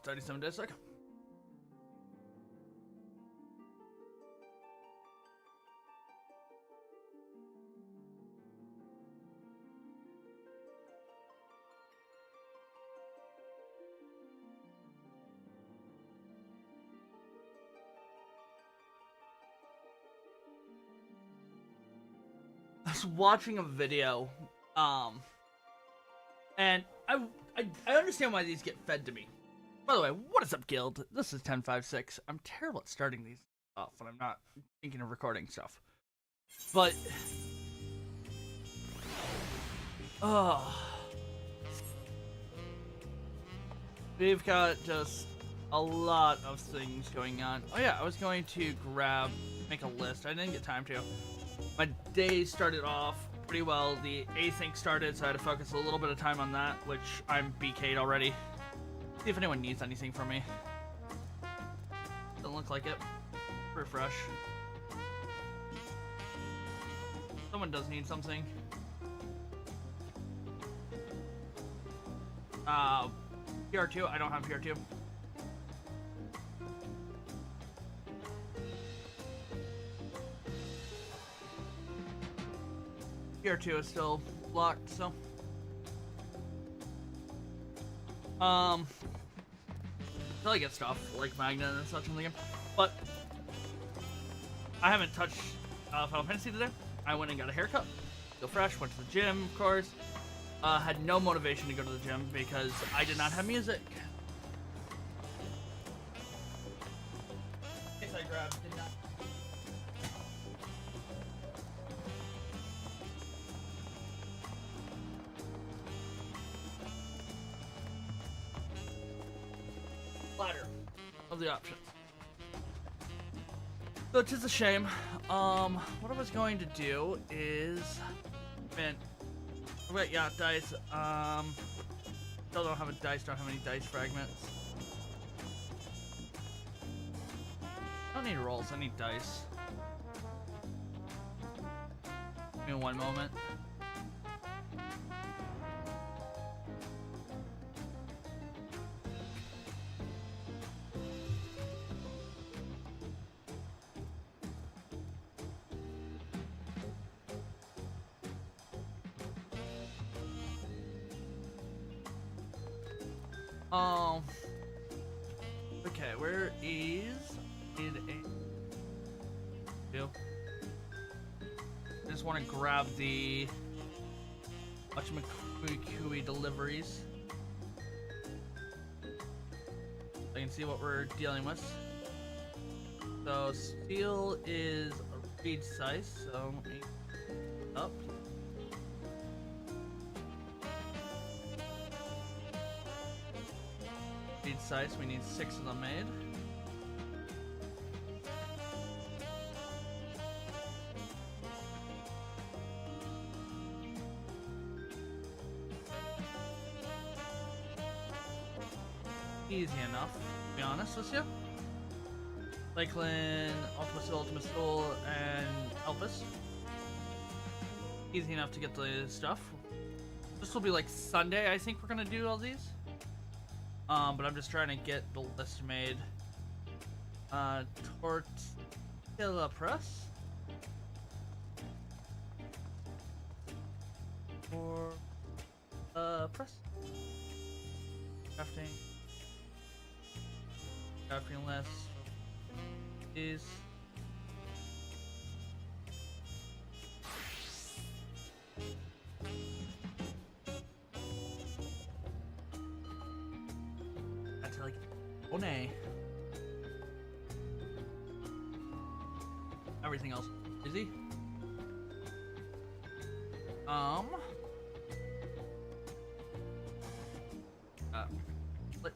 37 days ago. I was watching a video, and I understand why these get fed to me. By the way, what is up, Guild? This is 1056. I'm terrible at starting these off when I'm not thinking of recording stuff. But, we've got just a lot of things going on. Oh yeah, I was going to make a list. I didn't get time to. My day started off pretty well. The async started, so I had to focus a little bit of time on that, which I'm BK'd already. See if anyone needs anything from me. Doesn't look like it. Refresh. Someone does need something. PR2, I don't have PR2. PR2 is still blocked, so. Until I get stuff like Magnet and such in the game. But I haven't touched Final Fantasy today. I went and got a haircut. Feel fresh, went to the gym, of course. Had no motivation to go to the gym because I did not have music. In case I grabbed, did not. Ladder of the options. So it is a shame. What I was going to do is, man, I've got yacht dice. Still don't have a dice. Don't have any dice fragments. I don't need rolls. I need dice. Give me one moment. Okay, where is need a do? I just want to grab the whatchamacooey deliveries. I can see what we're dealing with. So steel is a reed size, so let me up. Size, we need 6 of them made. Easy enough, to be honest with you. Cyclin, Ultimate Soul, and Elpis. Easy enough to get the stuff. This will be like Sunday, I think we're gonna do all these. But I'm just trying to get the list made. Tortilla press. Or press. Crafting list is like, oh nay. Everything else busy.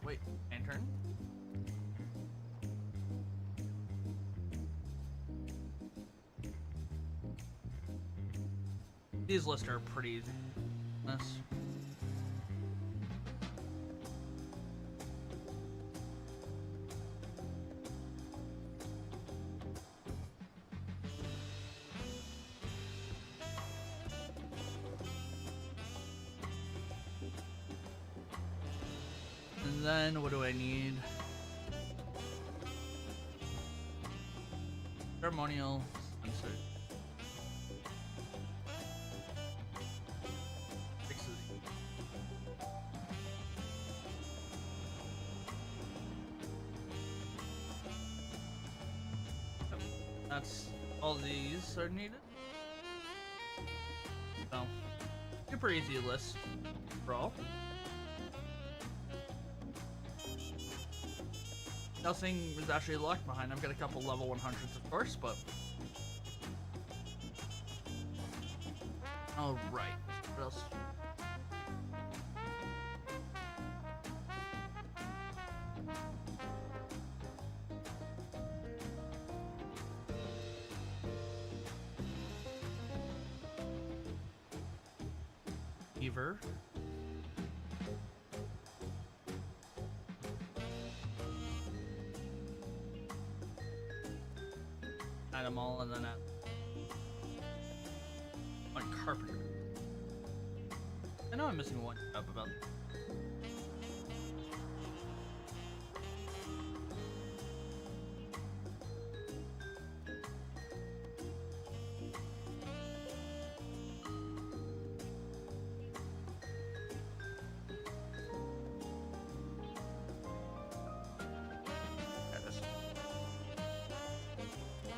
Wait, lantern. These lists are pretty easy. Then what do I need? Ceremonial sensor. 6 of these. Yep, that's all these are needed. So, super easy list for all. Nothing is actually locked behind. I've got a couple level 100s, of course, but... Alright. What else? Beaver. Add them all and then add one carpenter. I know I'm missing one up about.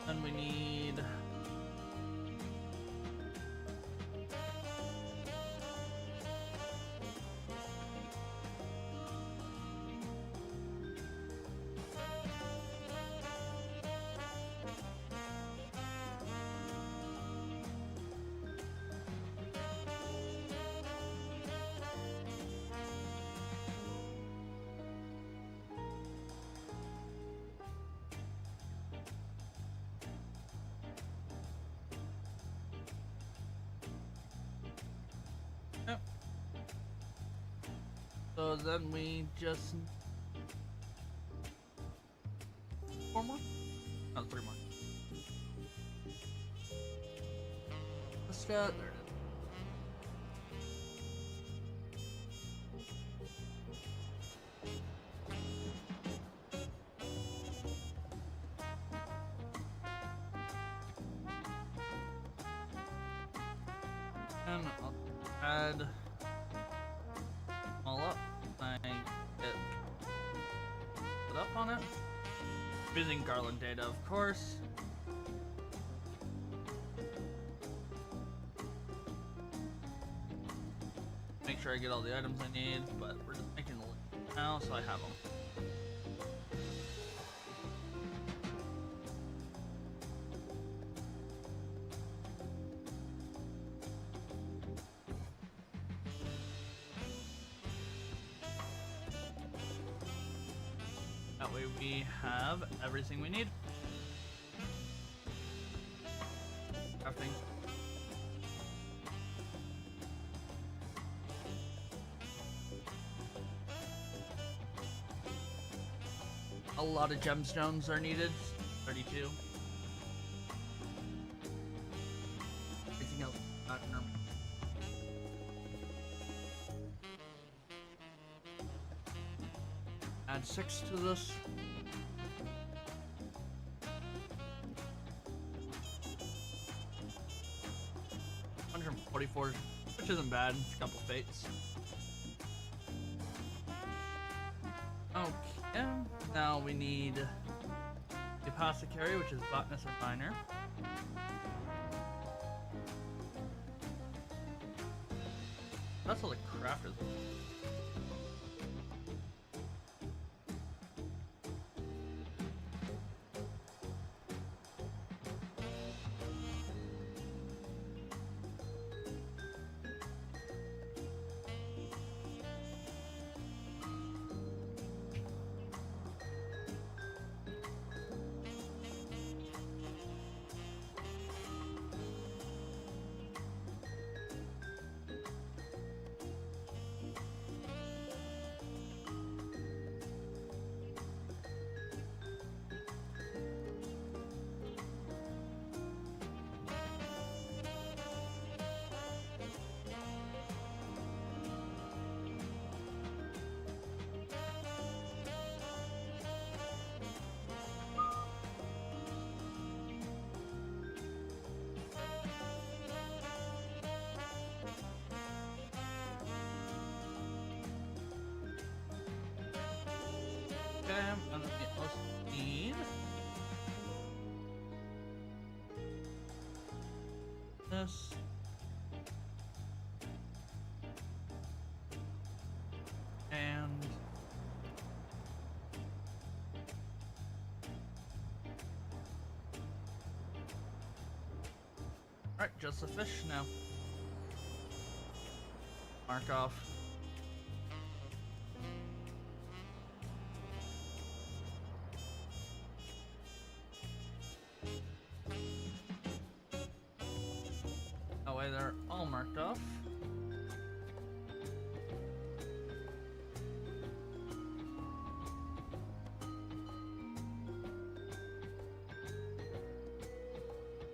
Then we need yep. So then we just 4 more? No, 3 more. Let's go. There it is. And I'll add them all up. I get put up on it. Using garland data, of course. Make sure I get all the items I need, but we're just making a list now, so I have them. That way we have everything we need. Crafting. A lot of gemstones are needed. 32. Everything else, not normal. Add 6 to this. $144, which isn't bad. It's a couple fates. Okay, now we need the apothecary, which is botanist or miner. That's all the crafters. this. And alright, just the fish now. Mark off. That way they're all marked off.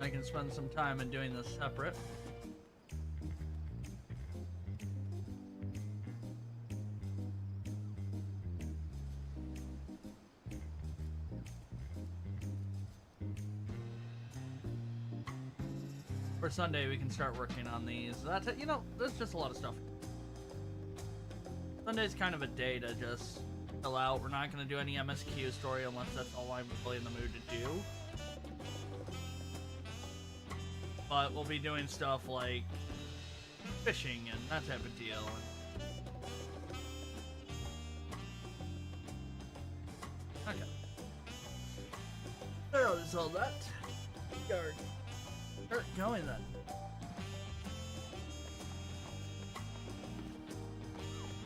I can spend some time in doing this separate. For Sunday, we can start working on these. That's it. You know, there's just a lot of stuff. Sunday's kind of a day to just chill out. We're not going to do any MSQ story unless that's all I'm really in the mood to do. But we'll be doing stuff like fishing and that type of deal. Okay. There is all that. Yard. Start going then.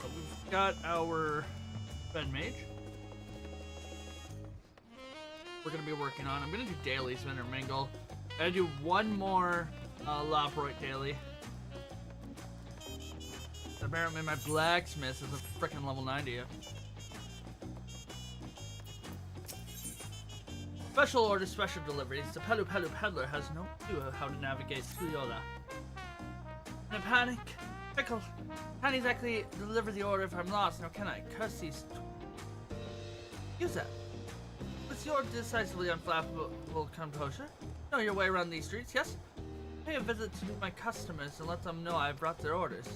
So we've got our red mage. We're gonna be working on. I'm gonna do dailies when intermingle. I gotta do one more Laproit daily. Apparently my blacksmith is a freaking level 90. Special order, special deliveries. The Pelu peddler has no clue how to navigate Suyola. In a panic, pickle. Can't exactly deliver the order if I'm lost. Now can I? Curse these. Use that. What's your decisively unflappable composure? Know your way around these streets, yes? Pay a visit to my customers and let them know I brought their orders.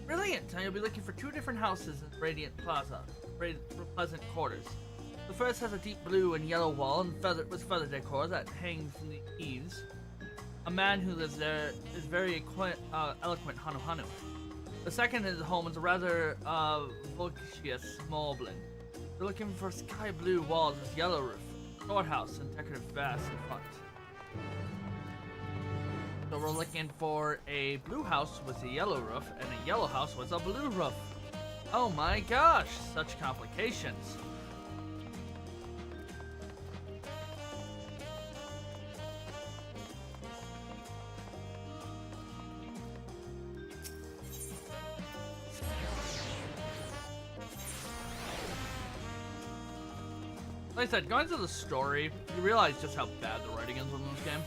Brilliant! Now you'll be looking for 2 different houses in Radiant Plaza. Pleasant Quarters. The first has a deep blue and yellow wall and with feather decor that hangs from the eaves. A man who lives there is very eloquent Hanu. The second is home is a rather voluptuous Moblin. They're looking for sky blue walls with yellow roof, short house, and decorative baths in front. So we're looking for a blue house with a yellow roof and a yellow house with a blue roof. Oh my gosh, such complications. Like I said, going through the story, you realize just how bad the writing is in this game.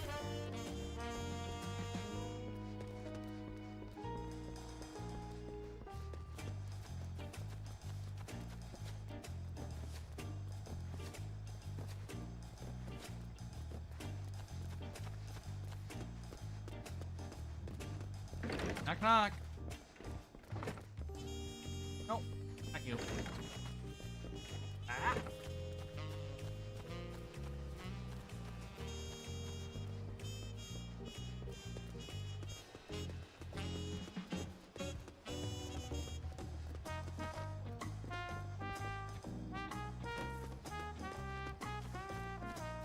Knock knock. Nope, not you. Ah.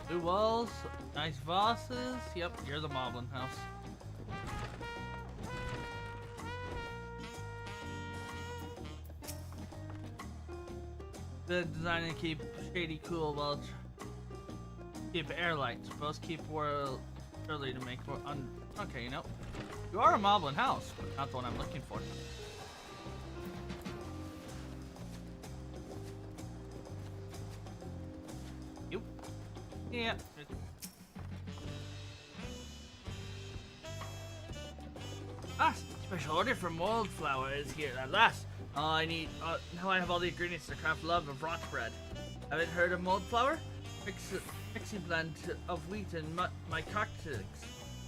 Blue walls, nice vases. Yep, you're the Moblin house. The design to keep shady cool while keep air light. Both keep world early to make more okay, you know. You are a Moblin house, but not the one I'm looking for. You? Yeah. Ah, special order for Moldflower is here at last. Now I have all the ingredients to craft love of rock bread. Haven't heard of Moldflower? Mixing blend of wheat and my cocktails.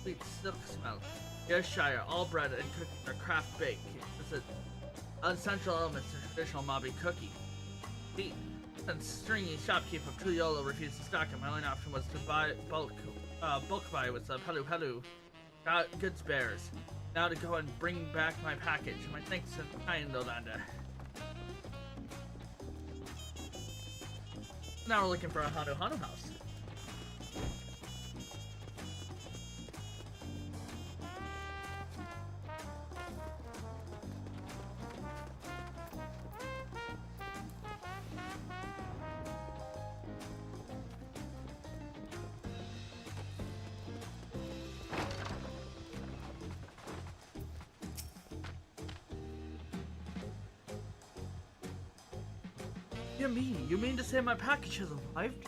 Sweet silk smell. Ayrshire, all bread and cookies are craft baked. It's an essential element to traditional Mobby cookie. Wheat. And stringy shopkeeper Tuyolo refused to stock it. My only option was to buy bulk bulk buy with the Pelu Pelu. Got good spares. Now to go and bring back my package. My thanks to Kindolanda. Now we're looking for a Hanu Hanu house. You mean to say my package has arrived?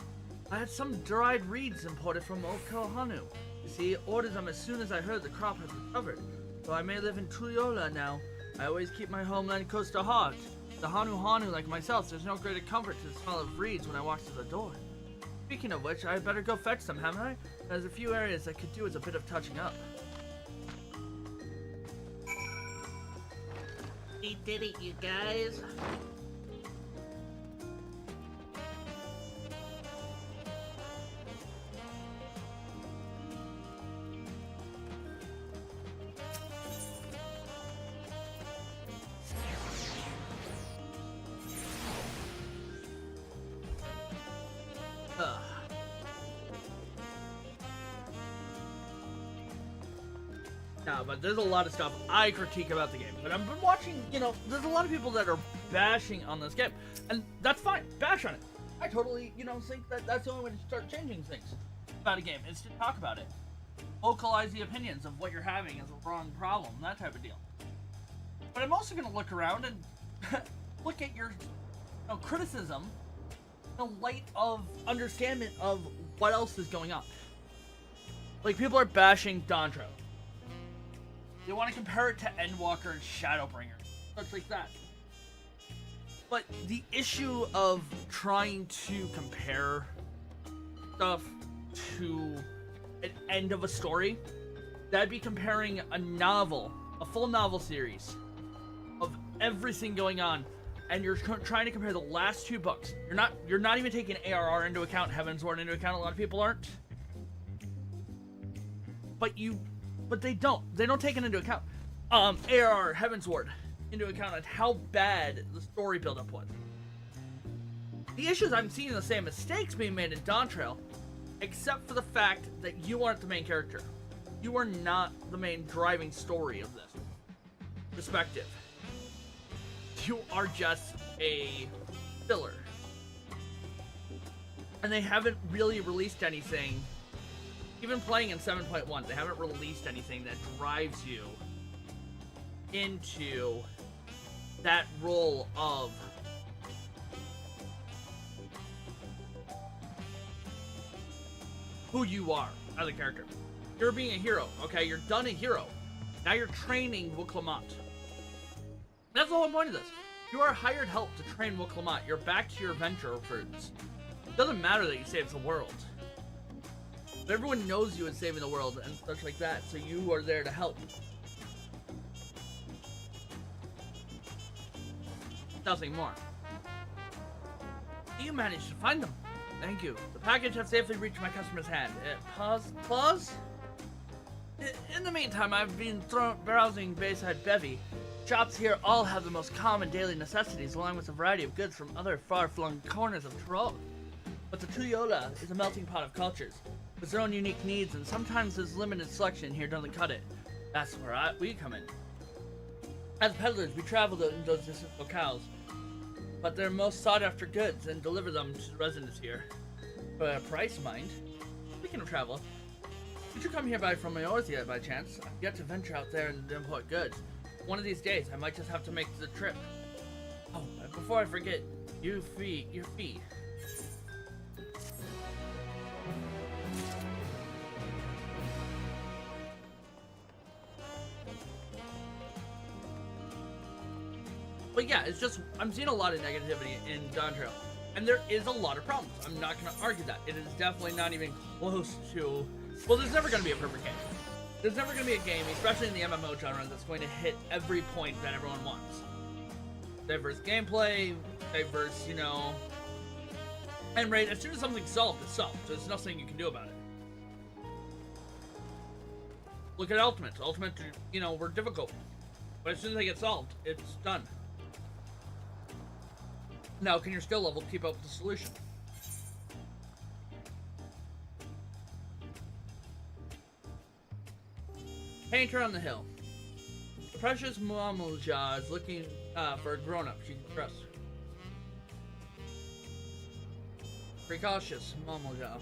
I had some dried reeds imported from Okohanu. You see, ordered them as soon as I heard the crop had recovered. So I may live in Tuyola now. I always keep my homeland close to heart. The Hanu Hanu like myself, there's no greater comfort to the smell of reeds when I walk to the door. Speaking of which, I better go fetch them, haven't I? There's a few areas I could do with a bit of touching up. We did it, you guys. Yeah, but there's a lot of stuff I critique about the game. But I've been watching, there's a lot of people that are bashing on this game. And that's fine. Bash on it. I totally, think that that's the only way to start changing things about a game, is to talk about it. Vocalize the opinions of what you're having as a wrong problem, that type of deal. But I'm also going to look around and look at your criticism in the light of understanding of what else is going on. Like, people are bashing Dondro. They want to compare it to Endwalker and Shadowbringer, such like that. But the issue of trying to compare stuff to an end of a story, that'd be comparing a novel, a full novel series of everything going on, and you're trying to compare the last two books. You're not even taking ARR into account, Heavensward into account. A lot of people aren't. But they don't take it into account. ARR, Heavensward into account on how bad the story buildup was. The issues, I'm seeing the same mistakes being made in Dawn Trail, except for the fact that you aren't the main character. You are not the main driving story of this perspective. You are just a filler. And they haven't really released anything. Even playing in 7.1, they haven't released anything that drives you into that role of who you are as a character. You're being a hero, okay? You're done a hero. Now you're training Wuklamant. That's the whole point of this. You are hired help to train Wuklamant. You're back to your adventure roots. It doesn't matter that you saved the world. But everyone knows you as saving the world and such like that, so you are there to help. Nothing more. You managed to find them. Thank you. The package has safely reached my customer's hand. Pause? In the meantime, I've been browsing Bayside Bevy. Shops here all have the most common daily necessities, along with a variety of goods from other far-flung corners of Tyrol. But the Tuyola is a melting pot of cultures, with their own unique needs, and sometimes this limited selection here doesn't cut it. That's where we come in. As peddlers, we travel in those distant locales, but they're most sought-after goods and deliver them to the residents here. For a price, mind. Speaking of travel, did you come here from Eorzea by chance? I've yet to venture out there and import goods. One of these days, I might just have to make the trip. Oh, before I forget, your fee. But yeah, it's just, I'm seeing a lot of negativity in Dawn Trail. And there is a lot of problems. I'm not going to argue that. It is definitely not even close to... Well, there's never going to be a perfect game. There's never going to be a game, especially in the MMO genre, that's going to hit every point that everyone wants. Diverse gameplay, diverse, and right, as soon as something's solved, it's solved. There's nothing you can do about it. Look at ultimates. Ultimates, you know, were difficult. But as soon as they get solved, it's done. Now, can your skill level keep up with the solution? Painter on the hill. Precious Mamalja is looking for a grown-up she can trust. Precautious Mamalja.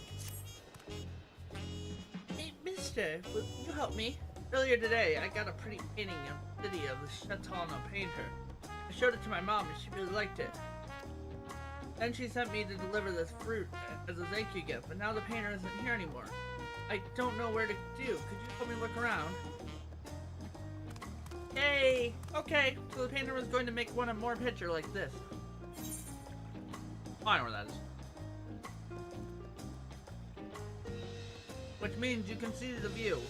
Hey, mister, will you help me? Earlier today, I got a pretty painting of the city of the Shatana painter. I showed it to my mom and she really liked it. Then she sent me to deliver this fruit as a thank you gift, but now the painter isn't here anymore. I don't know where to do. Could you help me look around? Yay! Okay, so the painter was going to make one more picture like this. I know where that is. Which means you can see the view.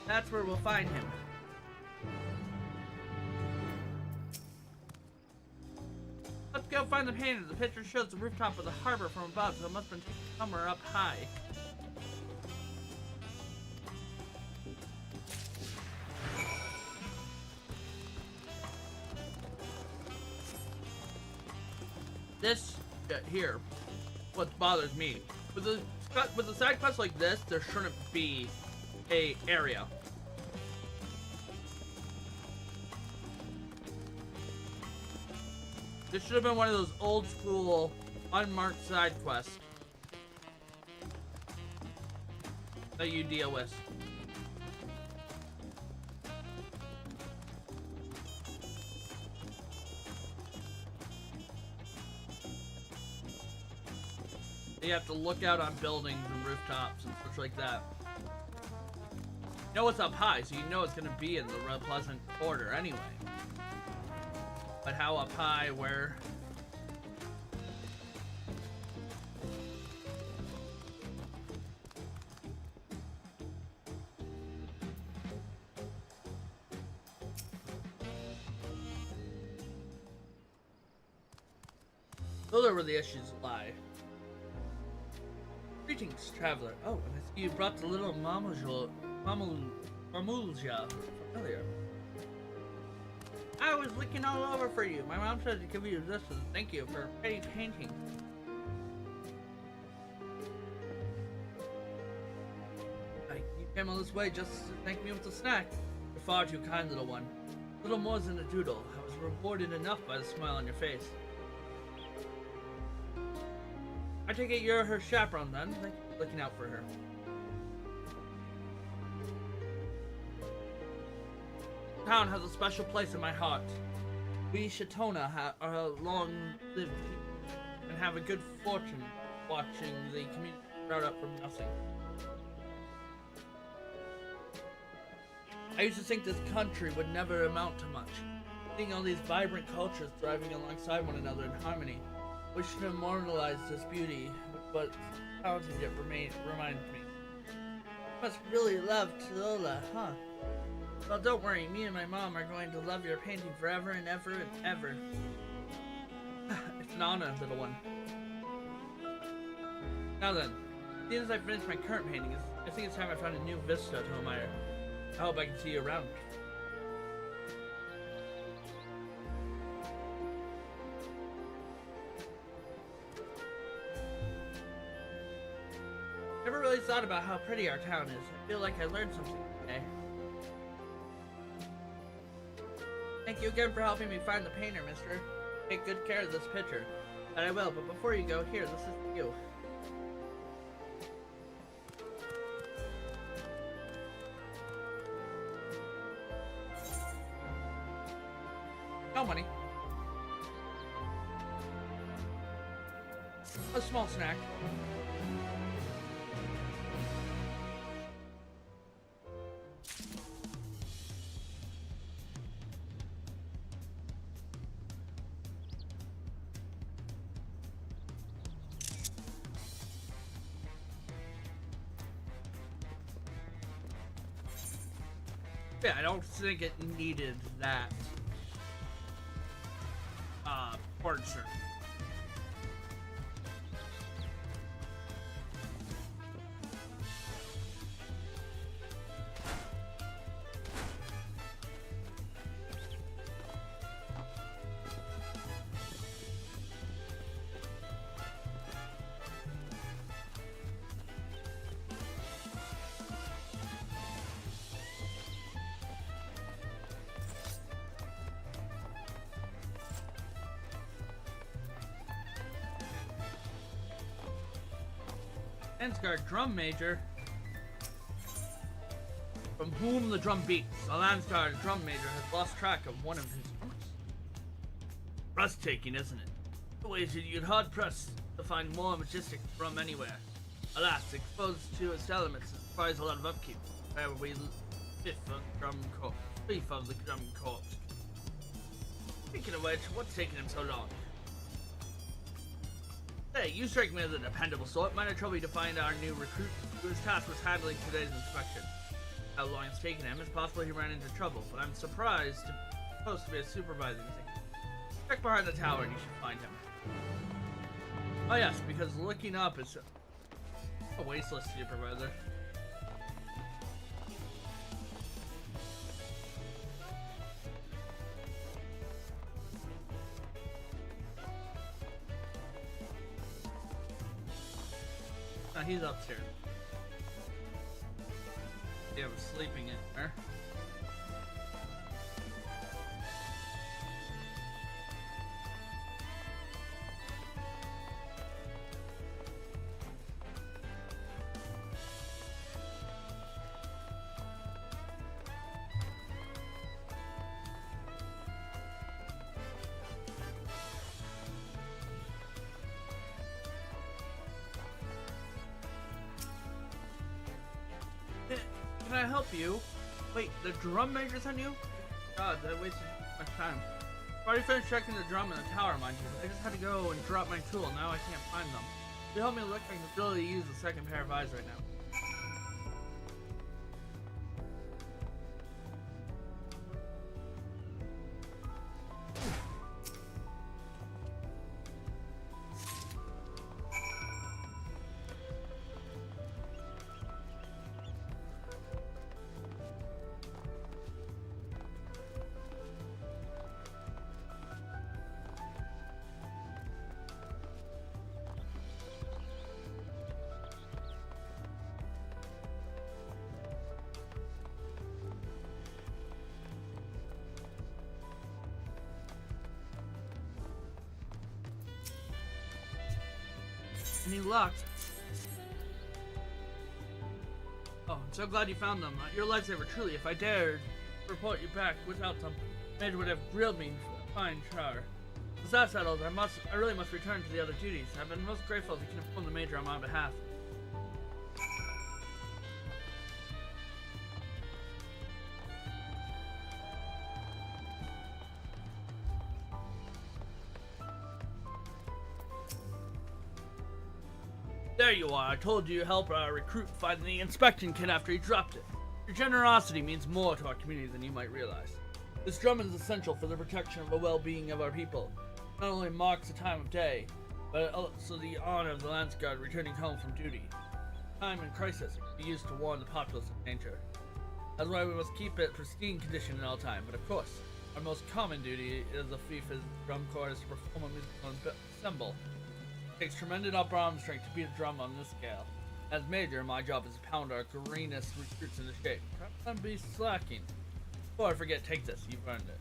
That's where we'll find him. Let's go find the painter. The picture shows the rooftop of the harbor from above, so it must have been somewhere up high. This here, what bothers me. With a side quest like this, there shouldn't be a area. This should have been one of those old school unmarked side quests that you deal with. You have to look out on buildings and rooftops and such like that. You know what's up high, so you know it's gonna be in the pleasant order anyway. But how up high, where? Those are where the issues lie. Greetings, traveler. Oh, and I see you brought the little Mamulja from earlier. I was looking all over for you. My mom said to give you this as a thank you for pretty painting. You came all this way just to thank me with a snack. You're far too kind, little one. Little more than a doodle. I was rewarded enough by the smile on your face. I take it you're her chaperone then. Thank you for looking out for her. Town has a special place in my heart. We Shatona are long-lived and have a good fortune watching the community sprout up from nothing. I used to think this country would never amount to much. Seeing all these vibrant cultures thriving alongside one another in harmony, we should immortalize this beauty with what talented it reminds me. You must really love Tolola, huh? Well, don't worry, me and my mom are going to love your painting forever and ever and ever. It's an honor, little one. Now then, seeing as I've finished my current painting, I think it's time I found a new vista to admire. I hope I can see you around. Never really thought about how pretty our town is. I feel like I learned something today. Thank you again for helping me find the painter, mister. Take good care of this picture. But I will, but before you go, here, this is for you. No money. A small snack. Yeah, I don't think it needed that. Portrait. Ansgar Drum Major, from whom the drum beats. The Lansgard Drum Major has lost track of one of his roots. Breathtaking, isn't it? The ways that you'd hard pressed to find more majestic drum anywhere. Alas, exposed to its elements, it requires a lot of upkeep. Where we fifth of the drum corps. Fifth of the drum corps. Speaking of which, what's taking him so long? Hey, you strike me as a dependable sort. Might I trouble you to find our new recruit whose task was handling today's inspection? How long it's taken him, it's possible he ran into trouble, but I'm surprised to supposed to be a supervising thing. Check behind the tower and you should find him. Oh yes, because looking up is a wasteless supervisor. No, he's upstairs. Yeah, we're sleeping in there. Can I help you? Wait, the drum major's on you? God, that wasted much time. I've already finished checking the drum in the tower, mind you. I just had to go and drop my tool. Now I can't find them. You help me look, I can ability to use the second pair of eyes right now. Any luck? Oh, I'm so glad you found them. Your lifesaver, truly. If I dared report you back without them, Major would have grilled me for a fine char. With that settled, I really must return to the other duties. I've been most grateful if you can inform the Major on my behalf. There you are. I told you to help our recruit find the inspection kit after he dropped it. Your generosity means more to our community than you might realize. This drum is essential for the protection of the well-being of our people. It not only marks the time of day, but also the honor of the Lance Guard returning home from duty. Time and crisis can be used to warn the populace of danger. That's why we must keep it pristine condition at all time. But of course, our most common duty as a ffxiv drum corps is to perform a musical ensemble. It takes tremendous upper arm strength to beat a drum on this scale. As Major, my job is to pound our greenest recruits into shape. Perhaps I'm be slacking. Before I forget, take this. You've earned it.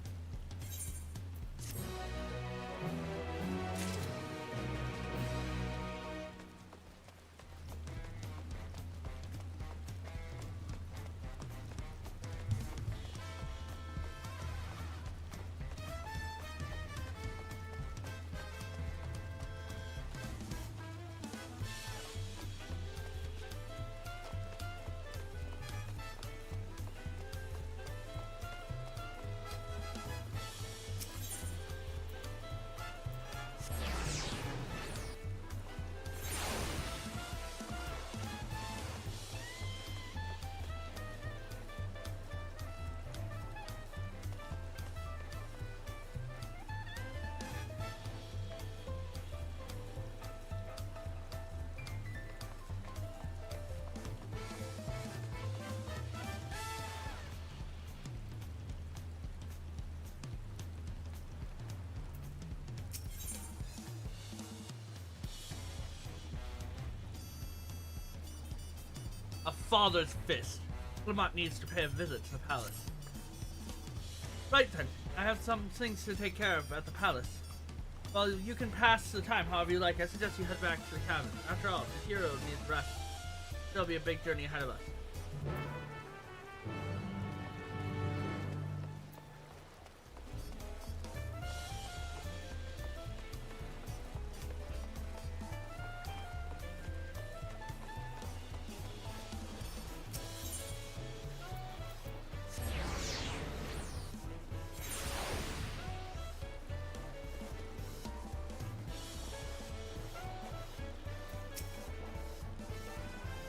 A father's fist. Lamont needs to pay a visit to the palace. Right then, I have some things to take care of at the palace. Well, you can pass the time however you like. I suggest you head back to the cabin. After all, the hero needs rest. There'll be a big journey ahead of us.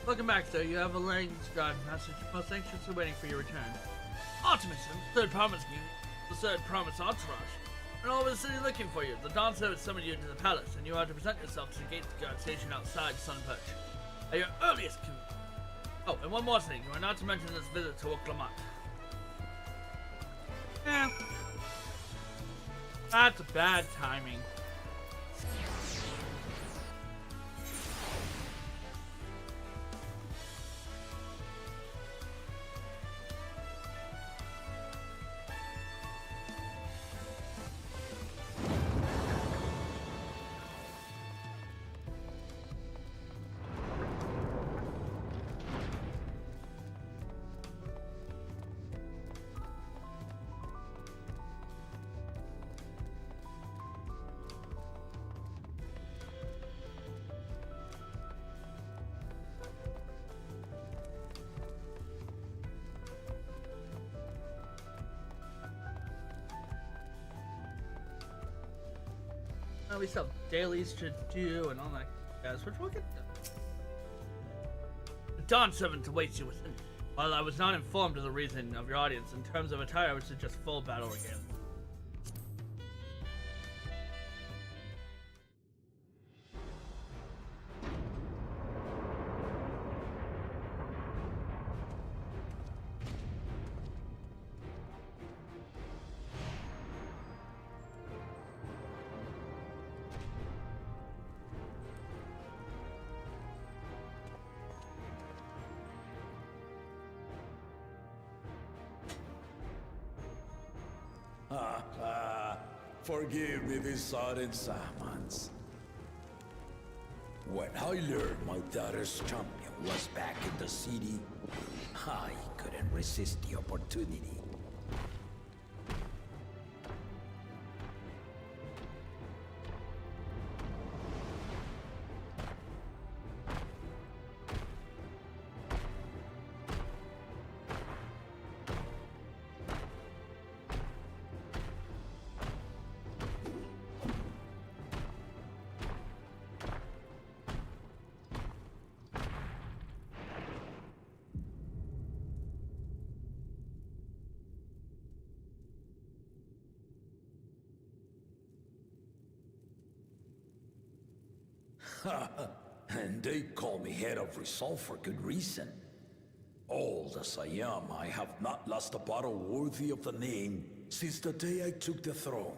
Welcome back, sir. You have a language guide message most anxiously waiting for your return. Artemis, the third promise entourage. And all over the city looking for you. The Dawn Service summoned you to the palace, and you are to present yourself to the gate guard stationed outside Sunperch. At your earliest convenience. Oh, and one more thing. You are not to mention this visit to Oklamat. That's bad timing. We still have dailies to do and all that jazz, which we'll get done. The Dawn Servant awaits you within. While I was not informed of the reason of your audience in terms of attire, I would suggest full battle regalia. Forgive me this sudden summons. When I learned my daughter's champion was back in the city, I couldn't resist the opportunity. And they call me head of resolve for good reason. Old as I am, I have not lost a battle worthy of the name since the day I took the throne.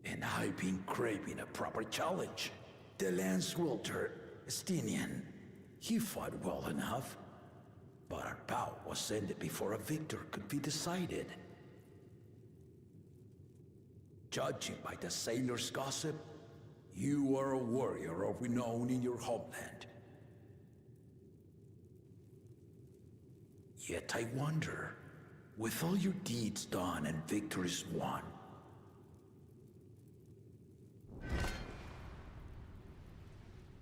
And I've been craving a proper challenge. The Lance Wielder, Estinian, he fought well enough, but our bout was ended before a victor could be decided. Judging by the sailors' gossip, you are a warrior of renown in your homeland. Yet I wonder, with all your deeds done and victories won,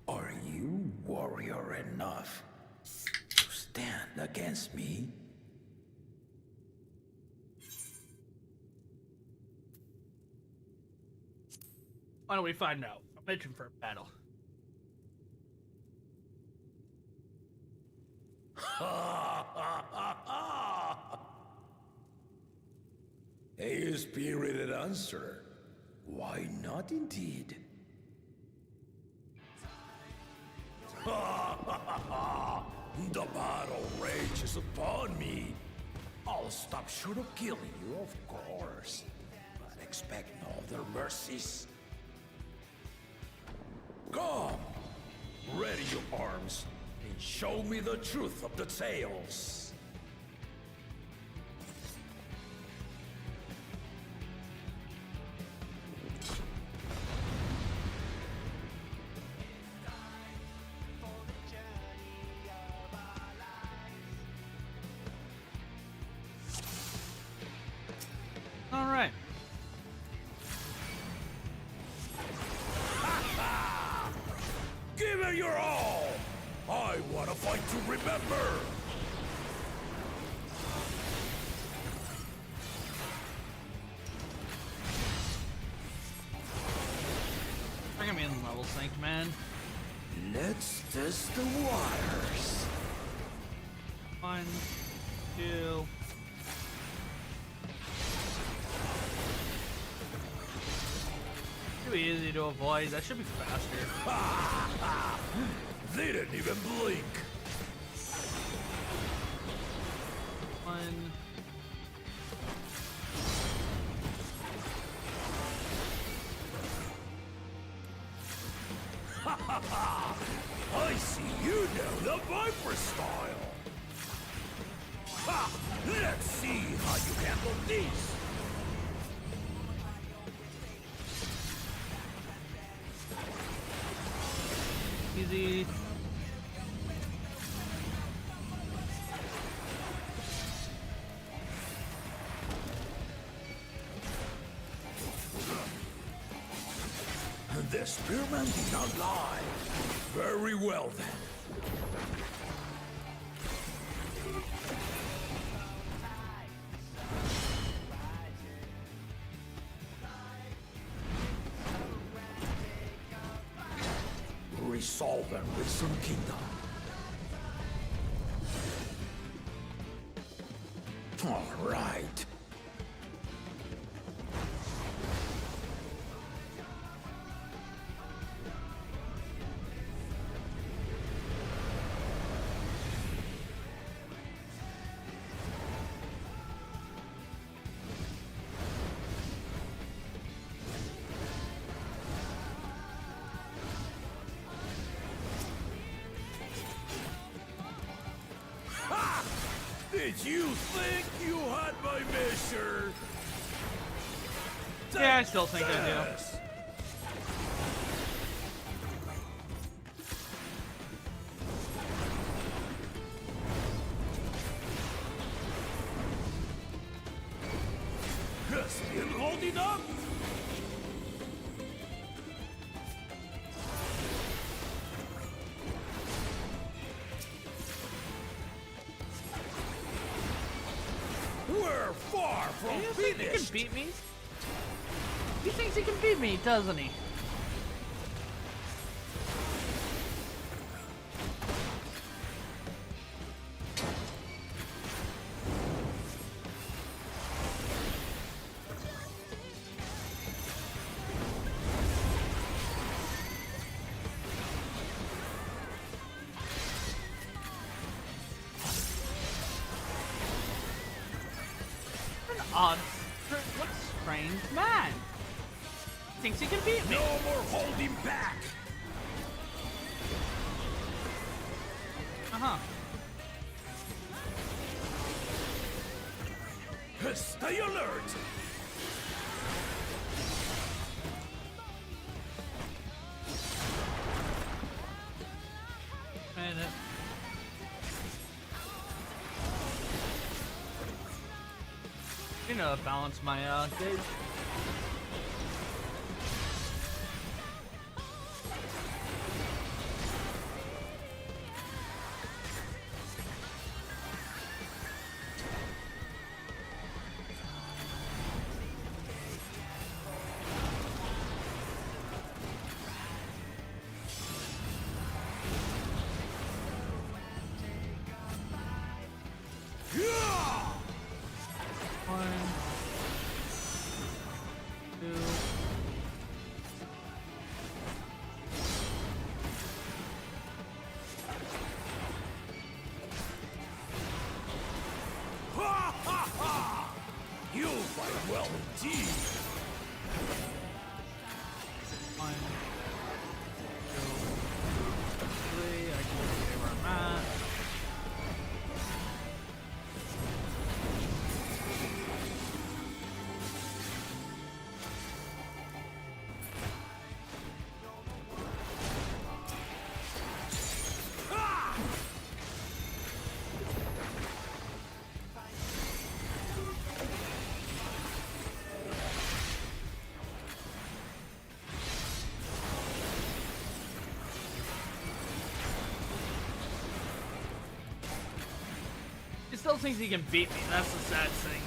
are you warrior enough to stand against me? Why don't we find out? I'm itching for a battle. A spirited answer. Why not indeed? The battle rages upon me. I'll stop short of killing you, of course. But expect no other mercies. Come! Ready your arms, and show me the truth of the tales. your all! I want to fight to remember! We're gonna be in level sync, man. Let's test the waters. 1, 2. Should be easy to avoid. That should be faster. They didn't even blink. 1. I see you know the Viper style. Ha! Let's see how you handle this. Easy. The spearman did not lie. Very well then. Resolve and Risen Kingdom. All right. Did you think you had my measure? Yeah, I still think I do. Yes. Still holding up? We're far from You think he can finished. beat me? He thinks he can beat me, doesn't he? An odd, what strange man. Thinks he can beat me. No more holding back. Uh-huh. Stay alert. Minute. You know, balance my gauge. Yeah! 1, 2. Ha ha ha! You fight well indeed. 1, 2, 3. I can stay where I'm at. still thinks he can beat me. That's the sad thing.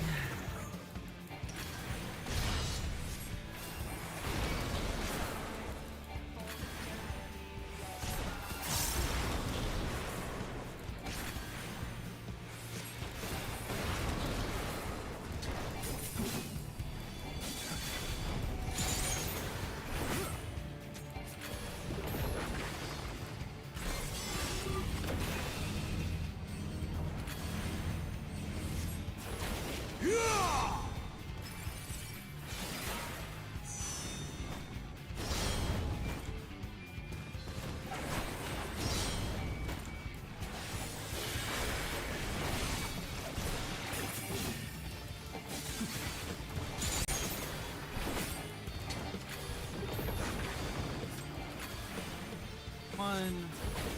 One,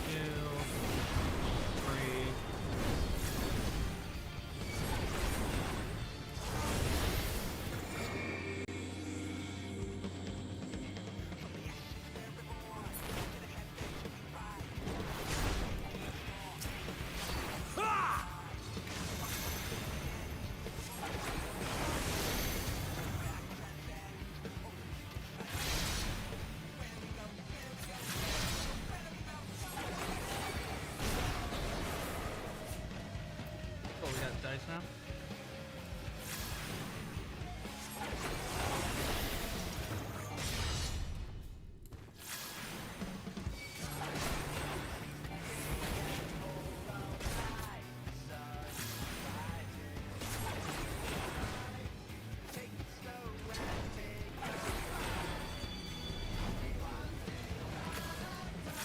two, three. Oh, we got dice now.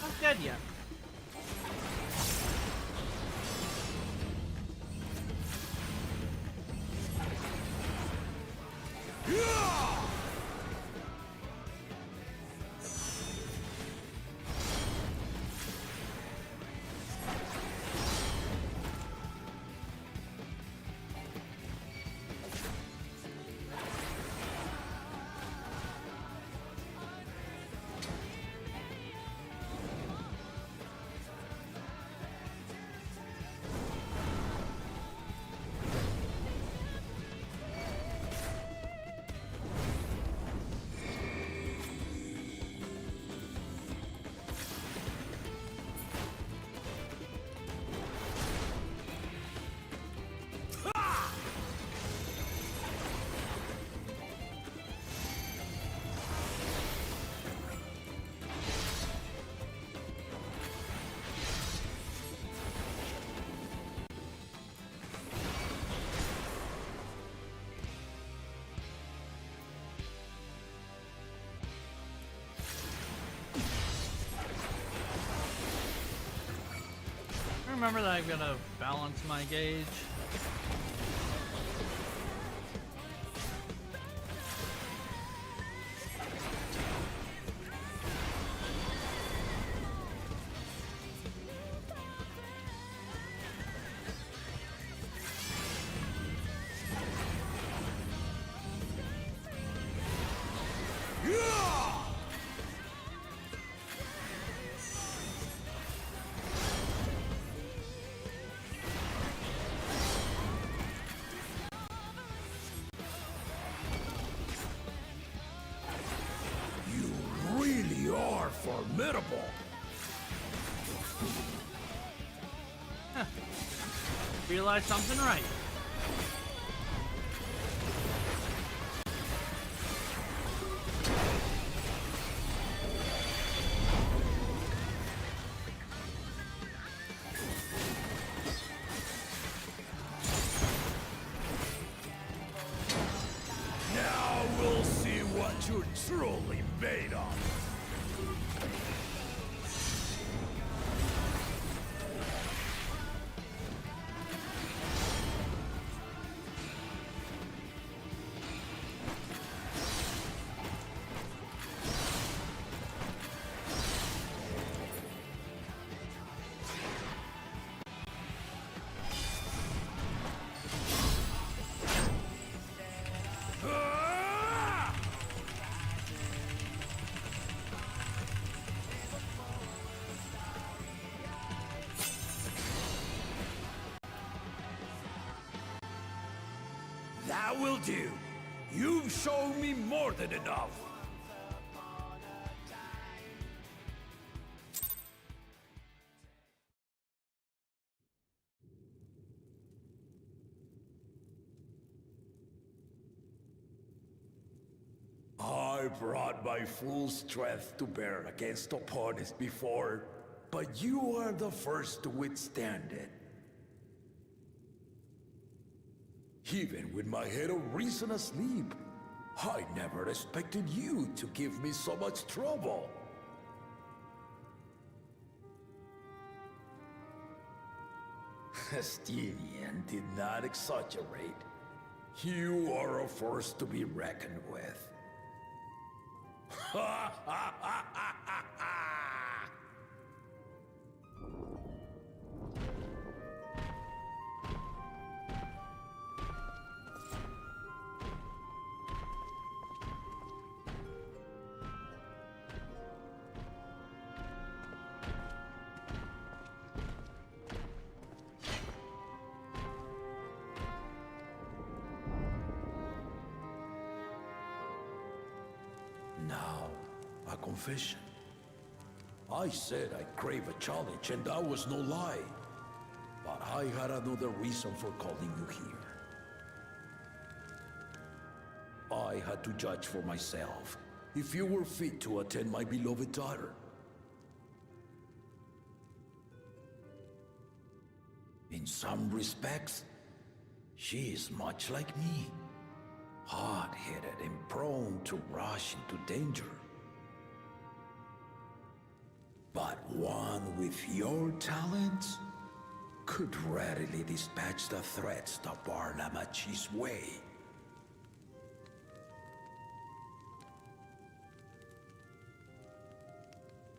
Not dead yet. Remember that I'm gonna balance my gauge. Formidable. Huh. Realize something right. Now we'll see what you're truly made of. That will do. You've shown me more than enough. I brought my full strength to bear against opponents before, but you are the first to withstand it. Even with my head of reason asleep, I never expected you to give me so much trouble. Estinian did not exaggerate. You are a force to be reckoned with. Ha ha ha ha ha ha! Now, a confession. I said I crave a challenge, and that was no lie. But I had another reason for calling you here. I had to judge for myself if you were fit to attend my beloved daughter. In some respects, she is much like me. Hard-headed and prone to rush into danger. But one with your talents could readily dispatch the threats that bar Lamachi's way.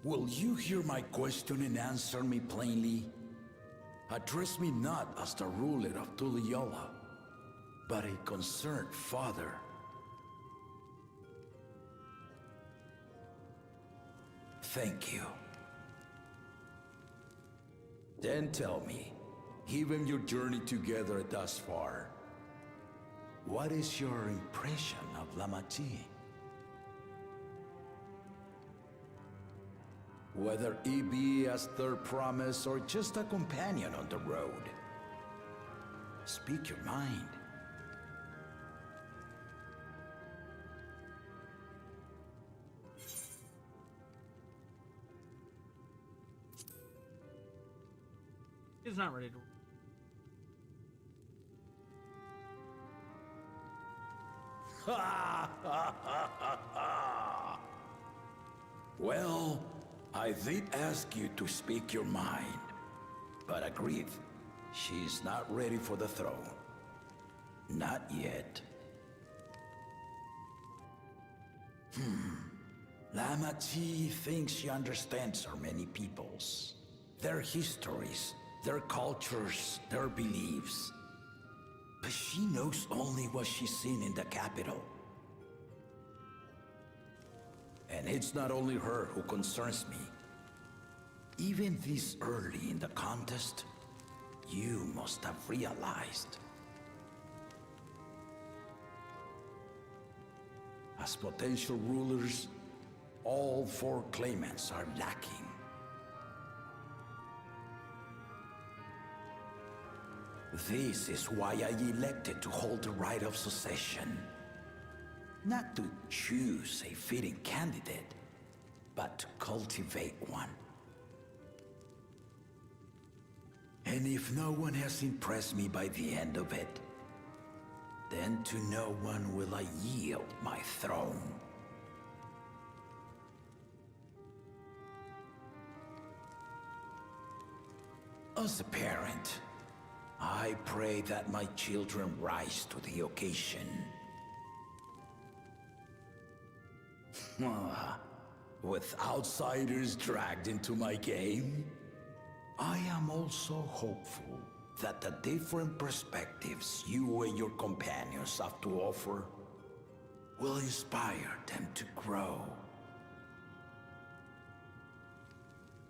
Will you hear my question and answer me plainly? Address me not as the ruler of Tuliyola, but a concerned father. Thank you. Then tell me, given your journey together thus far, what is your impression of Lamachi? Whether he be as their promise or just a companion on the road. Speak your mind. He's not ready to. Well, I did ask you to speak your mind, but agreed, she's not ready for the throne. Not yet. Lamachi thinks she understands our many peoples, their histories, their cultures, their beliefs. But she knows only what she's seen in the capital. And it's not only her who concerns me. Even this early in the contest, you must have realized. As potential rulers, all four claimants are lacking. This is why I elected to hold the right of succession. Not to choose a fitting candidate, but to cultivate one. And if no one has impressed me by the end of it, then to no one will I yield my throne. As a parent, I pray that my children rise to the occasion. With outsiders dragged into my game, I am also hopeful that the different perspectives you and your companions have to offer will inspire them to grow.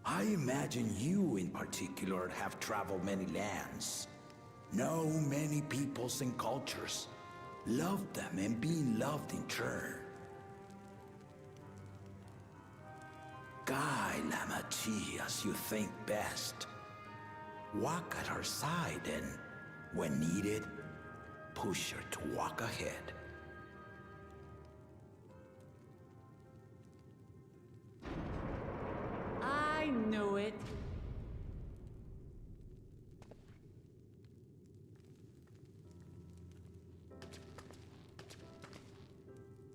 I imagine you in particular have traveled many lands, know many peoples and cultures, Love them and being loved in turn. Guide Lamachi as you think best. Walk at her side and, when needed, push her to walk ahead. I knew it.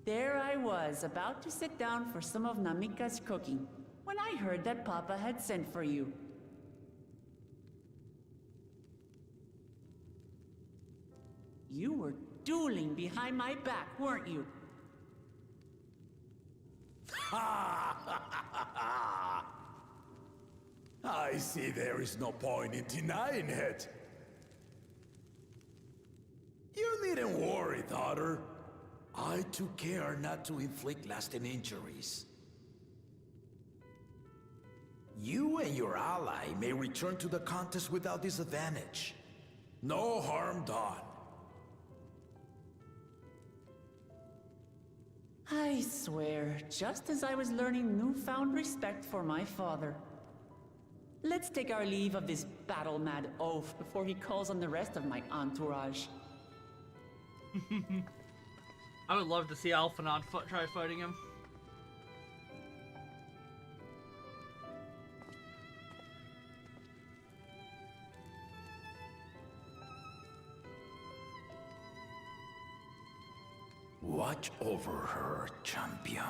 There I was, about to sit down for some of Namika's cooking, when I heard that Papa had sent for you. You were dueling behind my back, weren't you? I see there is no point in denying it. You needn't worry, daughter. I took care not to inflict lasting injuries. You and your ally may return to the contest without disadvantage. No harm done. I swear, just as I was learning newfound respect for my father. Let's take our leave of this battle-mad oaf before he calls on the rest of my entourage. I would love to see Alphanon try fighting him. Watch over her, champion.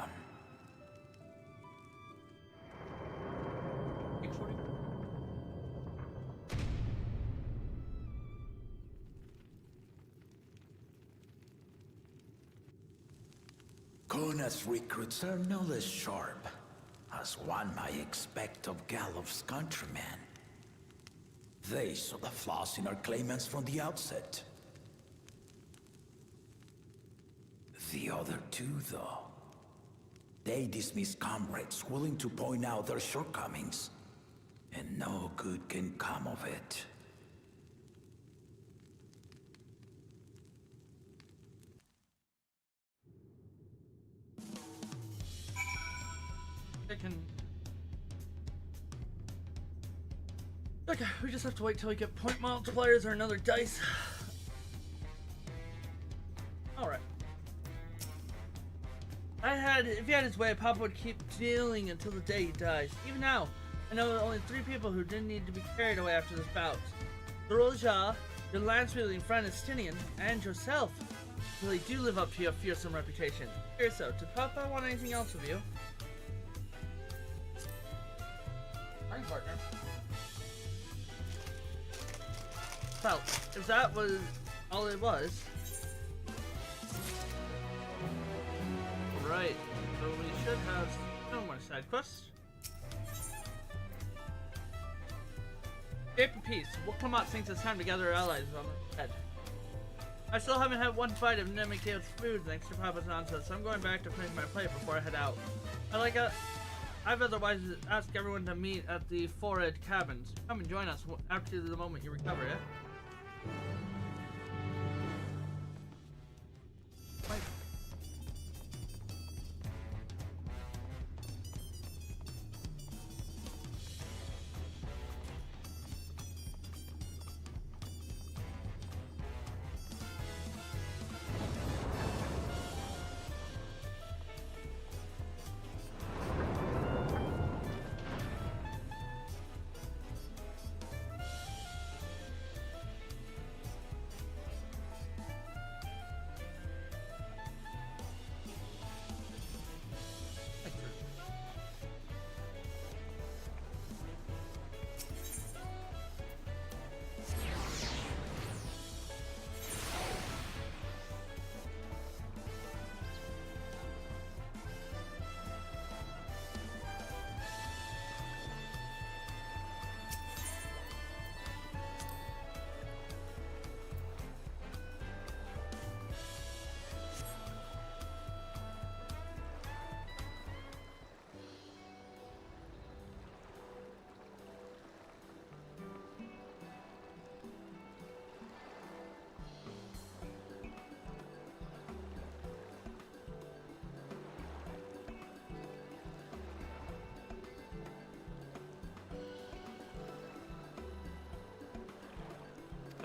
Kona's recruits are no less sharp, as one might expect of Galloff's countrymen. They saw the flaws in our claimants from the outset. The other two, though, they dismiss comrades willing to point out their shortcomings, and no good can come of it. Okay, we just have to wait till we get point multipliers or another dice. Alright. If he had his way, Papa would keep dealing until the day he dies. Even now, I know only 3 people who didn't need to be carried away after this bout. Roja, your lance-wielding friend Estinian, and yourself. Really do live up to your fearsome reputation. Here so, did Papa want anything else of you? Hi, partner. Well, if that was all it was. Right, so we should have no more side quests. Escape in peace. Wilkamot thinks it's time to gather allies on the head. I still haven't had one bite of Nemika's food thanks to Papa's nonsense, so I'm going back to finish my plate before I head out. I've otherwise asked everyone to meet at the Forehead Cabins. Come and join us after the moment you recover, yeah? Wait.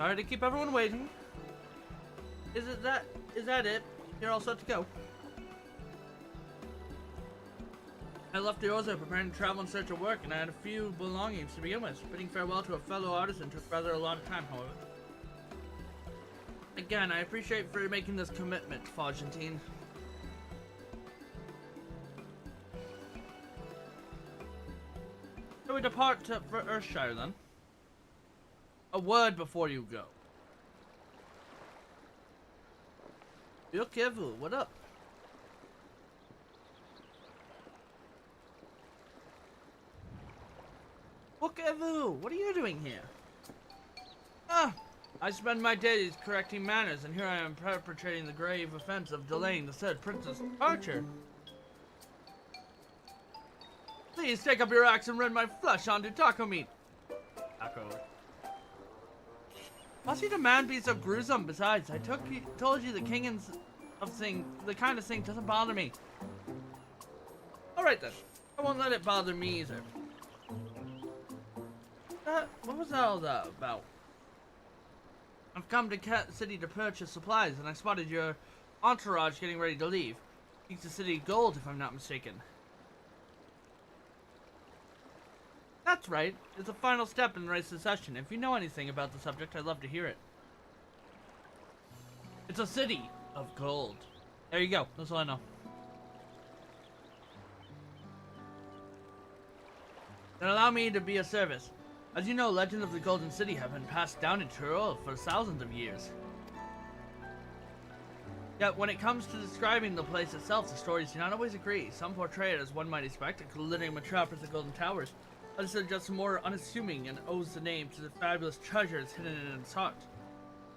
Sorry to keep everyone waiting. Is that it? You're all set to go. I left the Ozo preparing to travel in search of work, and I had a few belongings to begin with. Bidding farewell to a fellow artisan took rather a lot of time, however. Again, I appreciate for making this commitment, Argentine. So we depart for Earthshire then. A word before you go. Yokevu, what up? Yokevu, what are you doing here? Ah, I spend my days correcting manners, and here I am perpetrating the grave offense of delaying the said prince's departure. Please take up your axe and rend my flesh onto taco meat. Taco. Must your demand be so gruesome? Besides, I told you the the kind of thing doesn't bother me. Alright then. I won't let it bother me either. What was all that about? I've come to Cat City to purchase supplies, and I spotted your entourage getting ready to leave. Seeks the city gold, if I'm not mistaken. That's right. It's the final step in the race succession. If you know anything about the subject, I'd love to hear it. It's a city of gold. There you go. That's all I know. Then allow me to be of service. As you know, legends of the Golden City have been passed down in Tyrol for thousands of years. Yet, when it comes to describing the place itself, the stories do not always agree. Some portray it as one mighty spectacle, glittering metropolis of golden towers. Others are just more unassuming and owes the name to the fabulous treasures hidden in its heart.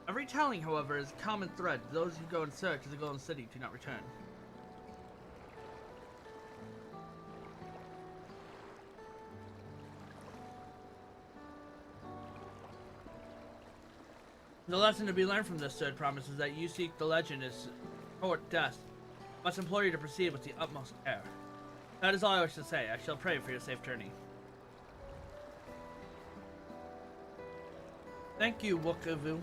Every telling, however, is a common thread. Those who go in search of the Golden City do not return. The lesson to be learned from this third promise is that you seek the legend is court death. Must implore you to proceed with the utmost care. That is all I wish to say. I shall pray for your safe journey. Thank you, Wokavu.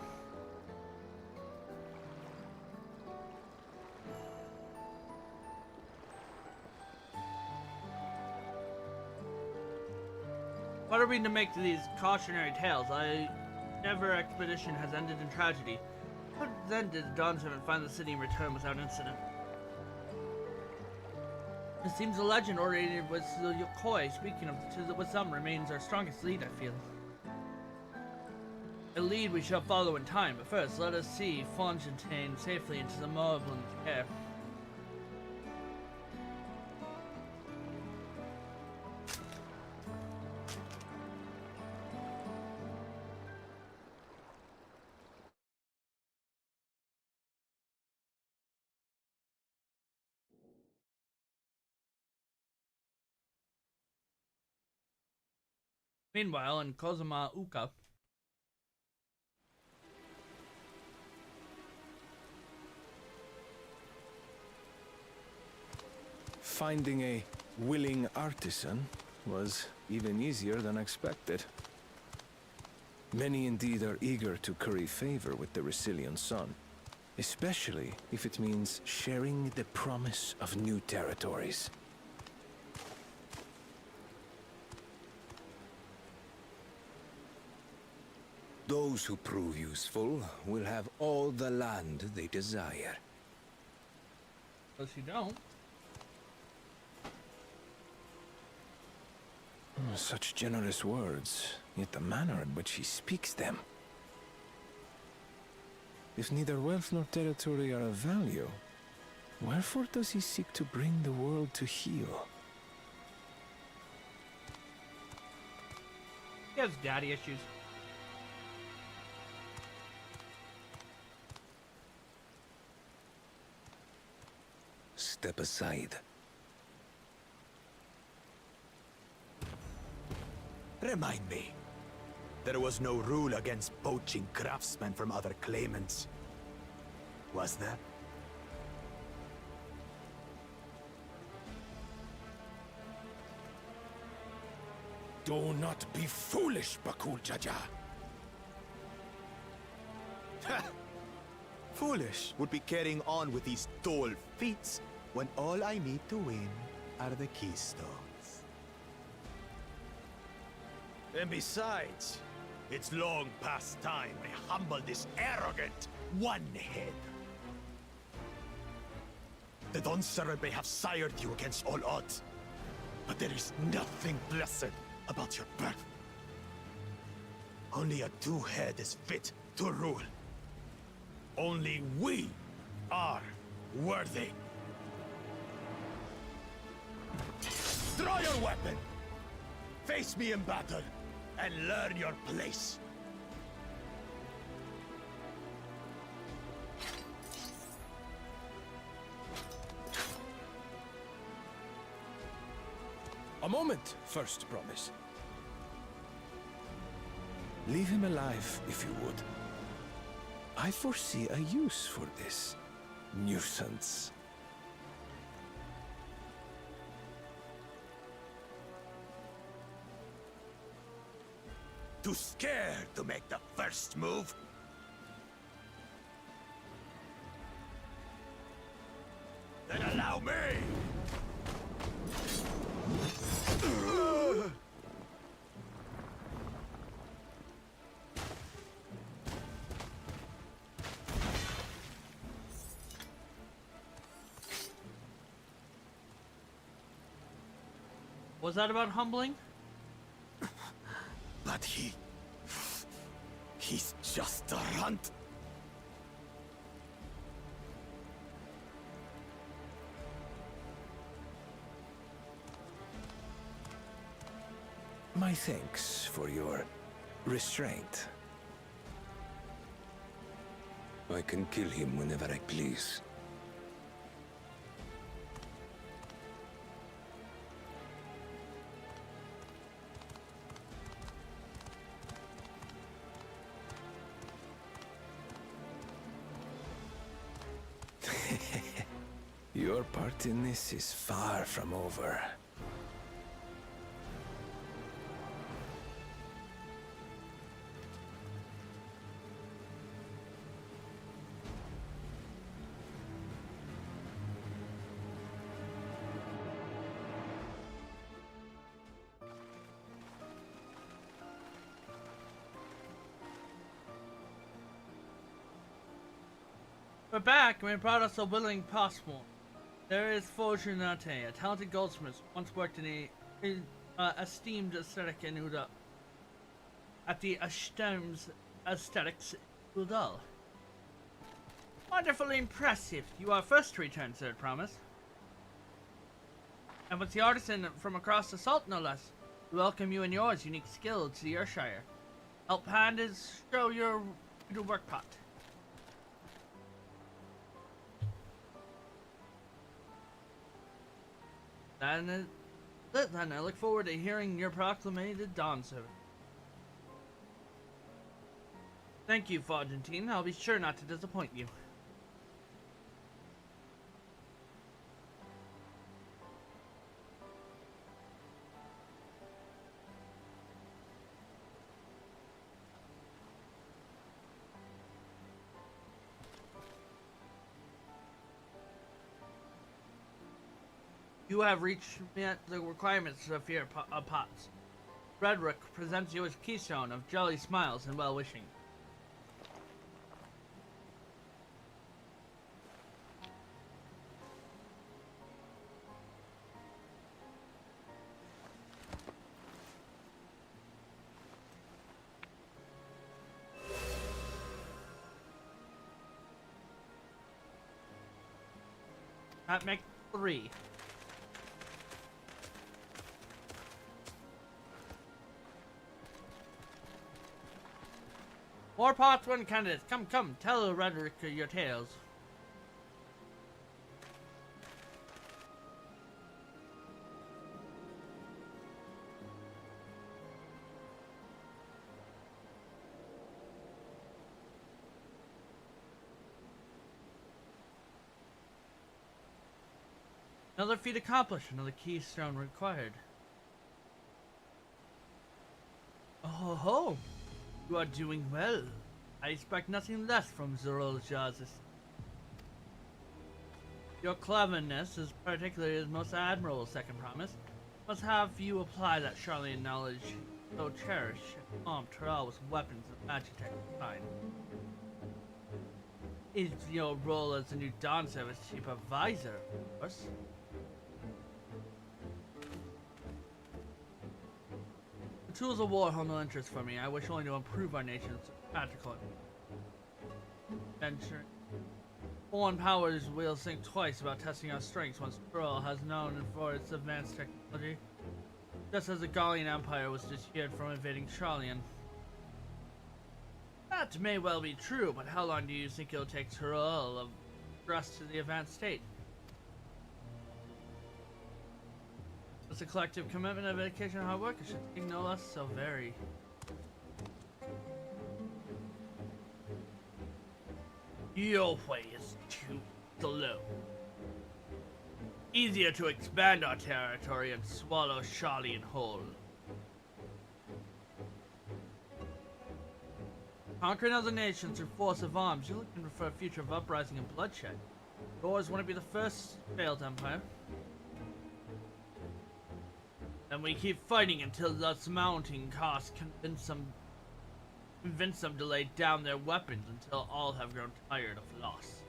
What are we to make these cautionary tales? Never expedition has ended in tragedy. What then did Donson find the city and return without incident? It seems the legend originated with the Yokoi. Speaking of with some remains our strongest lead, I feel. A lead we shall follow in time, but first let us see Fontaine safely into the Moblin care. Meanwhile, in Kozuma Uka, finding a willing artisan was even easier than expected. Many indeed are eager to curry favor with the Resilient Sun, especially if it means sharing the promise of new territories. Those who prove useful will have all the land they desire. If you don't. Such generous words, yet the manner in which he speaks them. If neither wealth nor territory are of value, wherefore does he seek to bring the world to heel? He has daddy issues. Step aside. Remind me. There was no rule against poaching craftsmen from other claimants. Was there? Do not be foolish, Bakul Jaja. Foolish would be carrying on with these dull feats when all I need to win are the keystones. And besides, it's long past time I humble this arrogant one-head. The Donser may have sired you against all odds, but there is nothing blessed about your birth. Only a two-head is fit to rule. Only we are worthy. Draw your weapon! Face me in battle, and learn your place. A moment, first promise. Leave him alive, if you would. I foresee a use for this nuisance. Too scared to make the first move? Then allow me! Was that about humbling? But he's just a runt. My thanks for your restraint. I can kill him whenever I please. Your part in this is far from over. We're back and we brought us a willing possible. There is Fortunate, a talented goldsmith, once worked in a esteemed aesthetic in Uda. At the Ashtem's Aesthetics Udal. Wonderfully impressive. You are first to return, sir, promise. And with the artisan from across the salt, no less, we welcome you and yours unique skill to the Earthshire. Help hand is show your work pot. Then I look forward to hearing your proclamated dawn service. Thank you, Argentine. I'll be sure not to disappoint you. You have reached the requirements of your pots. Frederick presents you as keystone of jolly smiles and well-wishing. That makes 3. More pots, one candidates. Come, tell Roderick your tales. Another feat accomplished, another keystone required. Oh ho! You are doing well. I expect nothing less from Zoroljazus. Your cleverness is particularly his most admirable second promise. Must have you apply that Charlene knowledge so cherish and arm Terrell with weapons of magitech kind. Is your role as the new Dawn Service Chief Advisor, of course. The tools of war hold no interest for me. I wish only to improve our nation's practical adventure. Foreign powers will think twice about testing our strengths once Pearl has known for its advanced technology. Just as the Gallian Empire was deterred from invading Charlian. That may well be true, but how long do you think it'll take Tyrell of thrust to the advanced state? It's a collective commitment of dedication and hard work. It should take no less so very. Your way is too slow. Easier to expand our territory and swallow Charlian whole. Conquering other nations through force of arms, you're looking for a future of uprising and bloodshed. Yours want to be the first failed empire. Then we keep fighting until thus mounting costs convince them to lay down their weapons until all have grown tired of loss.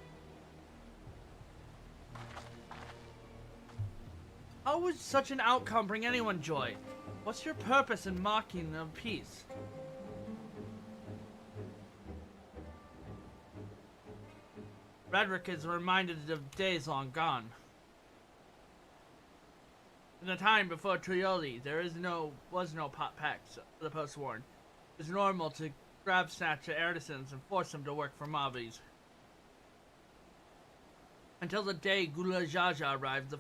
How would such an outcome bring anyone joy? What's your purpose in mocking of peace? Redrick is reminded of days long gone. In the time before Trioli, there was no pot packs for the post-war. It was normal to grab snatch at artisans and force them to work for mobbies. Until the day Gula Jaja arrived, the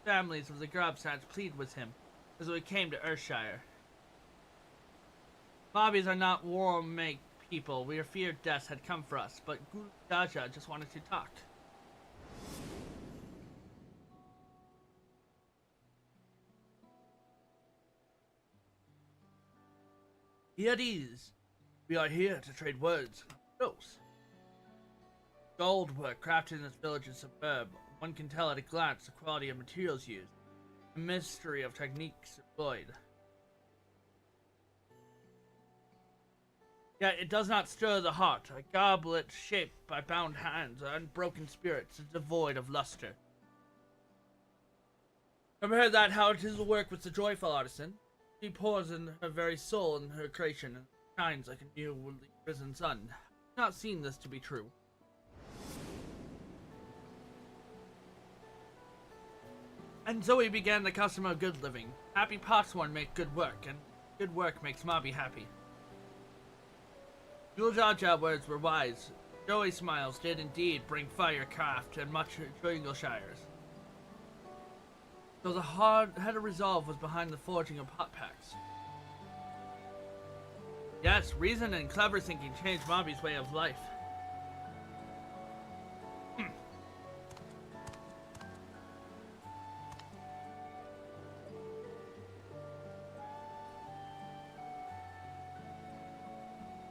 families of the grab snatch pleaded with him as we came to Earthshire. Mobbies are not war-make people. We feared death had come for us, but Gula Jaja just wanted to talk. Here it is. We are here to trade words. Close. Gold work crafted in this village is superb. One can tell at a glance the quality of materials used, the mystery of techniques employed. Yet it does not stir the heart. A goblet shaped by bound hands, unbroken spirits, is devoid of luster. Compare that how it is to work with the joyful artisan. She pours in her very soul in her creation and shines like a newly risen sun. I've not seen this to be true. And so we began the custom of good living. Happy potsworn make good work, and good work makes Mobby happy. Juljaja words were wise. Joey smiles did indeed bring fire, craft, and much Jingleshires. So the head of resolve was behind the forging of pot packs. Yes, reason and clever thinking changed Mobby's way of life.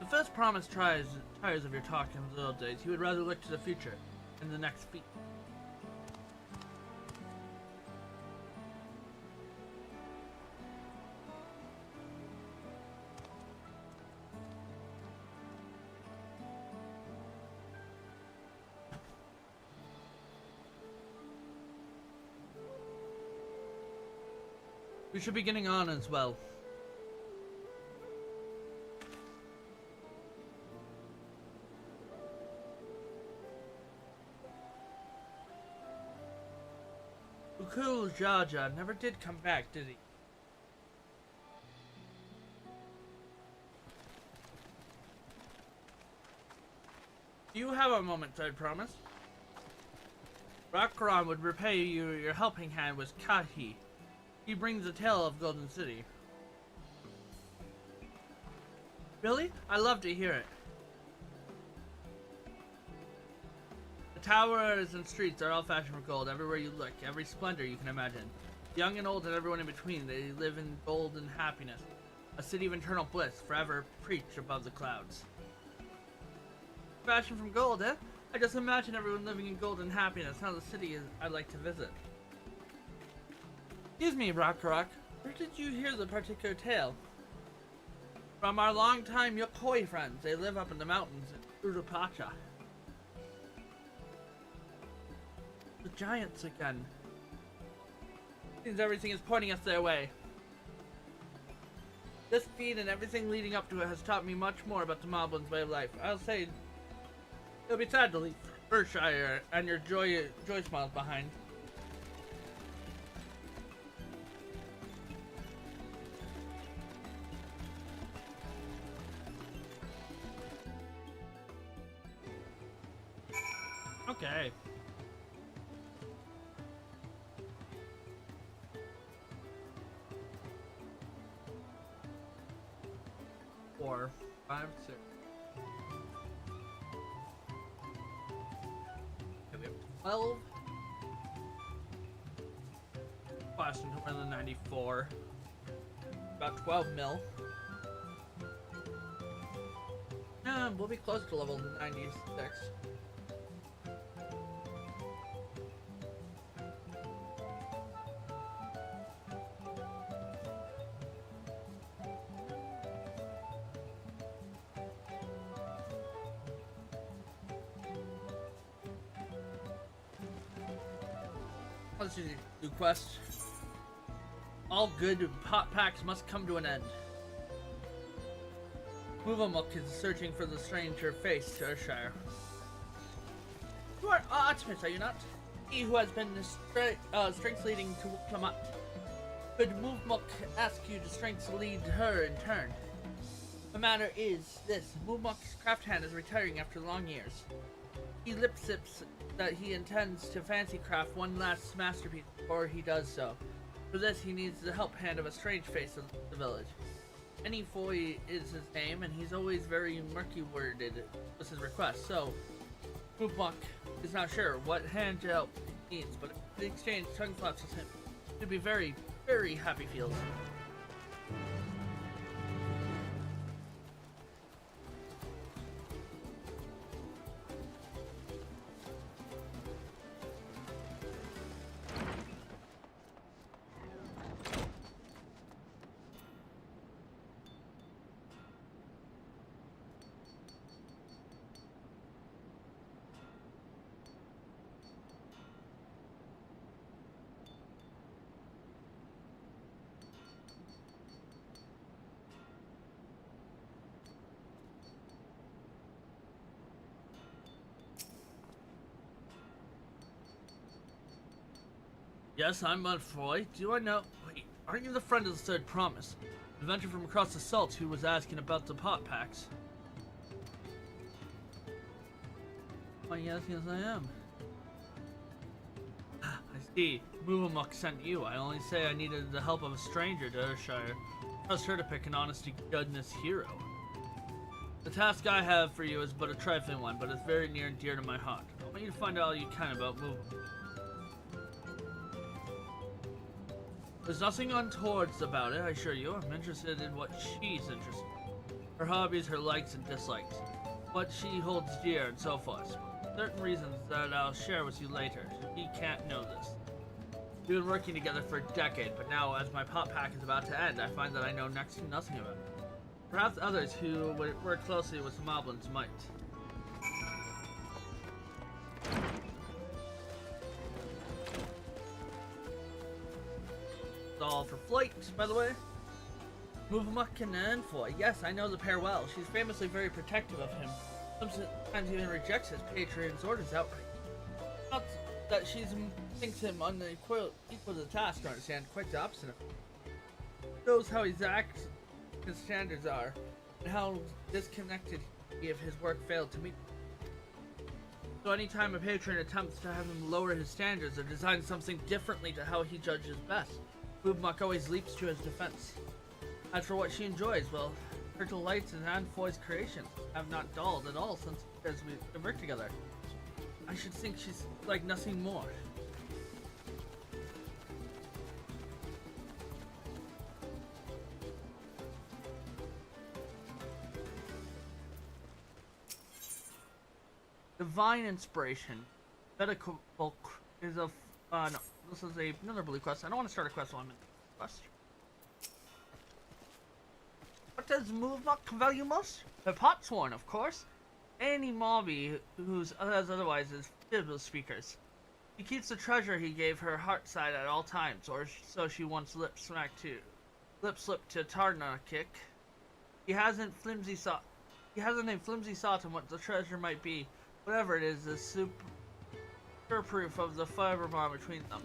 The first promise tires of your talk in the old days. He would rather look to the future in the next feat. We should be getting on as well. Ukul Jaja never did come back, did he? You have a moment, I promise. Rakran would repay you your helping hand with Kahi. He brings a tale of Golden City. Really? I love to hear it. The towers and streets are all fashioned for gold. Everywhere you look, every splendor you can imagine. Young and old and everyone in between, they live in golden happiness. A city of eternal bliss, forever preach above the clouds. Fashion from gold, eh? I just imagine everyone living in gold and happiness. How the city is I'd like to visit. Excuse me, Rock. Where did you hear the particular tale? From our longtime Yokoi friends. They live up in the mountains in Urupacha. The giants again. Seems everything is pointing us their way. This feat and everything leading up to it has taught me much more about the Moblins' way of life. I'll say, it'll be sad to leave Berkshire and your joy smiles behind. Okay. 4, 5, 6. Okay, we have 12. Question to win the 94. About 12 mil. We'll be close to level 96. Let's do the quest. All good pot packs must come to an end. Movamuk is searching for the stranger face to Urshire. You are Artemis, are you not? He who has been strength leading to Klamat. Could Movamuk ask you to strength lead her in turn? The matter is this: Movamuk's craft hand is retiring after long years. He lip sips that he intends to fancy craft one last masterpiece before he does so. For this, he needs the help hand of a strange face of the village. Anyfoy is his name, and he's always very murky-worded with his request, so Movamuk is not sure what hand to help he needs, but in exchange, tongue flaps with him. He'd be very, very happy feels. Yes, I'm Malfoy. Do I know? Wait, aren't you the friend of the third promise? The adventurer from across the salt who was asking about the pot packs. Why, yes, I am. I see. Movamuk sent you. I only say I needed the help of a stranger to Urshire. Trust her to pick an honest-to-goodness hero. The task I have for you is but a trifling one, but it's very near and dear to my heart. I want you to find out all you can about Movamuk. There's nothing untoward about it, I assure you. I'm interested in what she's interested in. Her hobbies, her likes and dislikes. What she holds dear and so forth. Certain reasons that I'll share with you later. He can't know this. We've been working together for a decade, but now as my pot pack is about to end, I find that I know next to nothing about it. Perhaps others who would work closely with the Moblins might. All for flight, by the way. Movamuk and Enfoy. Yes, I know the pair well. She's famously very protective of him. Sometimes even rejects his patron's orders outright. Not that she thinks him unequal to the task, I understand. Quite the opposite. Knows how exact his standards are, and how disconnected if his work failed to meet. So anytime a patron attempts to have him lower his standards or design something differently to how he judges best, Movamuk always leaps to his defense. As for what she enjoys, well, her delights in Enfoy's creations have not dulled at all since we've worked together. I should think she's like nothing more. Divine Inspiration. Medical is a... no. This is another blue quest. I don't want to start a quest while I'm in the quest. What does Movemok value most? The Potsworn, of course. Any mobby who's otherwise is filled with speakers. He keeps the treasure he gave her heart side at all times, or so she once lip slipped to Tarna kick. He hasn't a flimsy thought on what the treasure might be. Whatever it is super proof of the fiber bond between them.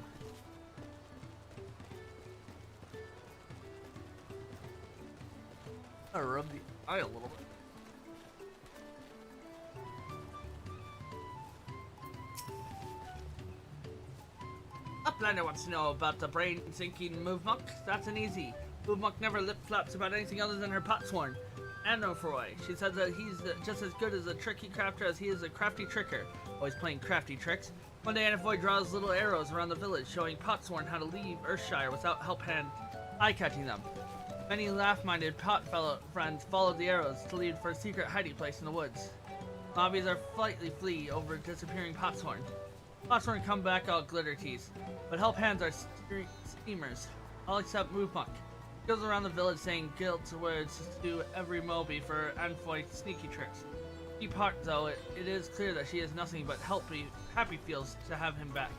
I rub the eye a little bit. Uplander wants to know about the brain-sinking Movemok. That's an easy. Movemok never lip-flaps about anything other than her Potsworn. Anofroy. She says that he's just as good as a tricky crafter as he is a crafty tricker. Always playing crafty tricks. One day Anofroy draws little arrows around the village, showing Potsworn how to leave Earthshire without help hand eye-catching them. Many laugh-minded pot friends followed the arrows to lead for a secret hiding place in the woods. Mobbies are flightly flee over disappearing Potsworn. Potsworn come back all glitter teeth, but help hands are steamers, all except Movemok. He goes around the village saying guilt words to every Moby for Anfoy's sneaky tricks. Key part though, it is clear that she is nothing but happy feels to have him back.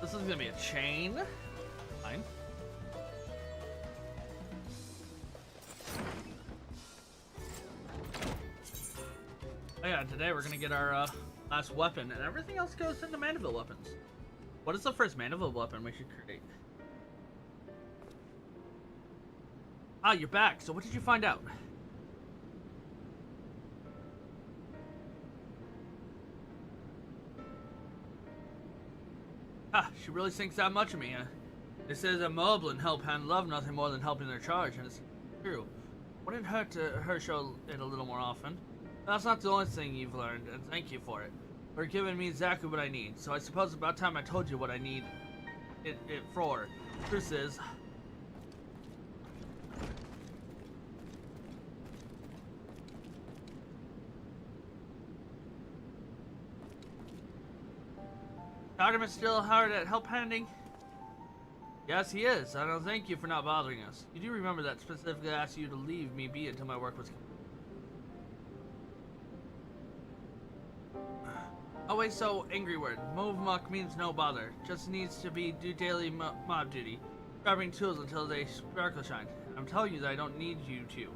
This is gonna be a chain. Fine. Oh yeah, today we're gonna get our last weapon, and everything else goes into Mandeville weapons. What is the first Mandeville weapon we should create? Ah, you're back. So what did you find out? Ah, she really thinks that much of me, huh? It says that Moblin help hand love nothing more than helping their charge, and it's true. Wouldn't hurt to her show it a little more often. That's not the only thing you've learned, and thank you for it. You're giving me exactly what I need, so I suppose it's about time I told you what I need it for. Truth is, Artemis still hard at help handing? Yes, he is. I don't thank you for not bothering us. You do remember that specifically asked you to leave me be until my work was complete. Always so angry word. Movemok means no bother. Just needs to do daily mob duty. Grabbing tools until they sparkle shine. I'm telling you that I don't need you to.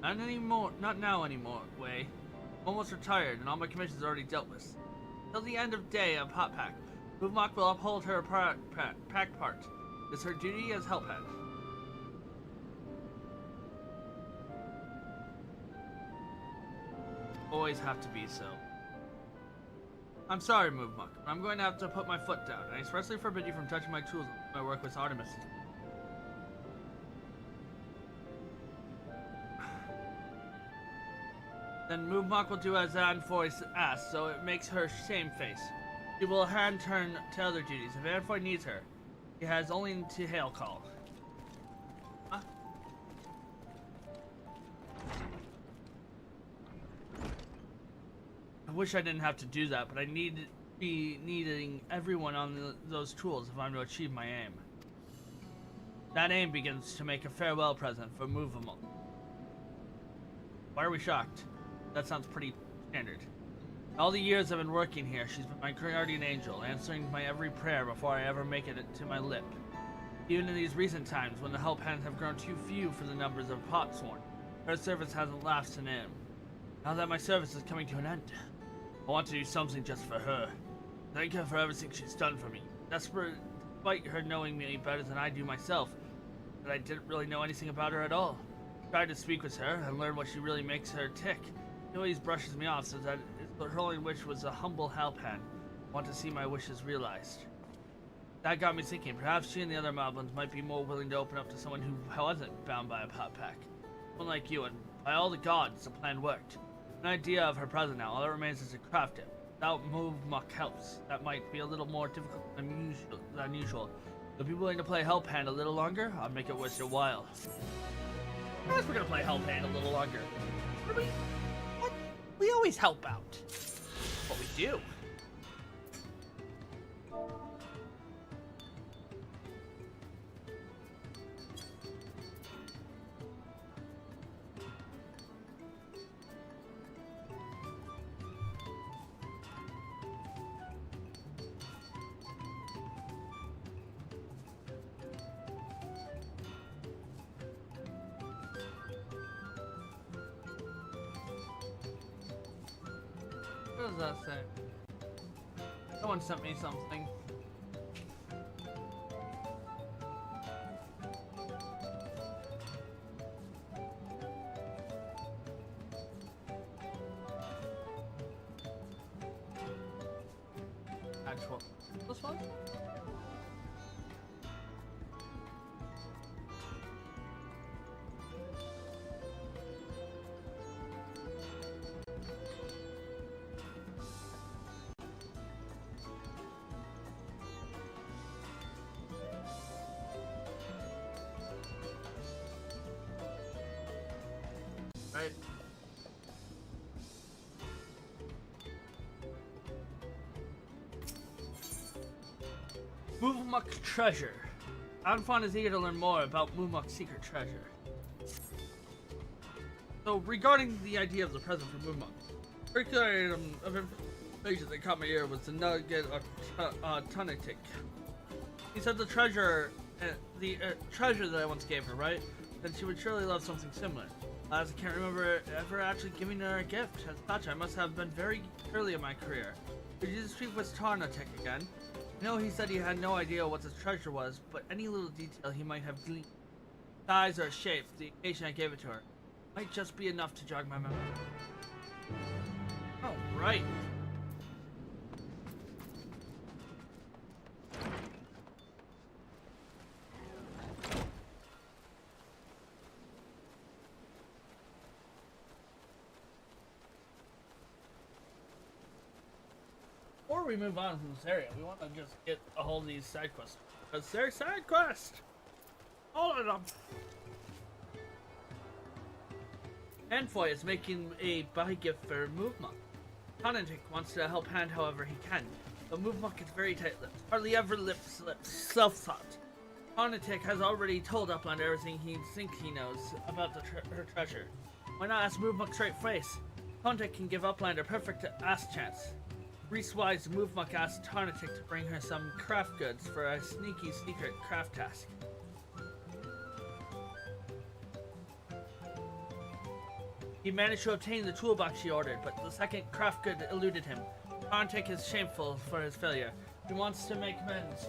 Not anymore. Not now anymore, Way. I'm almost retired and all my commissions are already dealt with. Till the end of day of Hot Pack. Movemok will uphold her pack part. It's her duty as help hand. Always have to be so. I'm sorry, Movemok, but I'm going to have to put my foot down. I expressly forbid you from touching my tools when I work with Artemis. Then Movemok will do as Anfoy asks, so it makes her shame-face. She will hand turn to other duties. If Anfoy needs her, he has only to hail call. Huh? I wish I didn't have to do that, but I need be needing everyone on those tools if I'm to achieve my aim. That aim begins to make a farewell present for Movemok. Why are we shocked? That sounds pretty standard. All the years I've been working here, she's been my guardian angel, answering my every prayer before I ever make it to my lip. Even in these recent times, when the help hands have grown too few for the numbers of Potsworn, her service hasn't lapsed an name. Now that my service is coming to an end, I want to do something just for her. Thank her for everything she's done for me. Desperate, despite her knowing me better than I do myself, that I didn't really know anything about her at all. I tried to speak with her and learn what she really makes her tick. She always brushes me off, so that her only wish was a humble help hand. I want to see my wishes realized. That got me thinking, perhaps she and the other Moblins might be more willing to open up to someone who wasn't bound by a pot pack. Someone like you, and by all the gods, the plan worked. An idea of her present now, all that remains is to craft it. Without Movemok helps, that might be a little more difficult than usual. If you're willing to play help hand a little longer, I'll make it worth your while. I guess we're gonna play help hand a little longer. What are we? We always help out. What we do. What does that say? Someone sent me something. Actual. This one? Right. Muvmuk treasure. Anfon is eager to learn more about Muvmuk's secret treasure. So, regarding the idea of the present for Muvmuk, particular item of information that caught my ear was the nugget of Tunitic. He said the treasure that I once gave her, right? Then she would surely love something similar. As I can't remember ever actually giving her a gift. As such, I must have been very early in my career. Did you speak with Tarnatic again? I know he said he had no idea what this treasure was, but any little detail he might have gleaned, size or shape, the occasion I gave it to her, might just be enough to jog my memory. Oh, right. Before we move on from this area, we want to just get a hold of these side quests. Because they're side quests! All of them! Anfoy is making a buy gift for Muvmuk. Tonitic wants to help hand however he can, but Muvmuk is very tight-lipped, hardly ever lip-slipped, self-taught. Tonitic has already told Upland everything he thinks he knows about her treasure. Why not ask Muvmuk straight face? Tonitic can give Upland a perfect ass chance. Reese-wise, Muvmuk asked Tarnatic to bring her some craft goods for a sneaky secret craft task. He managed to obtain the toolbox she ordered, but the second craft good eluded him. Tarnatic is shameful for his failure. He wants to make amends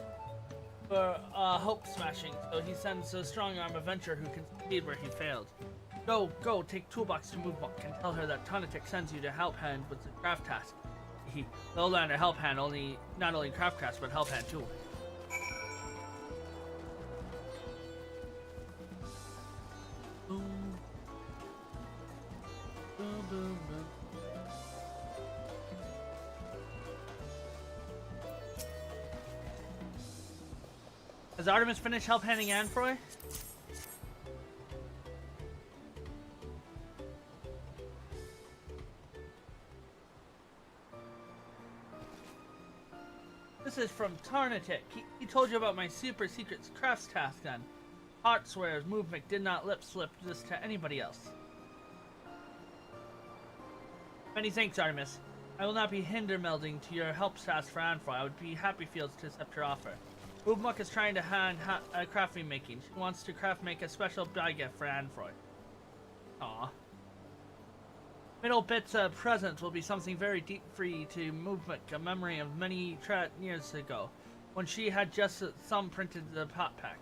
for hope smashing, so he sends a strong-arm adventurer who can succeed where he failed. Go, take toolbox to Muvmuk and tell her that Tarnatic sends you to help hand with the craft task. They'll learn to help hand not only craft tasks, but help hand too. Boom. Boom, boom, boom. Has Artemis finished help handing Anfroy? This is from Tarnatic. He told you about my super secret crafts task then. Heart swears Muvmuk did not lip-slip this to anybody else. Many thanks, Artemis. I will not be hinder-melding to your help task for Anfroy. I would be happy fields to accept your offer. Muvmuk is trying to hand crafting making. She wants to make a special buy gift for Anfroy. Aww. Middle Bit's present will be something very deep free to Muvmuk, a memory of many years ago, when she had just thumb printed the pot pack.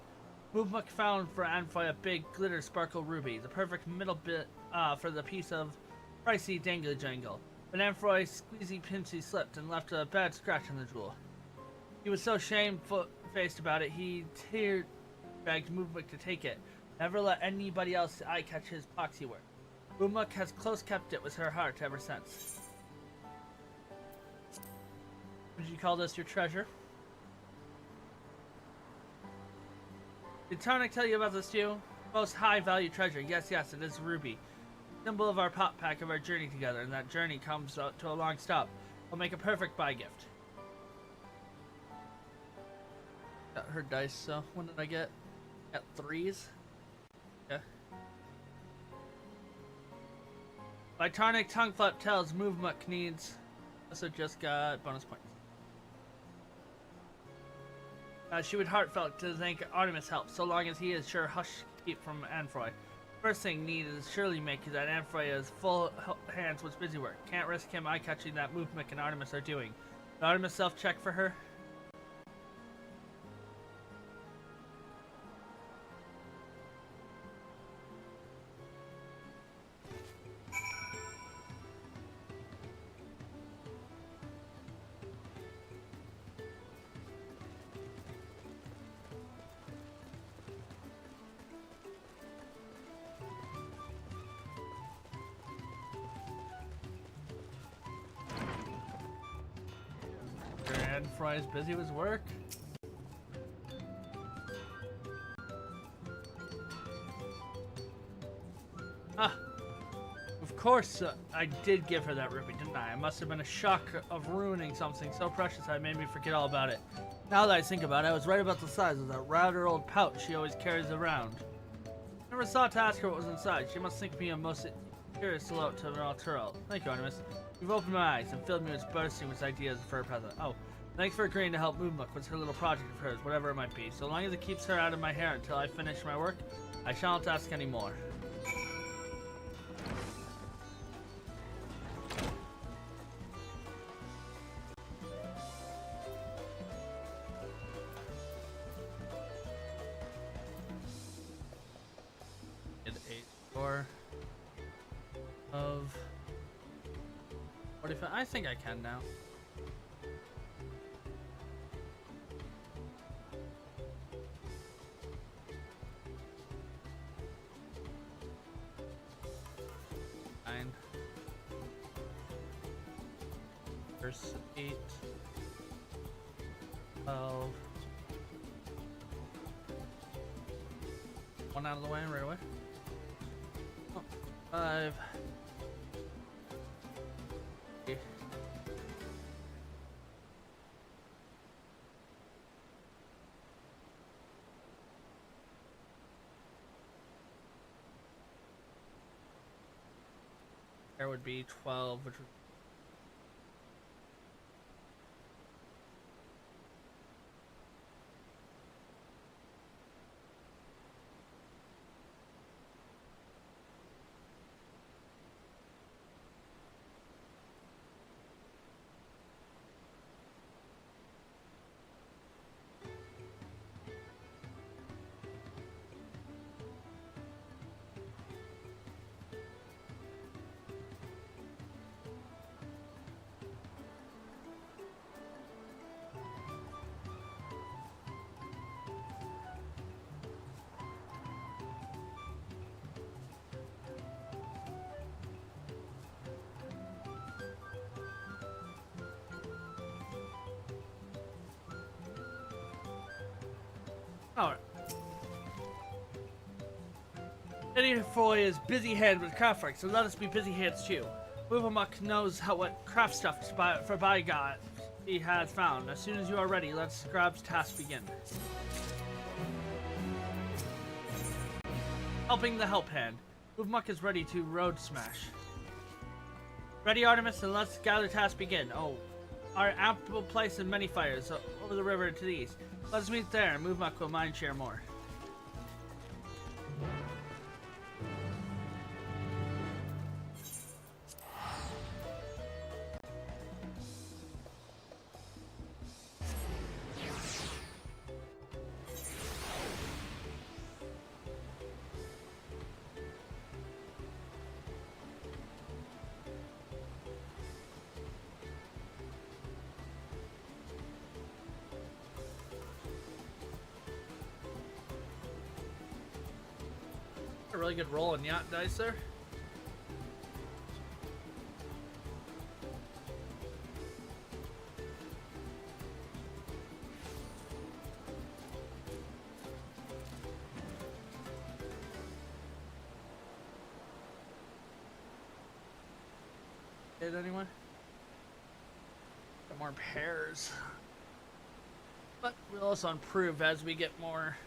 Muvmuk found for Anfoy a big glitter sparkle ruby, the perfect middle bit for the piece of pricey dangly jangle. But Anfoy squeezy pinchy slipped and left a bad scratch on the jewel. He was so shamefaced about it, he begged Muvmuk to take it. Never let anybody else eye catch his poxy work. Muvmuk has close kept it with her heart ever since. Would you call this your treasure? Did Tarnic tell you about this too? Most high value treasure. Yes, it is ruby. Symbol of our pop pack of our journey together, and that journey comes out to a long stop. I'll make a perfect buy gift. Got her dice, so what did I get? Got 3s. Yeah. Bitonic tongue flap tells movement needs. Also just got bonus points. She would heartfelt to thank Artemis' help, so long as he is sure hush keep from Anfroy. First thing needed is surely make that Anfroy is full hands with busy work. Can't risk him eye-catching that movement and Artemis are doing. Did Artemis self-check for her? Anfroy is busy with work. Ah, of course I did give her that ruby, didn't I? It must have been a shock of ruining something so precious that made me forget all about it. Now that I think about it, I was right about the size of that router old pouch she always carries around. Never thought to ask her what was inside. She must think me a most curious salute to an Arturo. Thank you, Artemis. You've opened my eyes and filled me with bursting with ideas for a present. Oh, thanks for agreeing to help Moonlook with her little project of hers, whatever it might be. So long as it keeps her out of my hair until I finish my work, I shan't ask any more. Get 8 score of 45. I think I can now. Verse 8, 12. One out of the way right away. Oh, 5. Okay. There would be 12, which would alright. Eddie Foy is busy hand with craft work, so let us be busy hands too. Moovamuk knows what craft stuff to buy for Bygod he has found. As soon as you are ready, let's Grab's task begin. Helping the help hand. Moovamuk is ready to road smash. Ready, Artemis, and let's gather task begin. Oh, our ample place in many fires over the river to the east. Let's meet there, and Moovamuk will mind share more. A really good roll on yacht dice there. Did anyone? Got more pairs. But we'll also improve as we get more.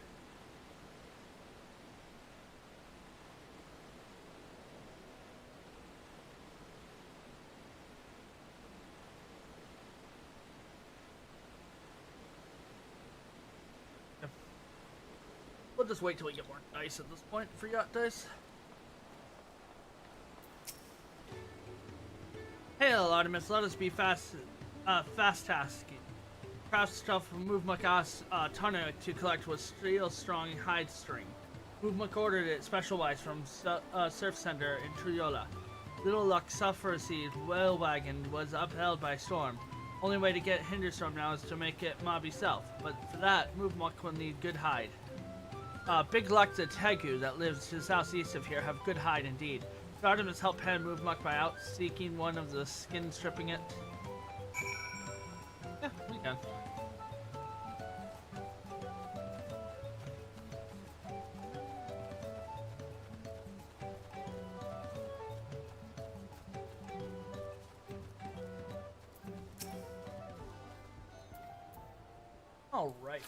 We'll just wait till we get more dice at this point for yacht dice. Hail, Artemis, let us be fast-tasking. Craft stuff from Movemuk's tonic to collect with steel strong hide string. Movemuk ordered it special-wise from Surf Center in Triola. Little Luck Sufferseed whale wagon was upheld by storm. Only way to get Hinderstorm now is to make it Mobby South, but for that, Movemuk will need good hide. Big luck to Tegu that lives to the southeast of here have good hide indeed. Artemis helped Pen Movemuk by out seeking one of the skin stripping it. Yeah, we can. All right.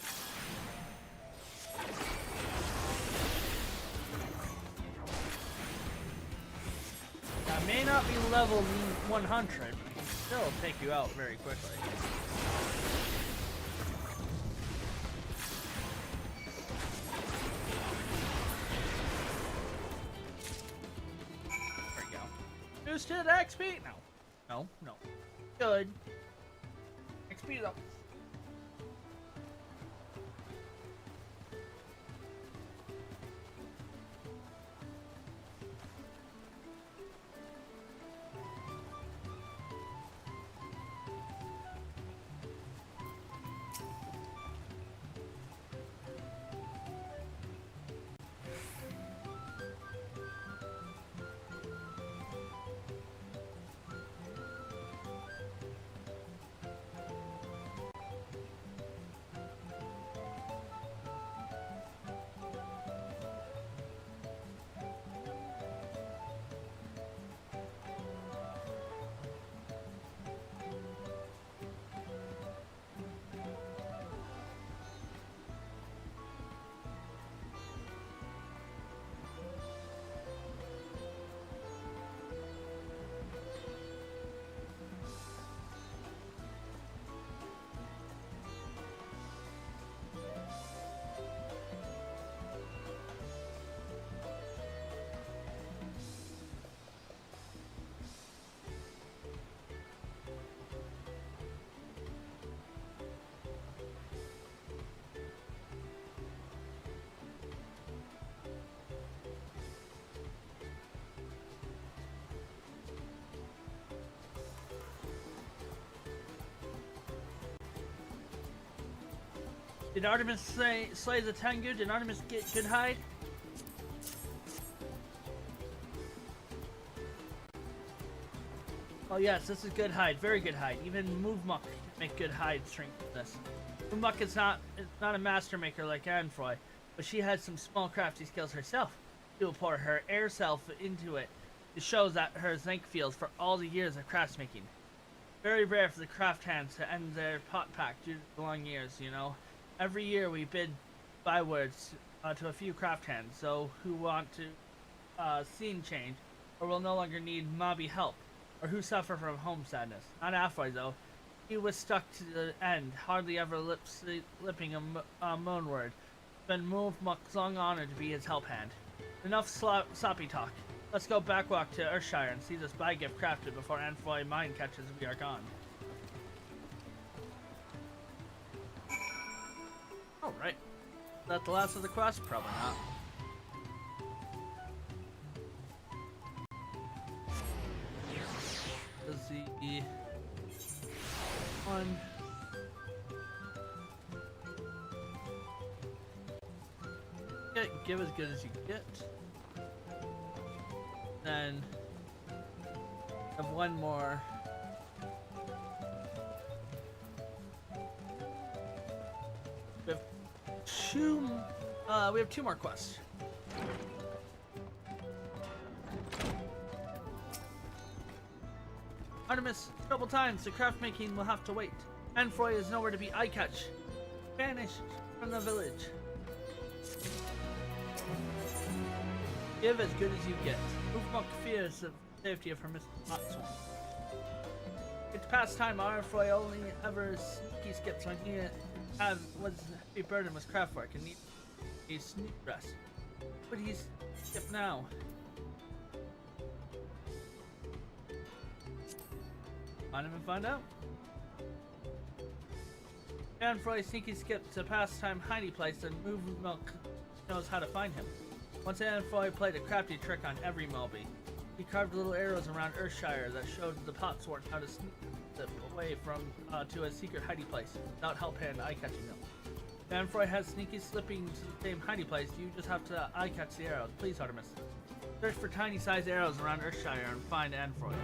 That may not be level 100, but it can still take you out very quickly. There you go. Boosted XP? No. No, no. Good. XP though. Did Artemis slay the Tengu? Did Artemis get good hide? Oh yes, this is good hide. Very good hide. Even Movemuk can make good hide strength with this. Movemuk is not a master maker like Anfroy, but she has some small crafty skills herself. She will pour her air self into it to show that her zinc feels for all the years of craftsmaking. Very rare for the craft hands to end their pot pack due to the long years, you know. Every year we bid bywards to a few craft hands, so who want to scene change, or will no longer need mobby help, or who suffer from home sadness. Not Afroy though. He was stuck to the end, hardly ever lipping a moan word. Been Movemuk's long honor to be his help hand. Enough soppy talk. Let's go backwalk to Earthshire and see this buy gift crafted before Anfroy mine catches we are gone. Alright. Is that the last of the quest? Probably not. Does the one give as good as you get. Then have one more. We have two more quests. Artemis, trouble times. The craft making will have to wait. Anfroy is nowhere to be eye-catch. Vanished from the village. Give as good as you get. Ufmok fears the safety of her Miss Matsu. It's past time. Anfroy only ever sneaky skips when he was heavy burden with craft work and needs sneak rest. But he's skip now. Find him and find out. Anfroy sneaky skips a pastime hiding place and Milk knows how to find him. Once Anfroy played a crafty trick on every Melby. He carved little arrows around Earthshire that showed the Potswort how to slip away from to a secret hiding place without help hand eye-catching them. Anfroy has sneaky slipping to the same hiding place. You just have to eye-catch the arrows. Please, Artemis. Search for tiny-sized arrows around Earthshire and find Anfroy.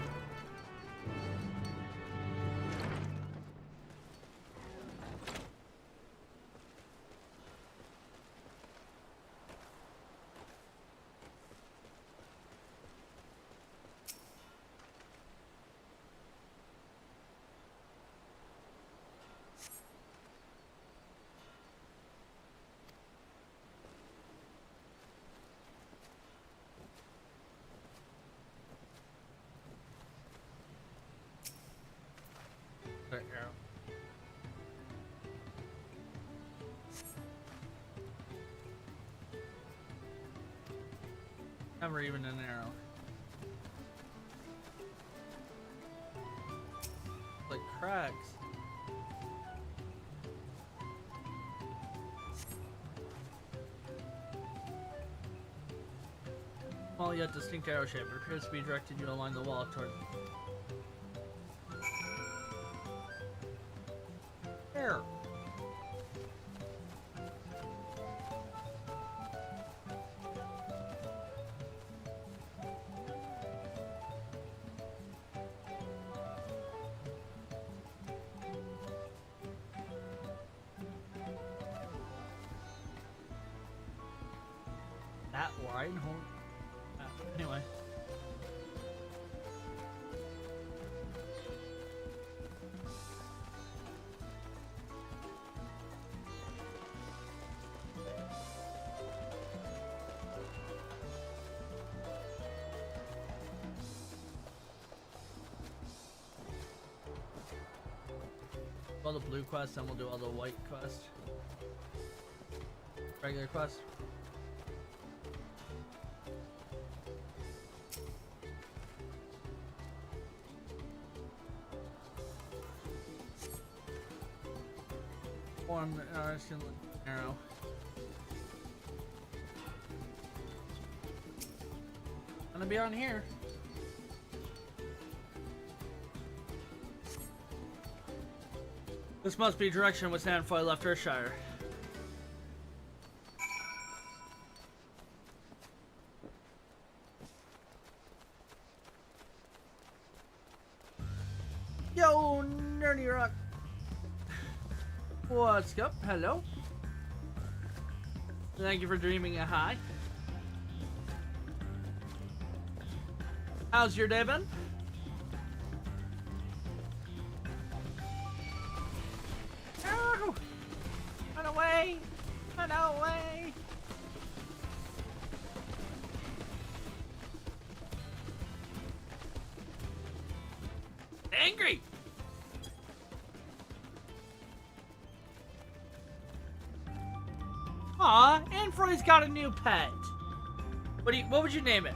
Arrow. Never even an arrow. Like cracks. Small yet distinct arrow shape. It appears to be directed you along the wall toward. There. That wide? Anyway. All the blue quests, then we'll do all the white quests. Regular quests. One arrow. Gonna be on here. This must be direction with Anfroy left Earthshire. Yo, Nerdy Rock. What's up? Hello. Thank you for dreaming a high. How's your day been? Oh, run away! Run away! Angry! Aw, Anfroy's got a new pet. What would you name it?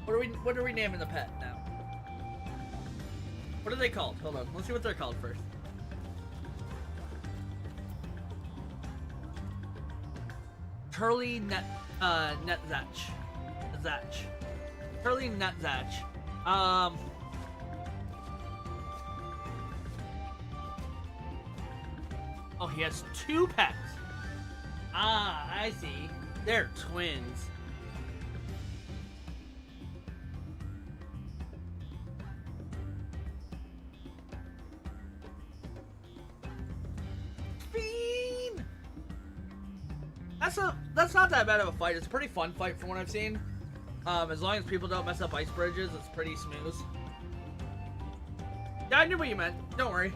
What are we naming the pet now? What are they called? Hold on, let's see what they're called first. Turley Netzach. Turley Netzach. Oh, he has two pets. Ah, I see. They're twins. Bean! That's not that bad of a fight. It's a pretty fun fight from what I've seen. As long as people don't mess up ice bridges, it's pretty smooth. Yeah, I knew what you meant. Don't worry.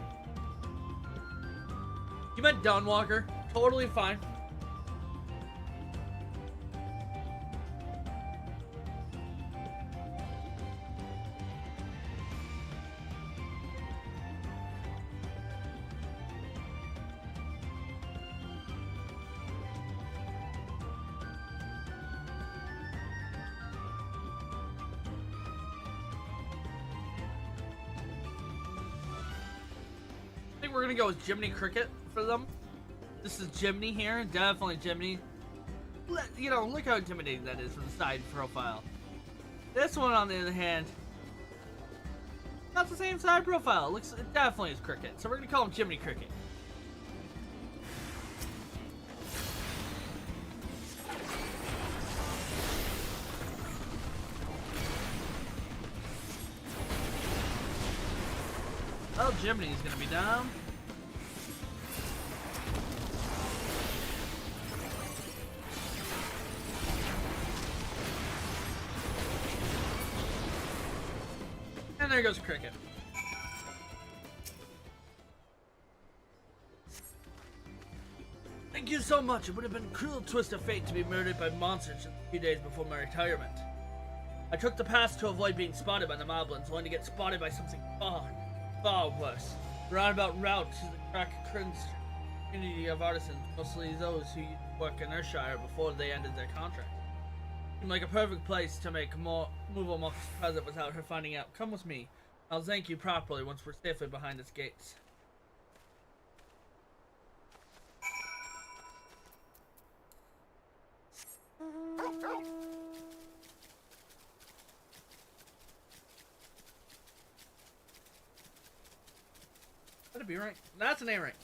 You meant Dawnwalker. Totally fine. I think we're gonna go with Jiminy Cricket for them. This is Jiminy here, definitely Jiminy. You know, look how intimidating that is from the side profile. This one, on the other hand, not the same side profile. It definitely is Cricket, so we're gonna call him Jiminy Cricket. Well, Jiminy's gonna be down. And there goes Cricket. Thank you so much. It would have been a cruel twist of fate to be murdered by monsters just a few days before my retirement. I took the pass to avoid being spotted by the moblins, only to get spotted by something far worse. Roundabout route to the crack community of artisans, mostly those who used to work in Earthshire before they ended their contract. Seemed like a perfect place to make move almost present without her finding out. Come with me. I'll thank you properly once we're safely behind its gates. That'd be rank. That's an A rank.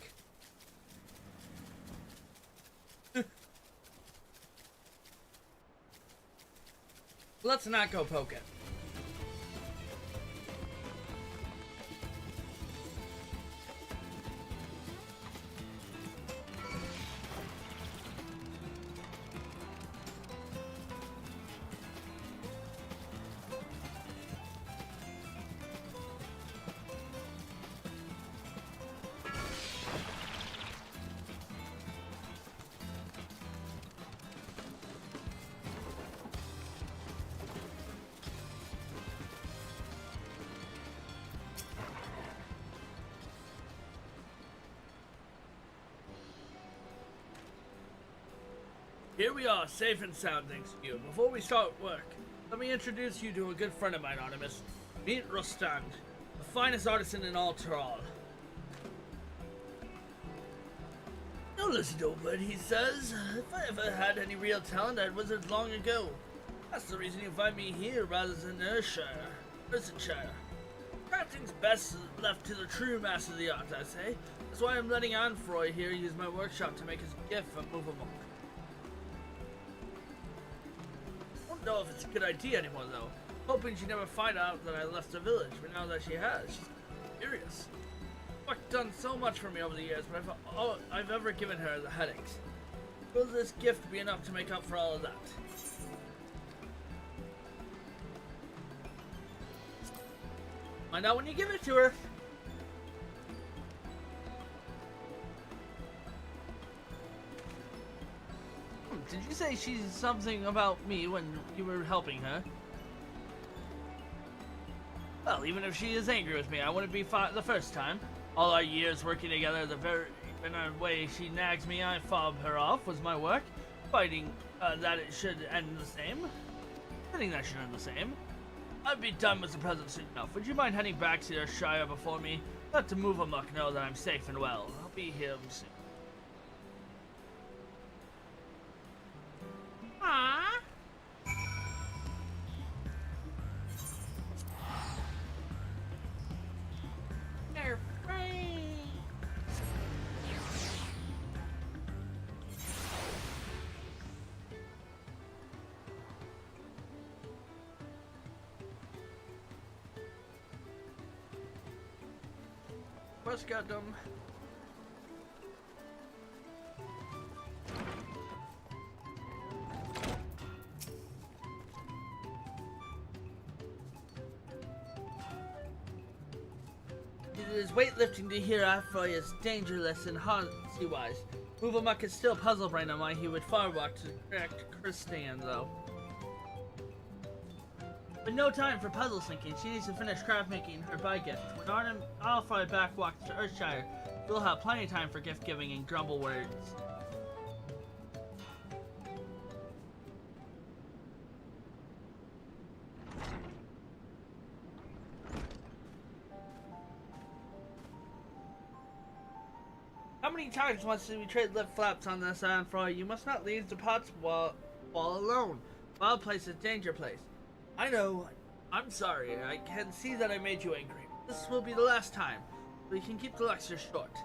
Let's not go poke it. Here we are, safe and sound, thanks to you. Before we start work, let me introduce you to a good friend of mine, Artemis. Meet Rostand, the finest artisan in all Tyrol. Don't listen to a word he says. If I ever had any real talent, I'd wizard long ago. That's the reason you find me here rather than Earthshire. Crafting's best left to the true master of the art, I say. That's why I'm letting Anfroy here use my workshop to make his gift for movable. I don't know if it's a good idea anymore, though. Hoping she never find out that I left the village, but now that she has, she's furious. Buck's done so much for me over the years, but all I've ever given her are the headaches. Will this gift be enough to make up for all of that? Find out when you give it to her. Did you say she's something about me when you were helping her? Well, even if she is angry with me, I wouldn't be the first time. All our years working together, in a way she nags me, I fob her off, was my work. Fighting that it should end the same. I think that should end the same. I'd be done with the present soon enough. Would you mind heading back to your Shire before me? Let the move amok know that I'm safe and well. I'll be here soon. Aww. They're free. What's got them? is weightlifting to hear Aphroy is dangerous and honesty-wise. Movamuck is still puzzled right now why he would far walk to correct Kristan, though. But no time for puzzle thinking. She needs to finish craft making her buy gift. When Aphroy back walks to Earthshire, we'll have plenty of time for gift giving and grumble words. How many times must we trade lip flaps on this Aphroy? You must not leave the pots wall alone. Wild place is danger place. I know. I'm sorry. I can see that I made you angry. This will be the last time. We can keep the lecture short.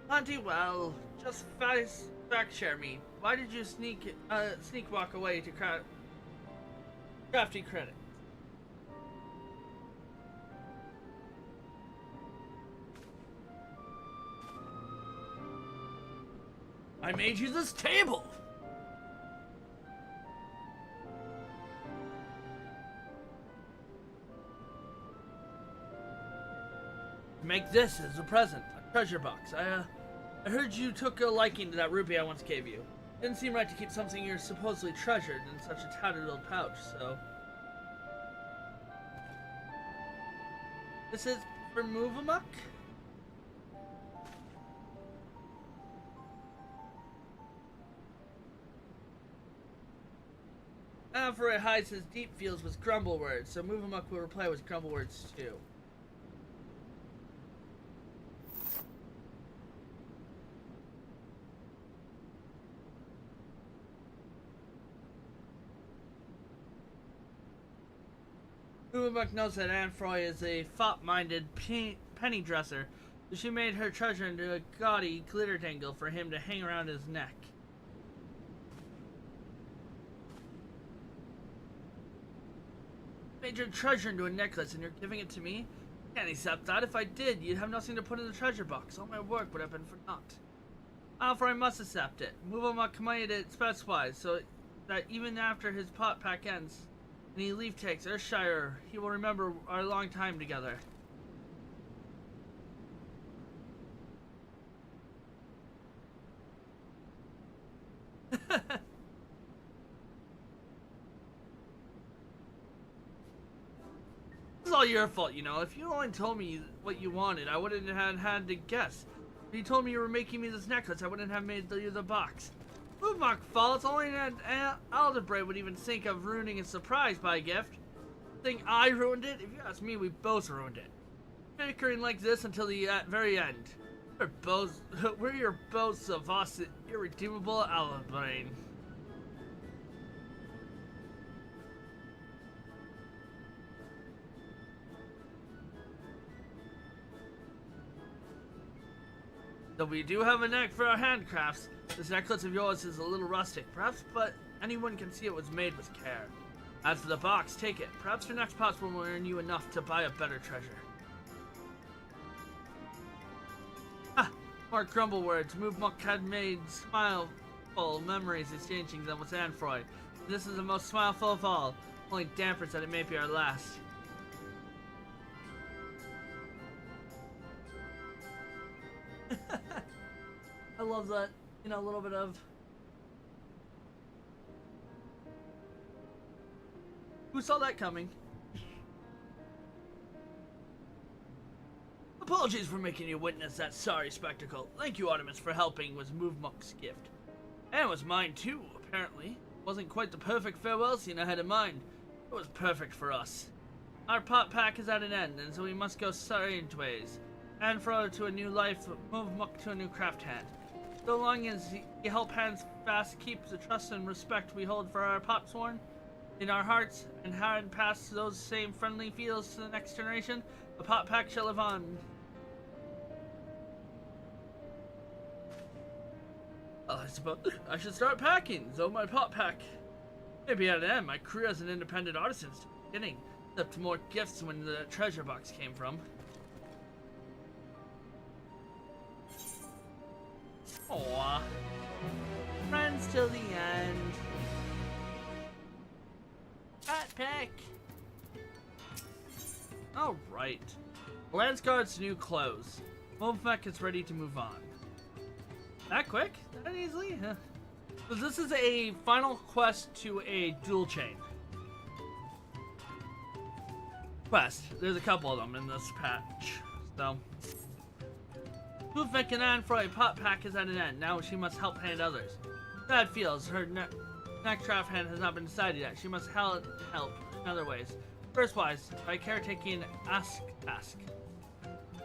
Auntie, well, just fact share me. Why did you sneak walk away to crafty credit? I made you this table! Make this as a present, a treasure box. I heard you took a liking to that rupee I once gave you. Didn't seem right to keep something you're supposedly treasured in such a tattered little pouch, so... This is for Movamuck? Aphroy hides his deep feels with grumble words, so Movamuck will reply with grumble words too. Movamuck knows that Aphroy is a fop-minded penny dresser, so she made her treasure into a gaudy glitter dangle for him to hang around his neck. Made your treasure into a necklace and you're giving it to me? Can't accept that. If I did, you'd have nothing to put in the treasure box. All my work would have been for naught. Aphroy must accept it. Movamuck commanded it specifies so that even after his pot pack ends and he leave takes Earthshire, he will remember our long time together. This is all your fault, you know. If you only told me what you wanted, I wouldn't have had to guess. If you told me you were making me this necklace, I wouldn't have made you the box. Movamuck's fault. It's only an Aldebrae would even think of ruining a surprise by a gift. Think I ruined it? If you ask me, we both ruined it. Bickering like this until the very end. We're your both of us irredeemable Aldebrae. Though we do have a knack for our handcrafts, this necklace of yours is a little rustic, perhaps, but anyone can see it was made with care. As for the box, take it. Perhaps your next pot will earn you enough to buy a better treasure. Ah, more grumble words. Movamuck had made smileful memories exchanging them with Aphroy. This is the most smileful of all, only dampers that it may be our last. I love that, you know, a little bit of... Who saw that coming? Apologies for making you witness that sorry spectacle. Thank you, Artemis, for helping was Movamuck's gift. And it was mine too, apparently. Wasn't quite the perfect farewell scene I had in mind. It was perfect for us. Our pot pack is at an end, and so we must go strange ways. Aphroy to a new life, Movamuck to a new craft hand. So long as you help hands fast keep the trust and respect we hold for our pot sworn in our hearts, and hand pass those same friendly feels to the next generation, the pot pack shall live on. Well, I suppose I should start packing, though my pot pack may be at an end. My career as an independent artisan is beginning. Except more gifts when the treasure box came from. Aww. Friends till the end. Pat pack. Alright. The Lance Guard's new clothes. Wolfmech is ready to move on. That quick? That easily? Huh. So this is a final quest to a dual chain quest. There's a couple of them in this patch. So, Wolfmech and Anfroy pot pack is at an end. Now she must help hand others. Sad feels her next draft hand has not been decided yet. She must help in other ways. First wise, by caretaking Ask Task.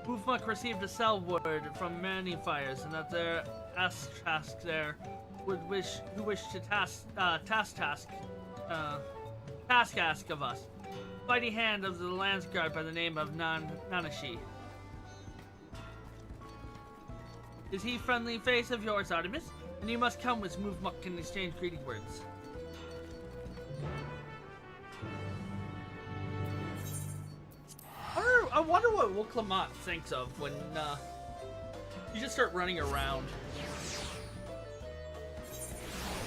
Wolfmech received a cell word from many fires, and that their Ask Task there who wish to task ask of us. Mighty hand of the Lance Guard by the name of Nanashi. Is he friendly face of yours, Artemis? And you must come with Wolfmech and exchange greeting words. I wonder what Wolfmech thinks of when you just start running around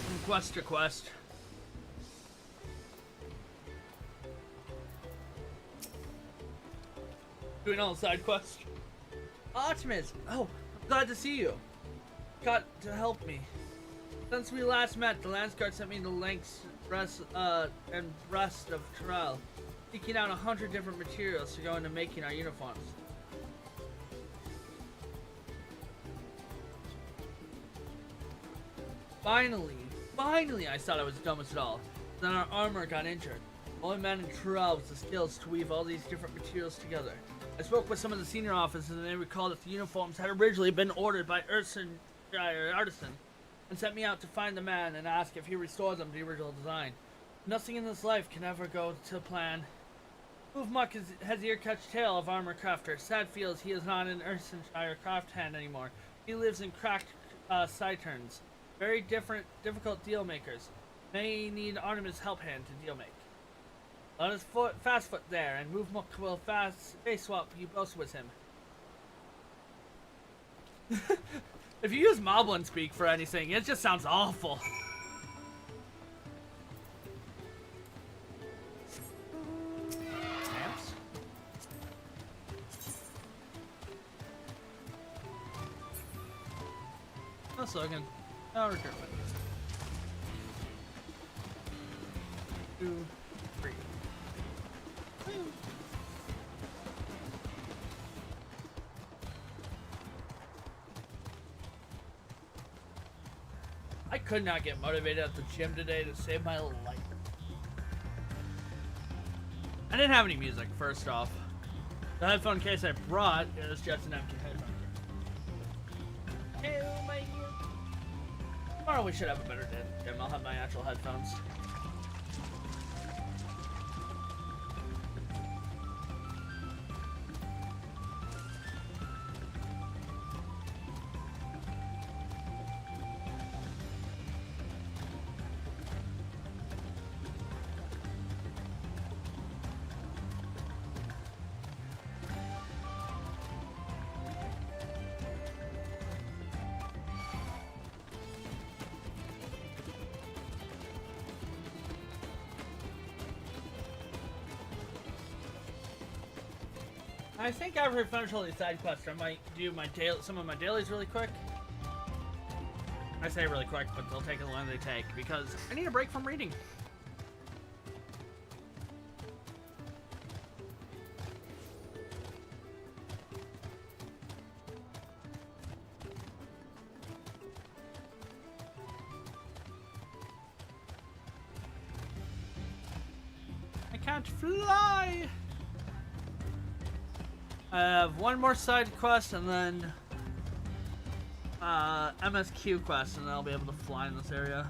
from quest to quest. Doing all the side quests. Artemis! Oh, I'm glad to see you. Got to help me. Since we last met, the Lance Guard sent me the lengths and rest of Terrell, seeking out 100 different materials to go into making our uniforms. Finally, I thought I was done with it all. Then our armor got injured. Only man in Terrell with the skills to weave all these different materials together. I spoke with some of the senior officers and they recalled that the uniforms had originally been ordered by Ursenshire Artisan and sent me out to find the man and ask if he restored them to the original design. Nothing in this life can ever go to plan. Wolfmech has the ear-catched tale of armor crafter. Sad feels he is not an Ursenshire craft hand anymore. He lives in cracked Cyturns. Very difficult deal makers. May need Artemis' help hand to deal make. On his fast foot there, and Wolfmech will face swap you both with him. If you use Moblin speak for anything, it just sounds awful. Stamps? No slogan. No recruitment. 2, 3. I could not get motivated at the gym today to save my life. I didn't have any music, first off. The headphone case I brought is just an empty headphone case. Oh my God. Tomorrow we should have a better day at the gym. I'll have my actual headphones. I think after I finish all these side quests, I might do some of my dailies really quick. I say really quick, but they'll take as long as they take because I need a break from reading. I can't fly! I have one more side quest and then MSQ quest, and then I'll be able to fly in this area.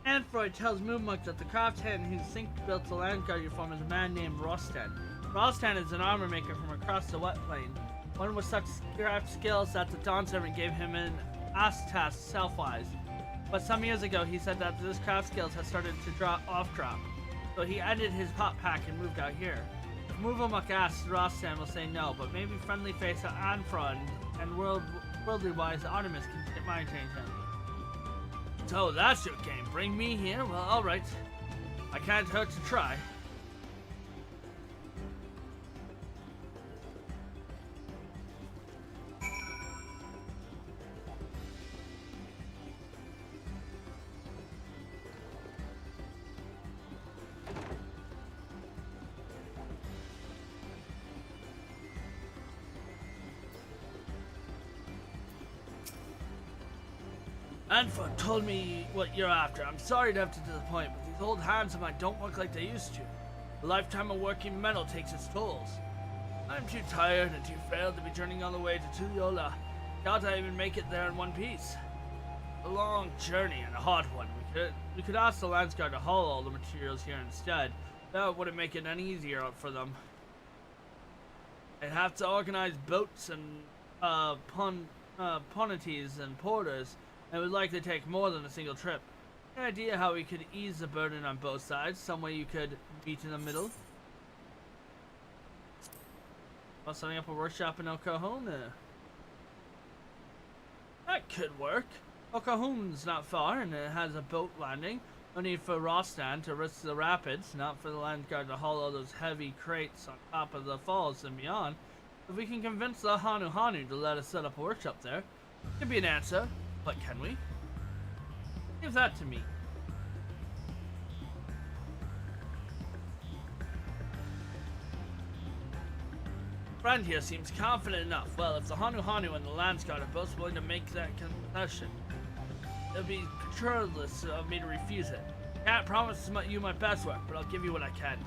Anfroy tells Wolfmech that the craft hand who built the land guard uniform is a man named Rostan. Rostan is an armor maker from across the wet plain, one with such craft skills that the Dawn Servant gave him an Astas self-wise. but some years ago he said that this craft skills had started to drop. So he ended his pop pack and moved out here. If Movomuk asks, Rostam will say no, but maybe friendly face Anfra and worldly wise Artemis can mind change him. So that's your game. Bring me here? Well, alright. I can't hurt to try. Anfra told me what you're after. I'm sorry to have to disappoint, but these old hands of mine don't work like they used to. A lifetime of working metal takes its tolls. I'm too tired and too frail to be journeying all the way to Tuyola. Doubt I even make it there in one piece. A long journey and a hard one. We could ask the Landsguard to haul all the materials here instead. That wouldn't make it any easier for them. They'd have to organize boats and ponnities and porters. It would likely take more than a single trip. Any idea how we could ease the burden on both sides? Some way you could meet in the middle? Well, setting up a workshop in Oklahoma. That could work. Oklahoma's not far, and it has a boat landing. No need for Rostan to risk the rapids, not for the Landguard to haul all those heavy crates on top of the falls and beyond. If we can convince the Hanu to let us set up a workshop there, could be an answer. But can we? Give that to me. Friend here seems confident enough. Well, if the Hanu and the Landsguard are both willing to make that concession, it'll be churlish of me to refuse it. Can't promise you my best work, but I'll give you what I can.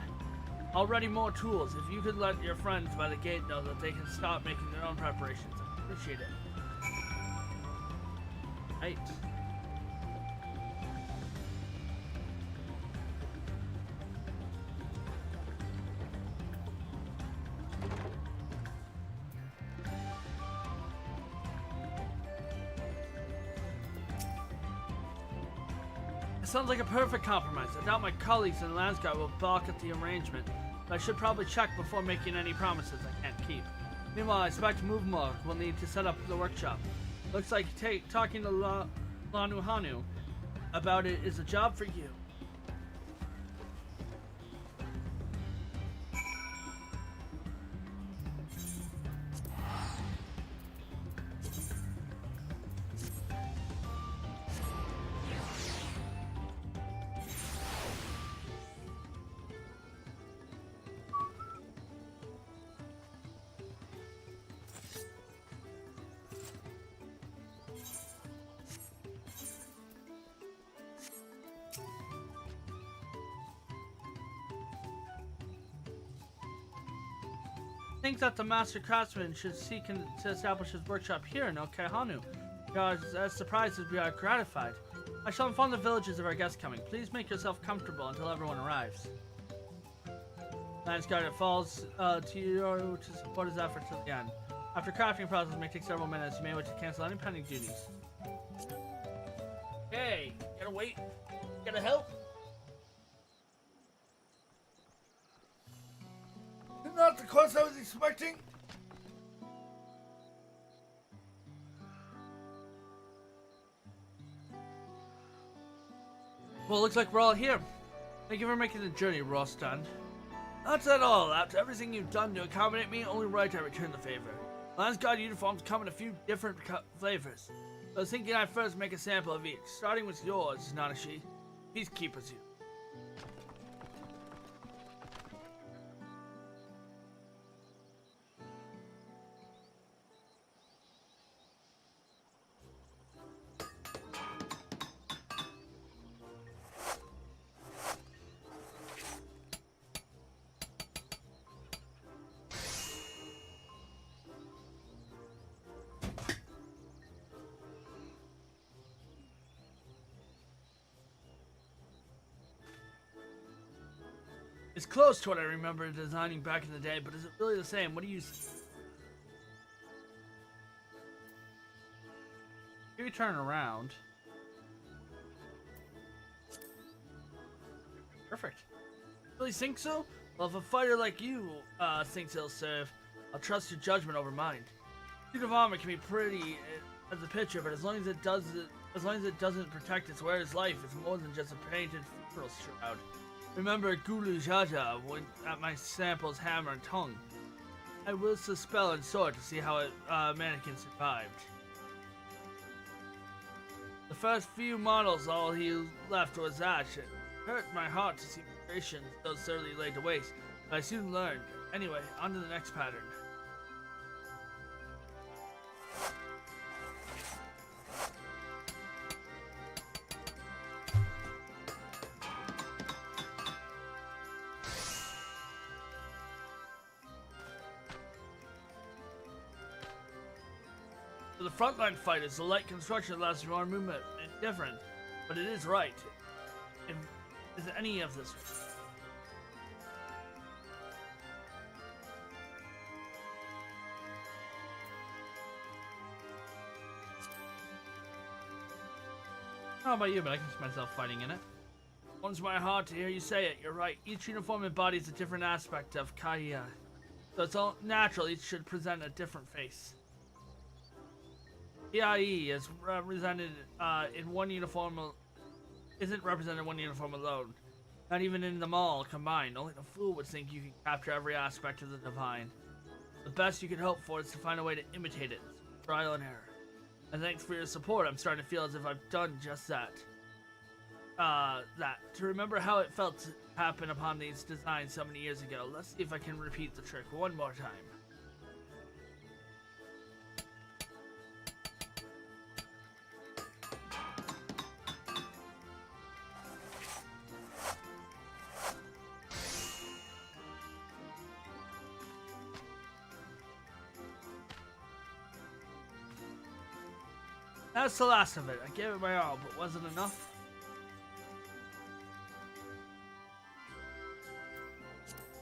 Already more tools. If you could let your friends by the gate know that they can stop making their own preparations, I'd appreciate it. Right. It sounds like a perfect compromise. I doubt my colleagues in Landsguard will balk at the arrangement, but I should probably check before making any promises I can't keep. Meanwhile, I expect Movomuk will need to set up the workshop. Looks like talking to Hanu about it is a job for you. I think that the master craftsman should seek to establish his workshop here in Okehanu. We are as surprised as we are gratified. I shall inform the villages of our guest coming. Please make yourself comfortable until everyone arrives. Landsguard, it falls to you to support his efforts to the end. After crafting process may take several minutes, you may wish to cancel any pending duties. Hey, gotta wait. Gotta help. Not the course I was expecting. Well, looks like we're all here. Thank you for making the journey, Rostan. That's at all. After everything you've done to accommodate me, only right I return the favor. Landsguard uniforms come in a few different flavors. I was thinking I'd first make a sample of each, starting with yours, Nanashi. Peacekeepers you. It's close to what I remember designing back in the day, but is it really the same? What do you... Maybe turn around. Perfect. Really think so? Well, if a fighter like you thinks it'll serve, I'll trust your judgment over mine. Suit of armor can be pretty as a picture, but as long as it doesn't protect its wearer's life, it's more than just a painted funeral shroud. Remember Gulu Jaja when at my sample's hammer and tongue. I will spell and sword to see how mannequin survived. The first few models, all he left was ash. It hurt my heart to see creation so thoroughly laid to waste, but I soon learned. Anyway, on to the next pattern. For the frontline fighters, the light construction allows for more movement and different, but it is right. Is any of this? How about you? But I can see myself fighting in it. Warms my heart to hear you say it. You're right. Each uniform embodies a different aspect of Kaya, so it's all natural. Each should present a different face. PIE is represented in one uniform. Isn't represented in one uniform alone. Not even in them all combined. Only the fool would think you can capture every aspect of the divine. The best you can hope for is to find a way to imitate it. Trial and error. And thanks for your support. I'm starting to feel as if I've done just that. To remember how it felt to happen upon these designs so many years ago. Let's see if I can repeat the trick one more time. That's the last of it. I gave it my all, but wasn't enough.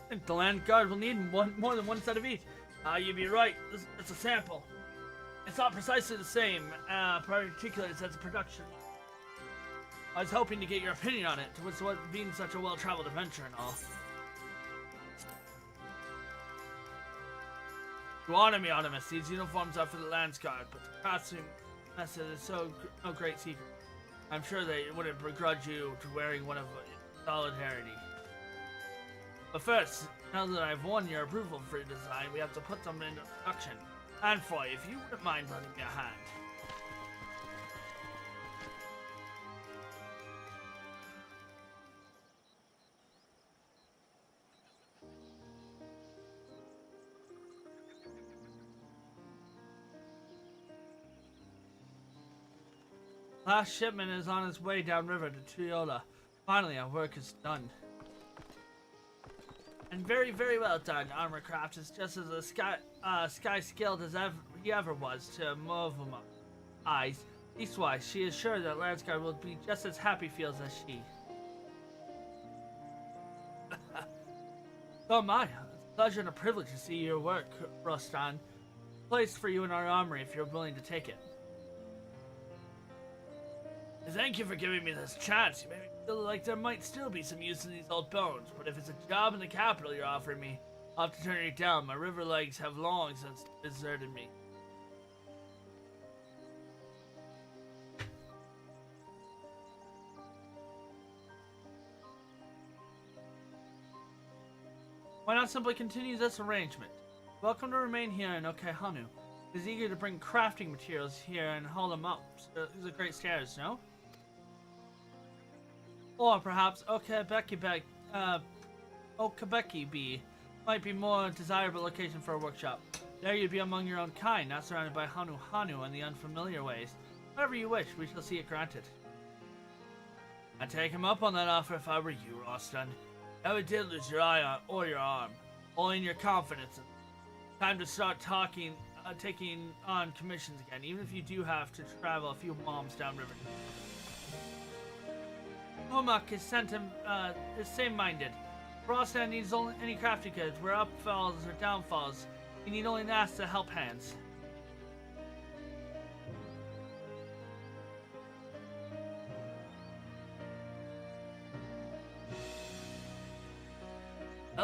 I think the land guard will need more than one set of each. You'd be right. It's a sample. It's not precisely the same, particularly since production. I was hoping to get your opinion on it, with what being such a well-traveled adventure and all. You honor me, Artemis. These uniforms are for the Lance Guard, but the costume method is no great secret. I'm sure they wouldn't begrudge you to wearing one of solidarity. But first, now that I've won your approval for your design, we have to put them into production. And Foy, if you wouldn't mind lending me a hand. Last shipment is on its way downriver to Triola. Finally, our work is done. And very, very well done. Armorcraft is just as sky skilled as he ever was to Movuma eyes. Leastwise, she is sure that Landsguard will be just as happy feels as she. So am I. It's a pleasure and a privilege to see your work, Rostan. Placed for you in our armory if you're willing to take it. Thank you for giving me this chance. You made me feel like there might still be some use in these old bones, but if it's a job in the capital you're offering me, I'll have to turn it down. My river legs have long since deserted me. Why not simply continue this arrangement? Welcome to remain here in Okehanu. He's eager to bring crafting materials here and haul them up. So these are great stairs, no? Or perhaps Okebeki might be more desirable location for a workshop. There you'd be among your own kind, not surrounded by Hanu and the unfamiliar ways. Whatever you wish, we shall see it granted. I'd take him up on that offer if I were you, Rostan. Never did lose your eye on, or your arm, only in your confidence. Time to start taking on commissions again, even if you do have to travel a few moms downriver. Homak is same-minded. Rostan needs only any crafting goods, where upfalls or downfalls. You need only ask to help hands.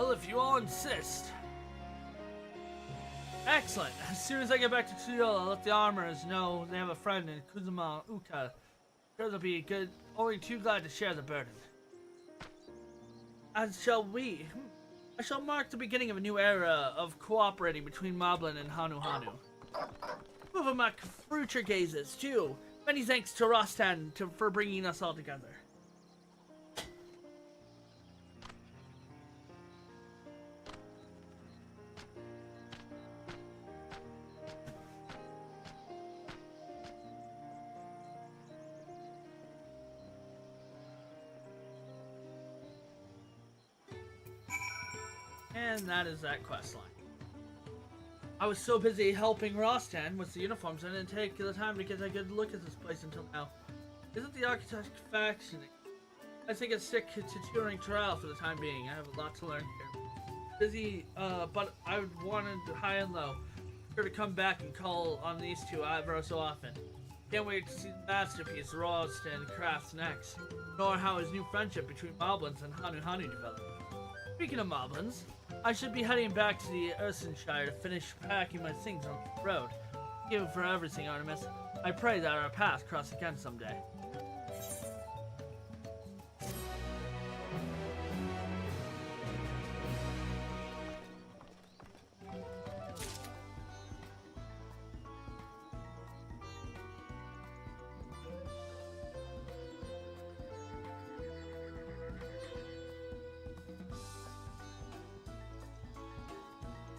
Well, if you all insist. Excellent. As soon as I get back to Tsuyola, I'll let the armorers know they have a friend in Kuzuma Uka. Sure, they'll be good, only too glad to share the burden. As shall we. I shall mark the beginning of a new era of cooperating between Moblin and Hanu Hanu. Move of my future gazes, too. Many thanks to Rostan for bringing us all together. And that is that quest line. I was so busy helping Rostan with the uniforms, I didn't take the time to get a good look at this place until now. Isn't the architect fascinating? I think I'd stick to touring Toral for the time being. I have a lot to learn here. Busy, but I wanted high and low. Sure to come back and call on these two ever so often. Can't wait to see the masterpiece Rostan crafts next, nor how his new friendship between Moblins and Hanu Hanu developed. Speaking of Moblins, I should be heading back to the Ursenshire to finish packing my things on the road. Thank you for everything, Artemis. I pray that our paths cross again someday.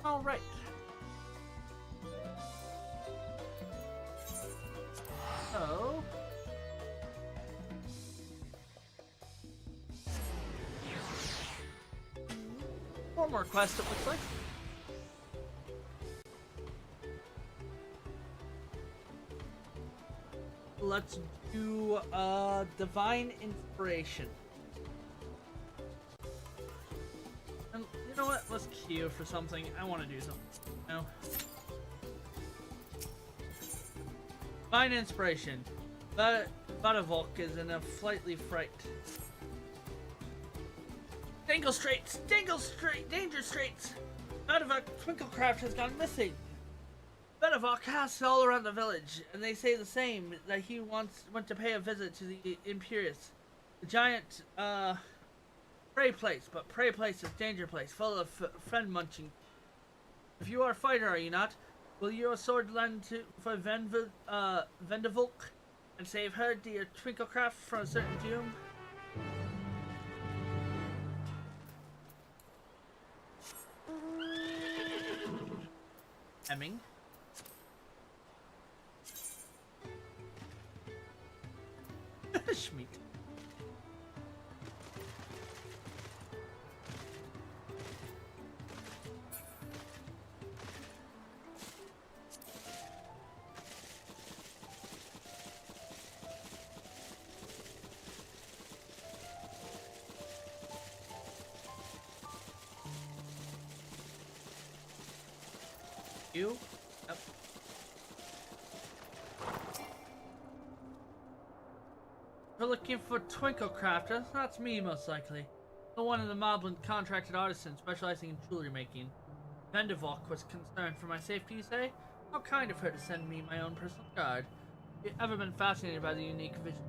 All right. So, one more quest, it looks like. Let's do Divine Inspiration. And you know what? Let's queue for something. I want to do something. No. Divine Inspiration. Vadavok is in a flightly fright. Dangle Straits! Dangle Strait! Danger Straits! Vadavok Twinklecraft has gone missing. Vadavok casts all around the village, and they say the same, that he went to pay a visit to the Imperious. The giant, prey place, but prey place is danger place, full of friend munching. If you are a fighter, are you not? Will your sword lend to for Vendavulk and save her, dear Twinklecraft, from a certain doom? Hemming. Schmeat. You? Yep. We're looking for Twinklecrafters. That's me, most likely. The one of the Moblin contracted artisan specializing in jewelry making. Vendavok was concerned for my safety, you say? How kind of her to send me my own personal guard. Have you ever been fascinated by the unique vision?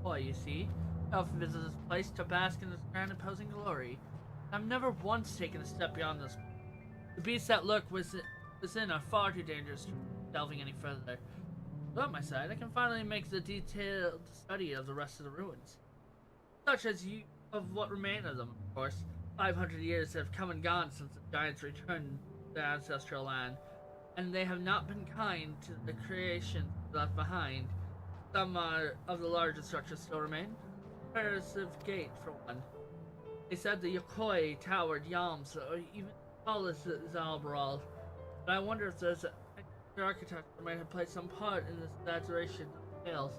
Boy, you see, I often visit this place to bask in its grand imposing glory. I've never once taken a step beyond this. The beasts that lurk within are far too dangerous to delving any further. But on my side, I can finally make the detailed study of the rest of the ruins. Such as of what remain of them, of course. 500 years have come and gone since the giants returned to their ancestral land, and they have not been kind to the creation left behind. Some of the larger structures still remain. Impressive gate, for one. They said the Yokoi towered Yams, or even tall as Zalbaral. But I wonder if there's an architect that might have played some part in this exaggeration of scales.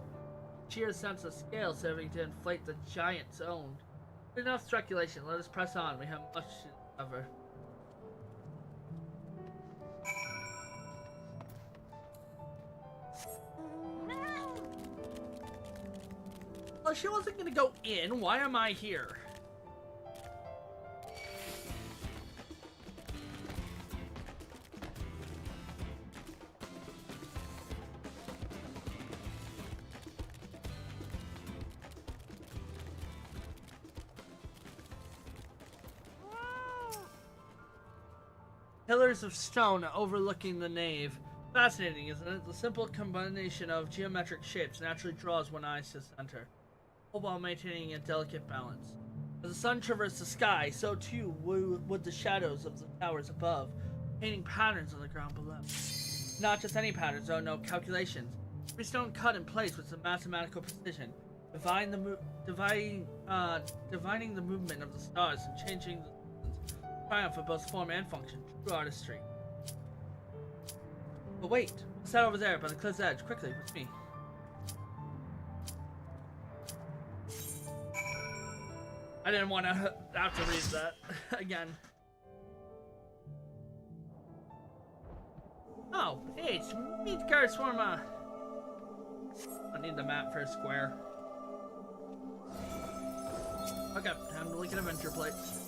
Sheer sense of scale serving to inflate the giant's own. Enough speculation, let us press on. We have much to cover. Well, she wasn't gonna go in. Why am I here? Pillars of stone overlooking the nave. Fascinating, isn't it? The simple combination of geometric shapes naturally draws one eye to the center, all while maintaining a delicate balance. As the sun traversed the sky, so too would the shadows of the towers above, painting patterns on the ground below. Not just any patterns, though, no calculations. Every stone cut in place with some mathematical precision, divining the movement of the stars and changing the triumph of both form and function. True artistry. But wait, what's that over there by the cliff's edge? Quickly, with me. I didn't want to have to read that again. Oh, hey, it's Midgard Swarma. I need the map for a square. Okay, time to look at adventure plates.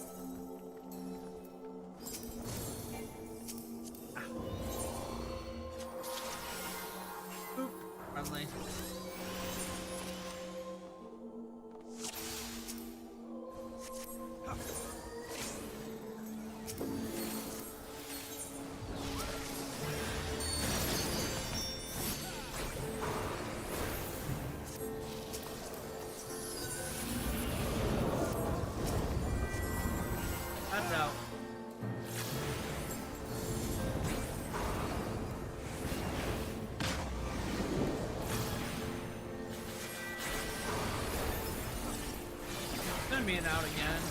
Boop. Friendly. That's out. Send me an out again.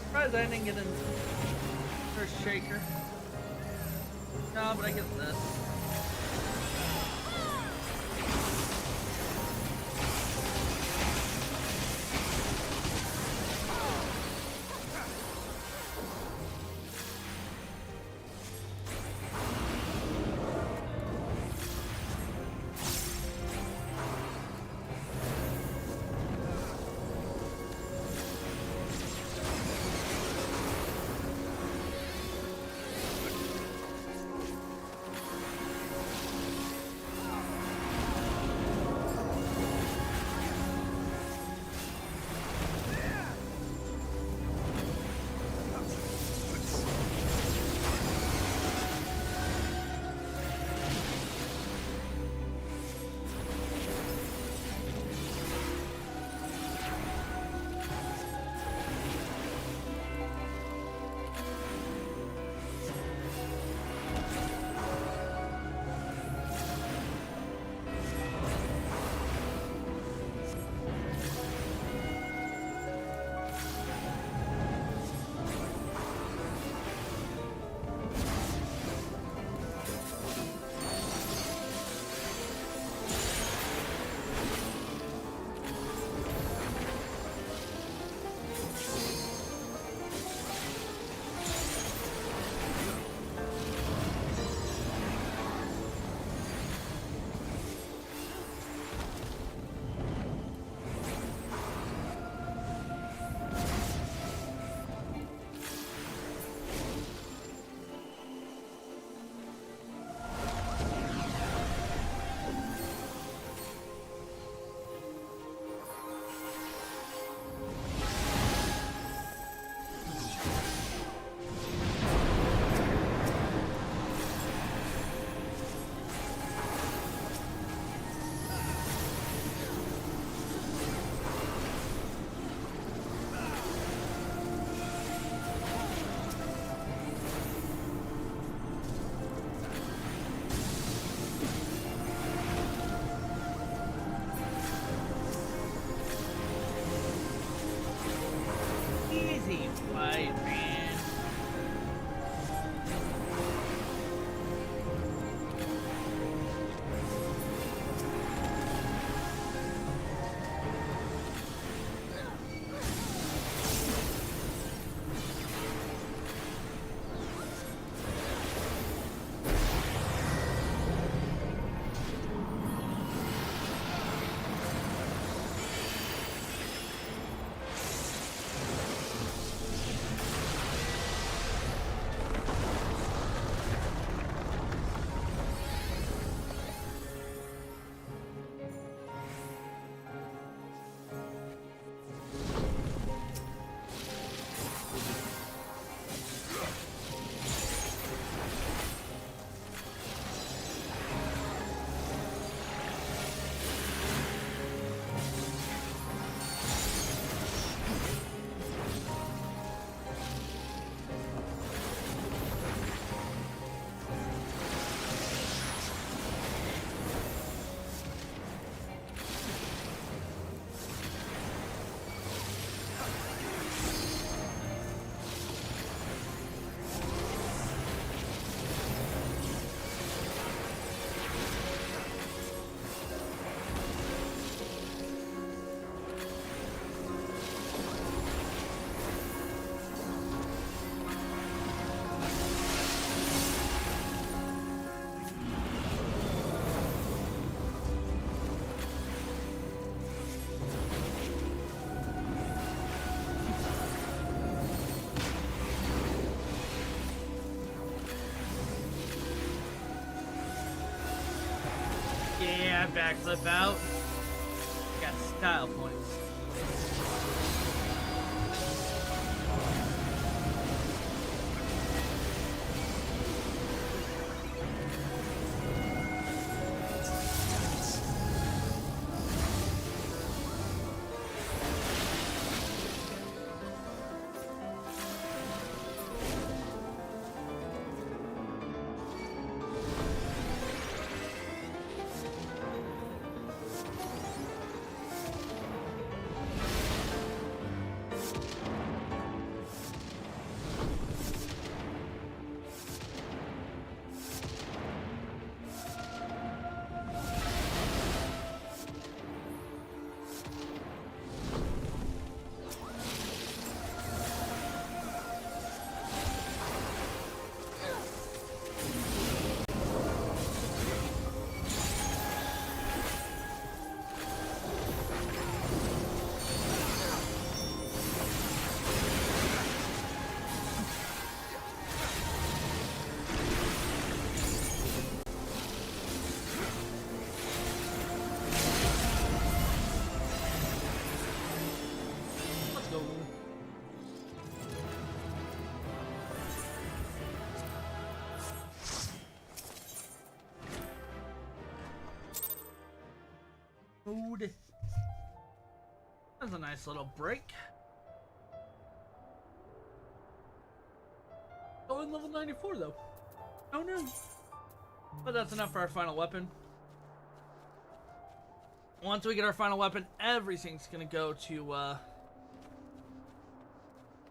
Surprised I didn't get in first shaker. No, but I get this. Easy fight, man. that backflip out. Got style points. Let's go. Food. That's a nice little break. Oh, in level 94 though. Oh no. But that's enough for our final weapon. Once we get our final weapon, everything's gonna go to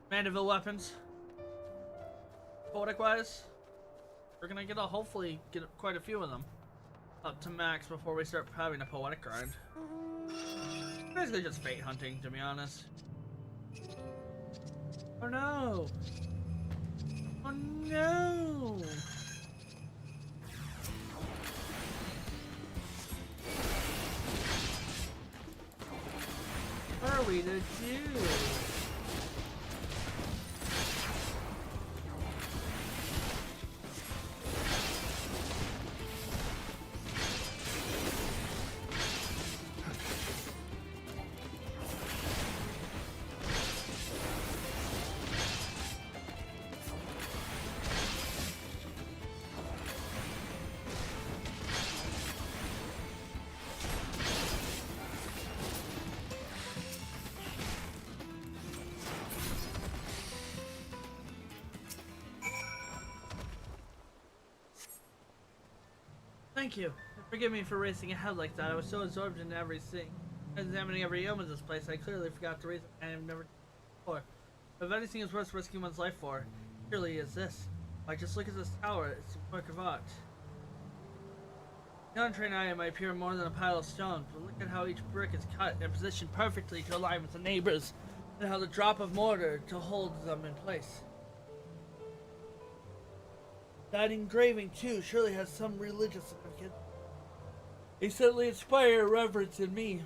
Mandeville weapons. Poetic wise, we're gonna hopefully get quite a few of them up to max before we start having a poetic grind. Basically just fate hunting, to be honest. Oh no! Oh no! What are we to do? Thank you. Forgive me for racing ahead like that. I was so absorbed in everything. Examining every element of this place, I clearly forgot the reason I have never done before. If anything is worth risking one's life for, surely is this. Why, just look at this tower. It's a work of art. The untrained eye might appear more than a pile of stones, but look at how each brick is cut and positioned perfectly to align with the neighbors, and how the drop of mortar to hold them in place. That engraving, too, surely has some religious significance. They certainly inspire reverence in me.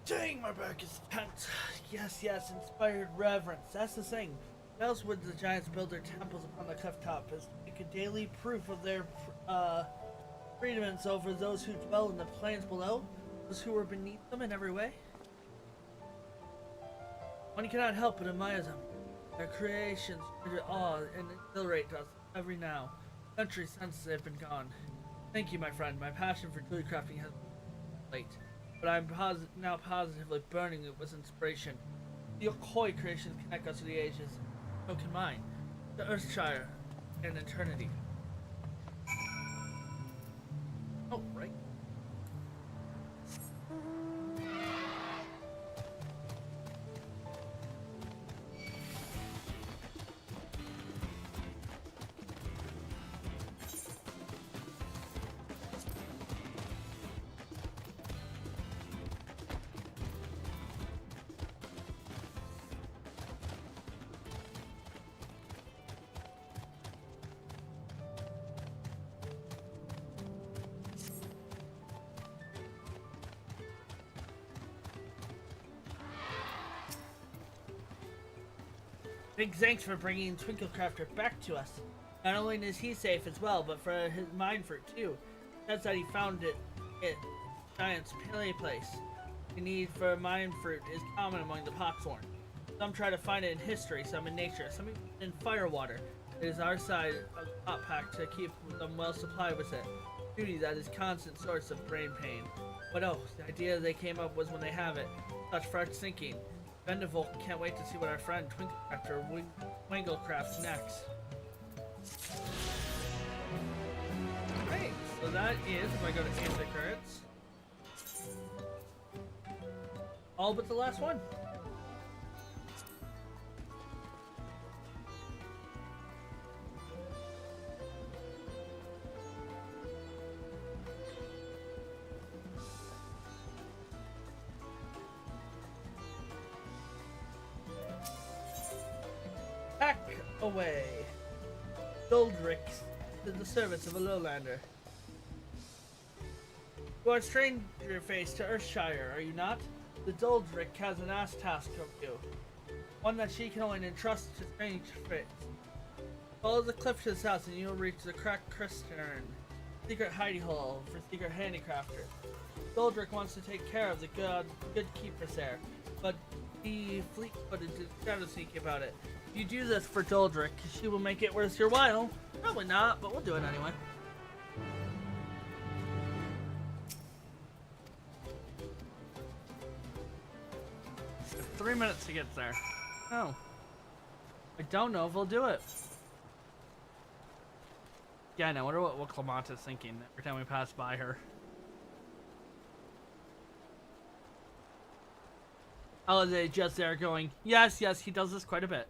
Dang, my back is tense. Yes, inspired reverence. That's the thing. What else would the giants build their temples upon the cliff top as make a daily proof of their predominance over those who dwell in the plains below? Those who are beneath them in every way? One cannot help but admire them. Their creations engender awe and exhilarate us every now. Centuries since they've been gone. Thank you, my friend. My passion for jewelry crafting has been late, but I'm now positively burning it with inspiration. Your koi creations connect us to the ages. So can mine. The Earthshire and eternity. Oh, right. Big thanks for bringing Twinklecrafter back to us. Not only is he safe as well, but for his mind fruit too. That's that he found it at Giant's play place. The need for mind fruit is common among the poxhorn. Some try to find it in history, some in nature, some in firewater. It is our side of the pot pack to keep them well supplied with it. Duty that is constant source of brain pain. But oh, the idea they came up was when they have it. Such fresh thinking. Vendival can't wait to see what our friend Twinklecraft or Winglecraft's next. Great, so that is, if I go to answer cards, all but the last one. Pack away. Doldrick is the servants of a lowlander. You are a stranger face to Earthshire, are you not? The Doldrick has an ass task of you. One that she can only entrust to strange fates. Follow the cliff to the south and you'll reach the cracked crystern, secret hidey hole for secret handicrafters. Doldrick wants to take care of the good keepers there, but be fleet-footed to shadow sneak about it. If you do this for Doldrick, she will make it worth your while. Probably not, but we'll do it anyway. We have 3 minutes to get there. Oh. I don't know if we'll do it. Yeah, I know. I wonder what Clemont is thinking every time we pass by her. Oh, they just there going, yes, yes, he does this quite a bit.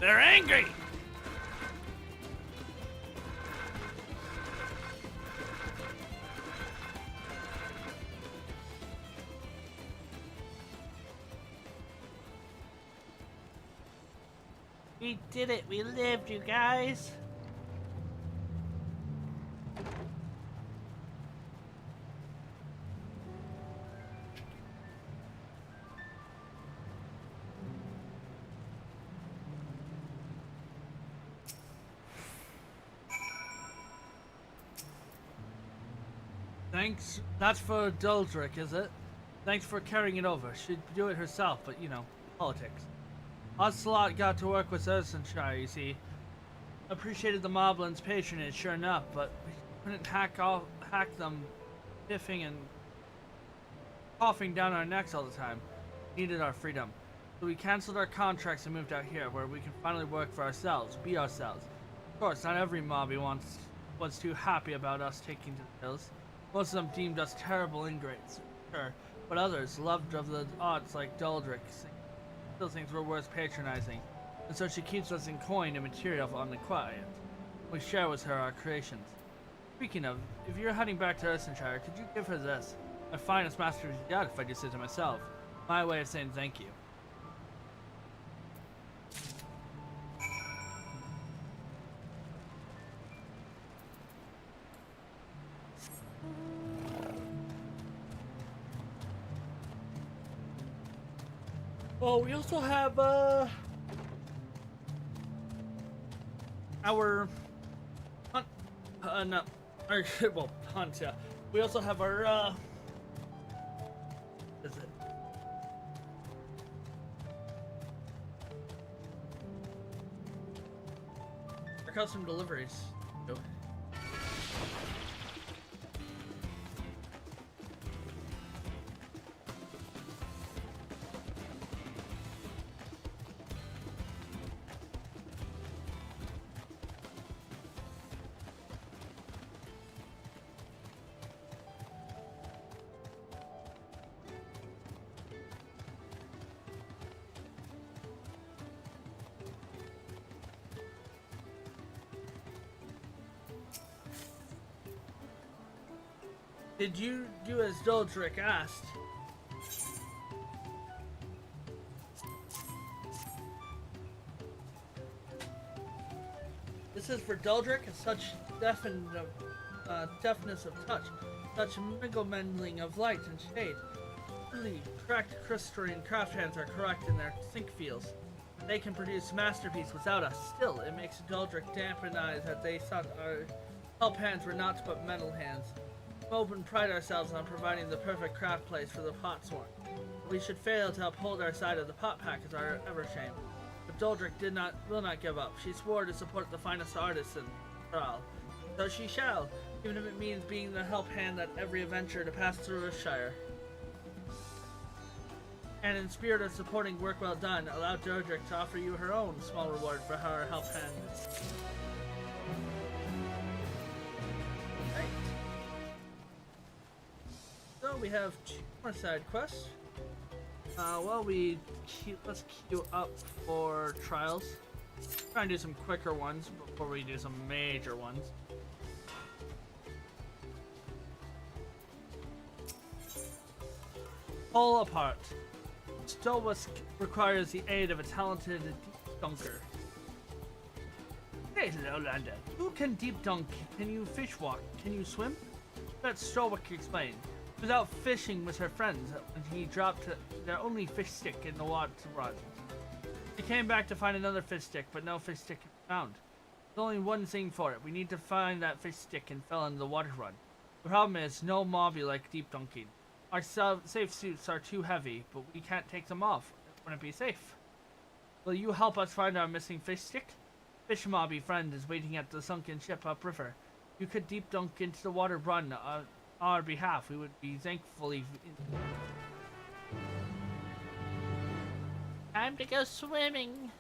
They're angry! We did it. We lived, you guys. Thanks. That's for Doldrick, is it? Thanks for carrying it over. She'd do it herself, but you know, politics. Ocelot got to work with Ursenshire, you see. Appreciated the Moblin's patronage, sure enough, but we couldn't hack them piffing and coughing down our necks all the time. Needed our freedom. So we cancelled our contracts and moved out here, where we can finally work for ourselves, be ourselves. Of course, not every mobby was too happy about us taking to the hills. Most of them deemed us terrible ingrates, sure, but others, loved of the odds like Doldrick, still thinks we're worth patronizing, and so she keeps us in coin and material on the quiet. We share with her our creations. Speaking of, if you're heading back to Ursenshire, could you give her this? My finest masterpiece yet, if I do say to myself. My way of saying thank you. Well, we also have our hunt, no, our, well, hunt, yeah. We also have our is it? Our custom deliveries. Go. Did you do as Doldrick asked? This is for Doldrick, such definiteness of touch, such mingling of light and shade. Really cracked crystalline craft hands are correct in their think feels. They can produce masterpieces without us. Still, it makes Doldrick dampen eyes that they thought our help hands were not but metal hands. We often pride ourselves on providing the perfect craft place for the pot swarm. We should fail to uphold our side of the pot pack is our ever shame. But Doldrick will not give up. She swore to support the finest artists in Thrall. So she shall, even if it means being the help hand at every adventure to pass through Shire. And in spirit of supporting work well done, allow Doldrick to offer you her own small reward for her help hand. Right. So we have 2 more side quests. Let's queue up for trials. Try and do some quicker ones before we do some major ones. Pull apart. Stolwus requires the aid of a talented deep dunker. Hey, Lowlander, you can deep dunk. Can you fish walk? Can you swim? Let Stolwick explain. He was out fishing with her friends when he dropped their only fish stick in the water run. He came back to find another fish stick, but no fish stick found. There's only one thing for it. We need to find that fish stick and fell into the water run. The problem is, no mobby like deep dunking. Our safe suits are too heavy, but we can't take them off. It wouldn't be safe. Will you help us find our missing fish stick? Fish mobby friend is waiting at the sunken ship upriver. You could deep dunk into the water run on our behalf. We would be thankfully. Time to go swimming.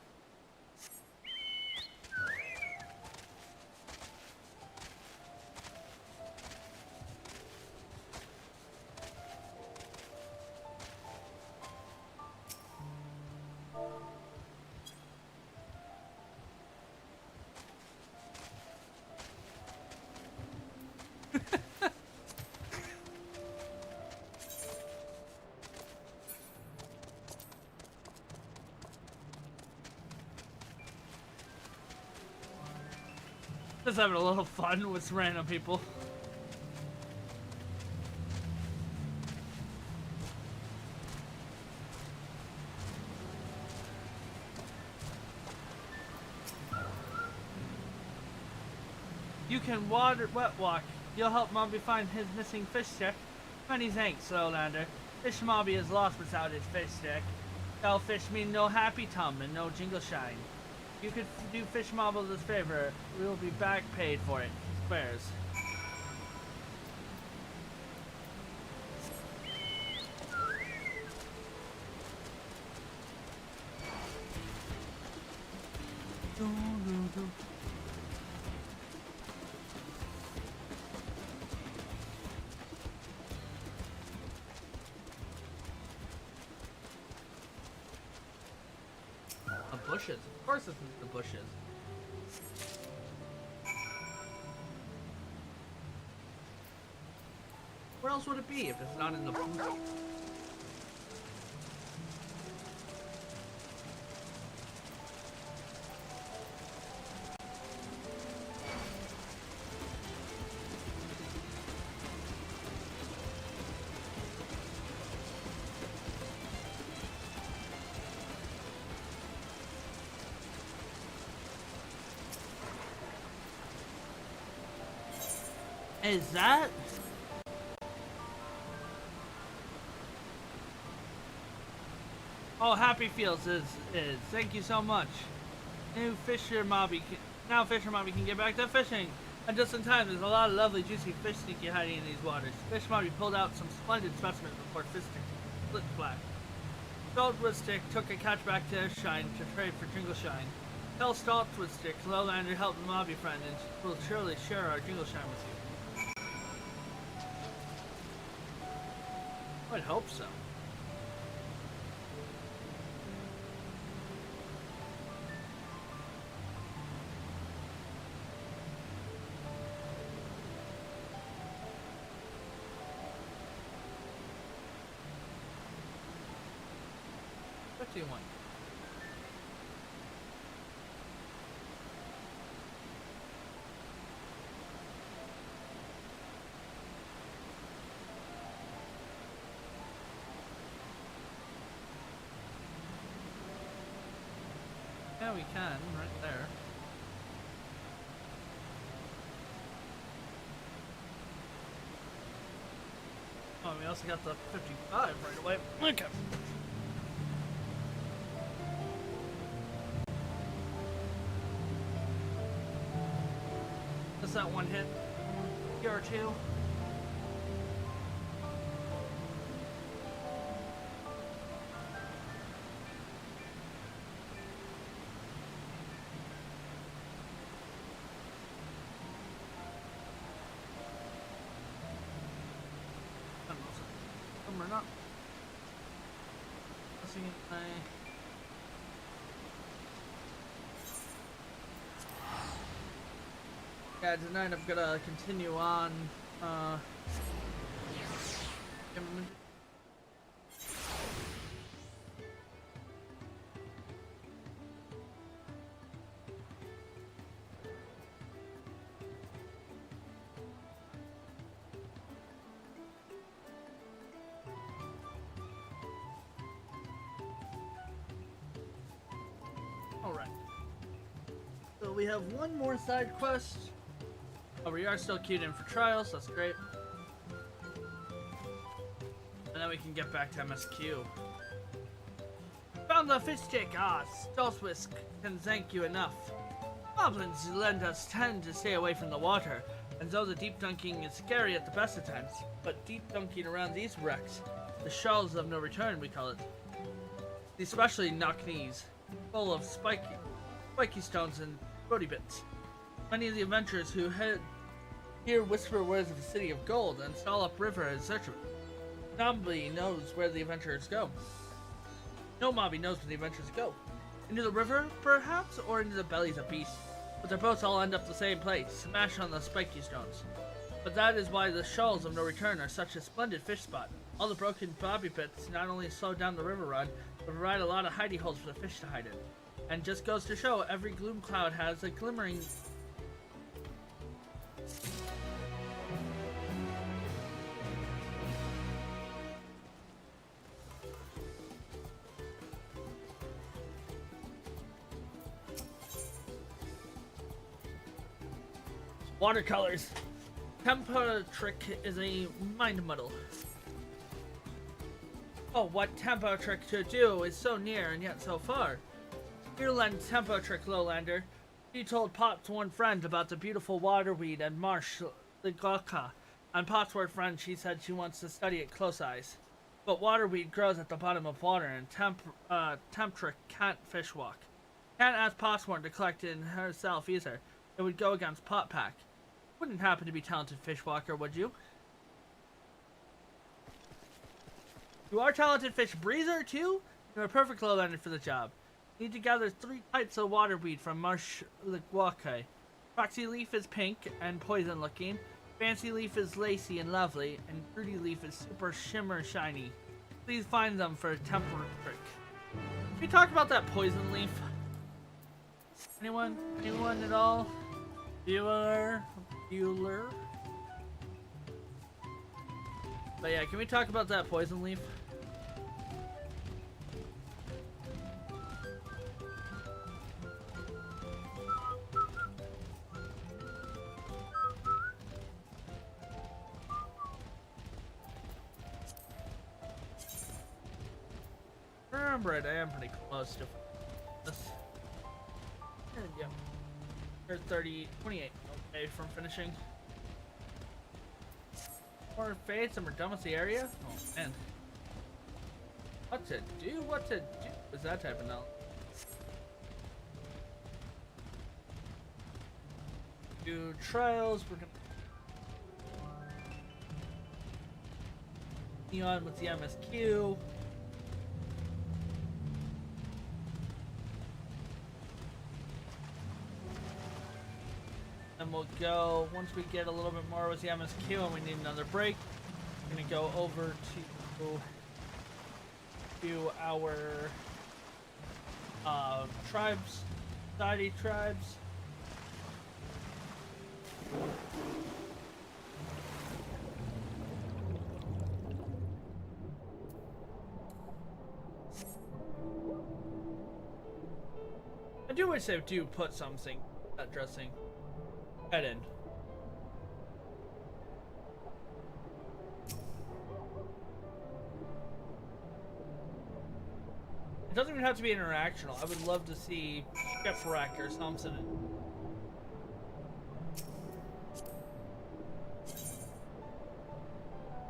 Just having a little fun with random people. You can wet walk. You'll help Mobby find his missing fish stick. Many thanks, Lowlander. Fish Mobby is lost without his fish stick. Tell fish mean no happy tum and no jingle shine. You could do Fish Mobble this favor. We will be back paid for it. Squares. The bushes. Of course it's the bushes. Where else would it be if it's not in the bush? Is that? Oh, Happy Fields is. Thank you so much. Now Fisher Mobby can get back to fishing. And just in time, there's a lot of lovely juicy fish sneaky hiding in these waters. Fish Mobby pulled out some splendid specimens before fisting. Split flat. Stalt Woodstick took a catch back to Shine to trade for Jingle Shine. Tell Stalt Woodstick Lowlander helped the Mobby friend and will surely share our Jingle Shine with you. I would hope so. 2-1. Yeah, we can, right there. Oh, we also got the 55 right away. Okay. Just that one hit. Here or two. Or not. Yeah, tonight I'm gonna continue on. Alright. So we have one more side quest. Oh, we are still queued in for trials, that's great. And then we can get back to MSQ. Found the fish stick! Ah, Stolzwisk can thank you enough. Goblins lend us tend to stay away from the water, and though the deep dunking is scary at the best of times, but deep dunking around these wrecks, the shells of no return we call it. Especially knock-knees, full of spiky stones and roady bits. Many of the adventurers who hear whisper words of the city of gold and stall upriver in search of it. Nobody knows where the adventurers go. No mobby knows where the adventurers go. Into the river, perhaps, or into the bellies of beasts. But their boats all end up the same place, smashed on the spiky stones. But that is why the shoals of no return are such a splendid fish spot. All the broken bobby pits not only slow down the river run, but provide a lot of hidey holes for the fish to hide in. And just goes to show, every gloom cloud has a glimmering. Watercolors. Tempo trick is a mind muddle. Oh, what tempo trick to do is so near and yet so far. Here lend tempo trick, Lowlander. He told Pop's one friend about the beautiful waterweed and marsh Ligoka. And Pop's word friend, she said she wants to study it close eyes. But waterweed grows at the bottom of water, and temp trick can't fish walk. Can't ask Pop's one to collect it herself either. It would go against Pot Pack. Wouldn't happen to be talented fishwalker, would you? You are talented fish breezer too? You're a perfect lowlander for the job. Need to gather 3 types of waterweed from Marsh Ligwake. Proxy leaf is pink and poison looking. Fancy leaf is lacy and lovely, and fruity leaf is super shimmer shiny. Please find them for a temper trick. Can we talk about that poison leaf? Anyone? Anyone at all? Bueller? But yeah, can we talk about that poison leaf? Remember it, I am pretty close to this. And yeah. Or 28. Okay, from finishing. More fates and we're done with the area? Oh man. What to do? What to do? Is that type of knowledge? Do trials, we're gonna continue on with the MSQ. And we'll go, once we get a little bit more with the MSQ and we need another break, we're going to go over to our tribes, society tribes. I do wish they do put something that dressing head in. It doesn't even have to be interactional. I would love to see shipwreck or something.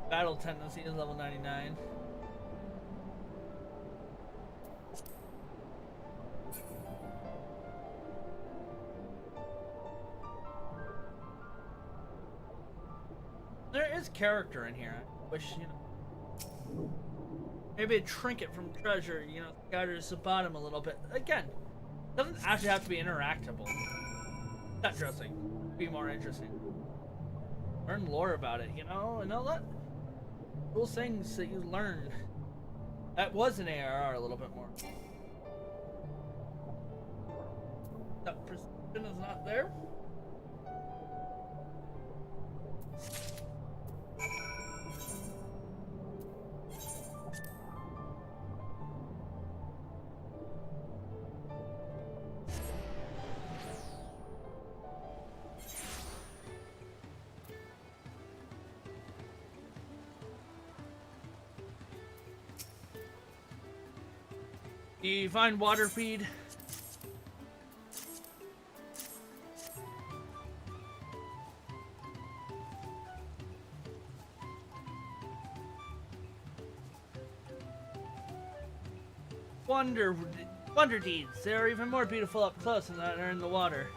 Battle tendency is level 99. There is character in here. I wish, you know, maybe a trinket from treasure, you know, scatters the bottom a little bit. Again, doesn't actually have to be interactable. That dressing would be more interesting. Learn lore about it, you know, and all that cool things that you learn. That was an ARR a little bit more. That precision is not there. You find water feed. Wonder deeds. They're even more beautiful up close than that are in the water.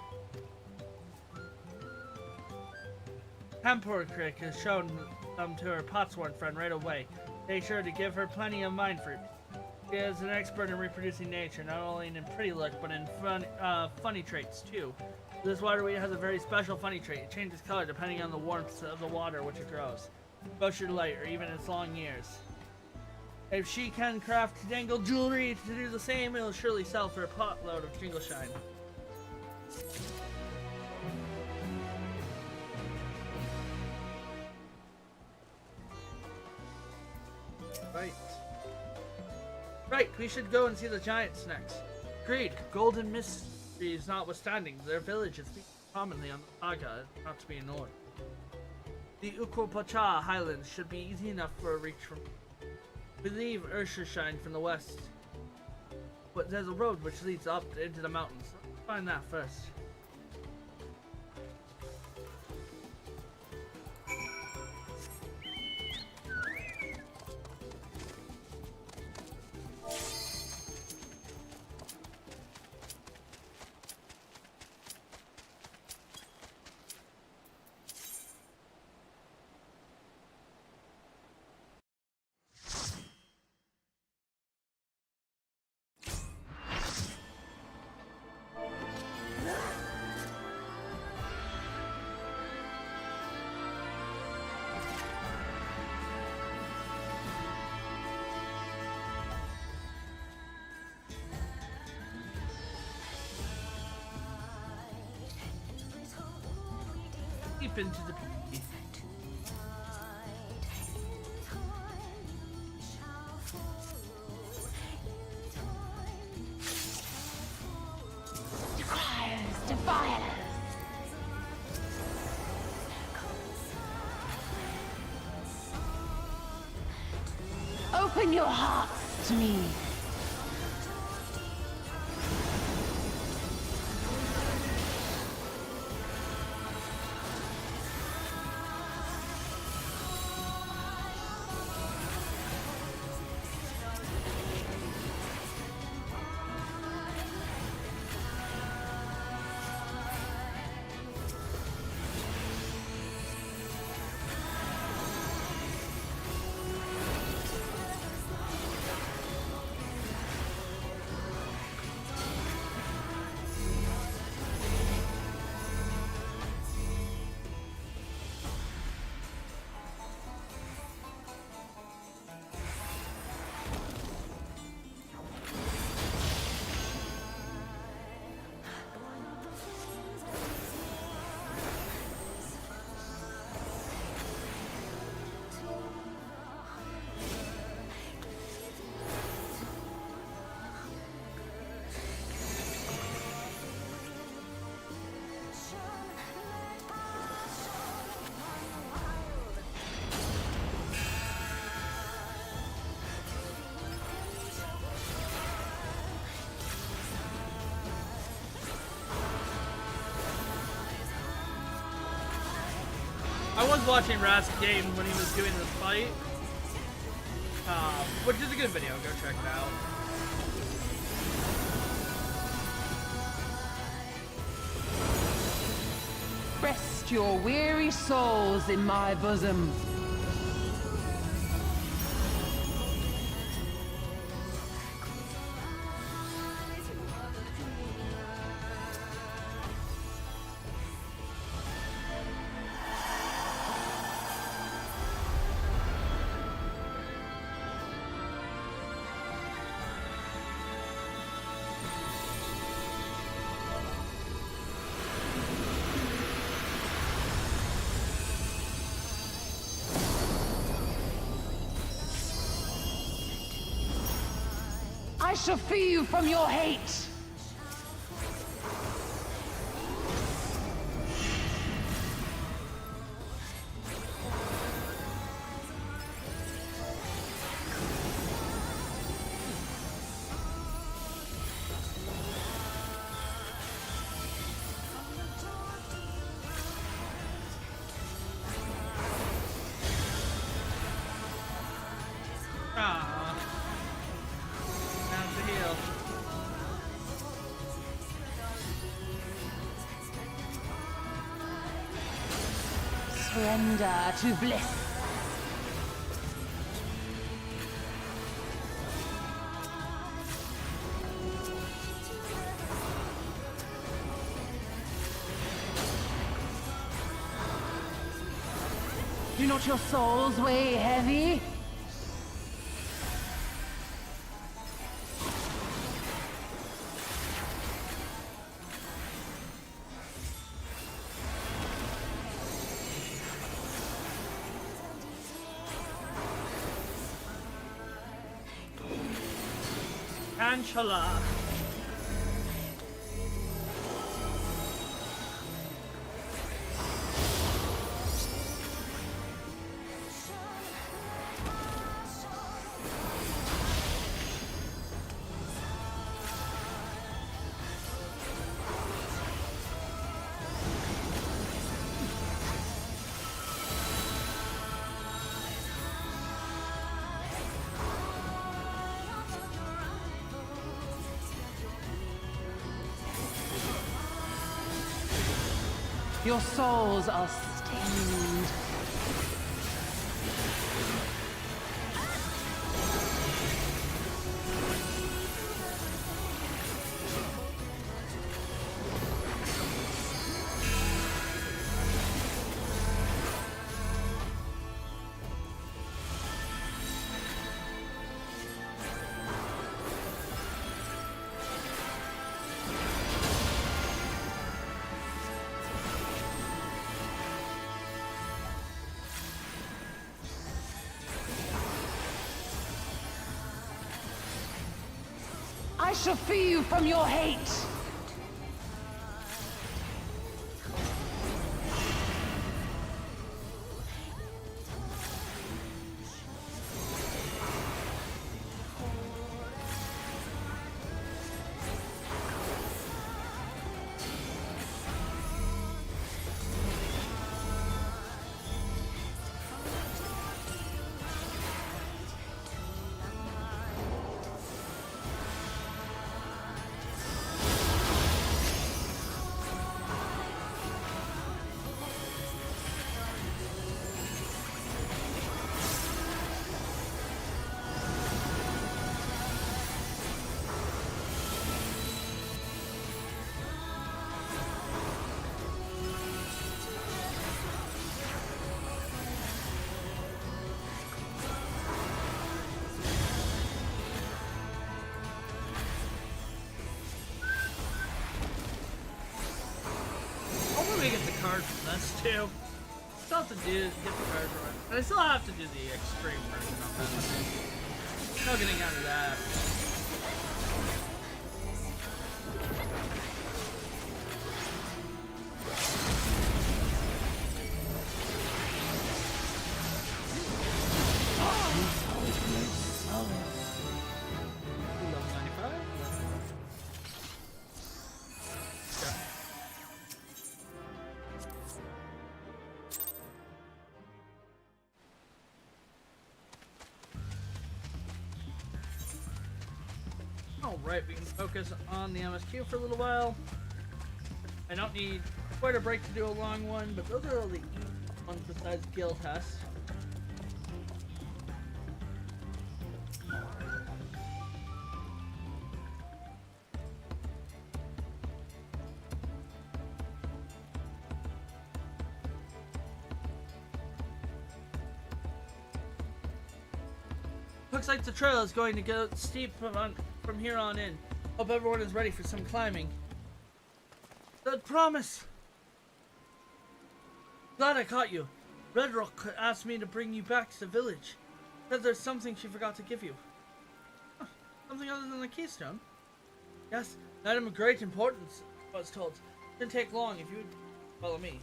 Hampur Crick has shown them to her Potsworn friend right away. Make sure to give her plenty of mind fruit. She is an expert in reproducing nature, not only in pretty look, but in funny traits too. This water weed has a very special funny trait. It changes color depending on the warmth of the water which it grows, ocean light, or even its long years. If she can craft dangle jewelry to do the same, it'll surely sell for a potload of jingle shine. Right, we should go and see the giants next. Agreed. Golden mysteries notwithstanding, their village is featured commonly on the saga, not to be ignored. The Ukropacha highlands should be easy enough for a reach from. We leave Urshashine from the west, but there's a road which leads up into the mountains. Let's find that first. Deep into the Open your hearts to me. I was watching Rat's game when he was doing this fight, which is a good video. Go check it out. Rest your weary souls in my bosom. I shall free you from your hate! Ah, time to heal. Surrender to bliss. Do not your souls weigh heavy? Angela. Your souls are stained. I shall free you from your hate! Hopefully we get the card from this too. Still have to get the card from it. And I still have to do the extreme version of it. No getting out of that. Level 95? Okay. Alright, we can focus on the MSQ for a little while. I don't need quite a break to do a long one, but those are all the easy ones besides skill tests. Looks like the trail is going to go steep from here on in. Hope everyone is ready for some climbing. The promise! Glad I caught you. Red Rock asked me to bring you back to the village. Said there's something she forgot to give you. Huh, something other than the keystone? Yes, an item of great importance, I was told. Didn't take long if you would follow me.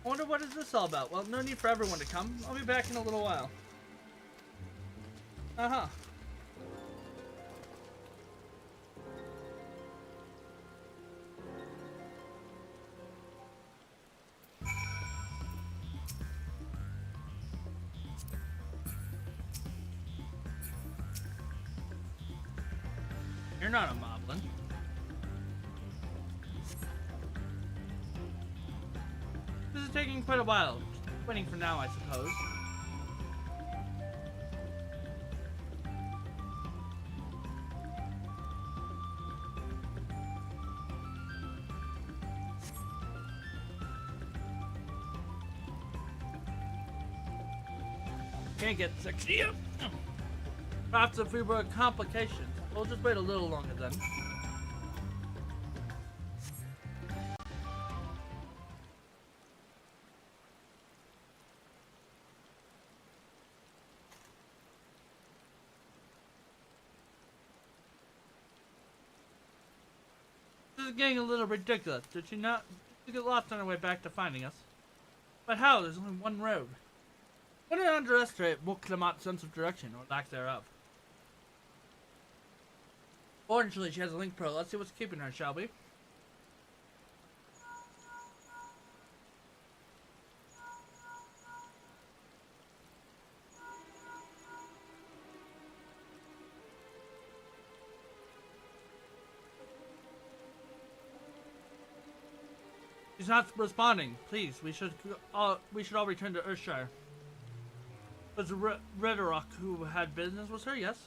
I wonder what is this all about? Well, no need for everyone to come. I'll be back in a little while. Uh-huh. You're not a moblin. This is taking quite a while. Waiting for now, I suppose. Can't get 60 up. Perhaps if we were complications. We'll just wait a little longer then. This is getting a little ridiculous. Did you not get lost on our way back to finding us? But how? There's only one road. Wouldn't underestimate Moklamat's sense of direction, or lack thereof. Fortunately, she has a link pro. Let's see what's keeping her, shall we? She's not responding. Please, we should all return to Earthshire. Was it Redrock who had business with her? Yes.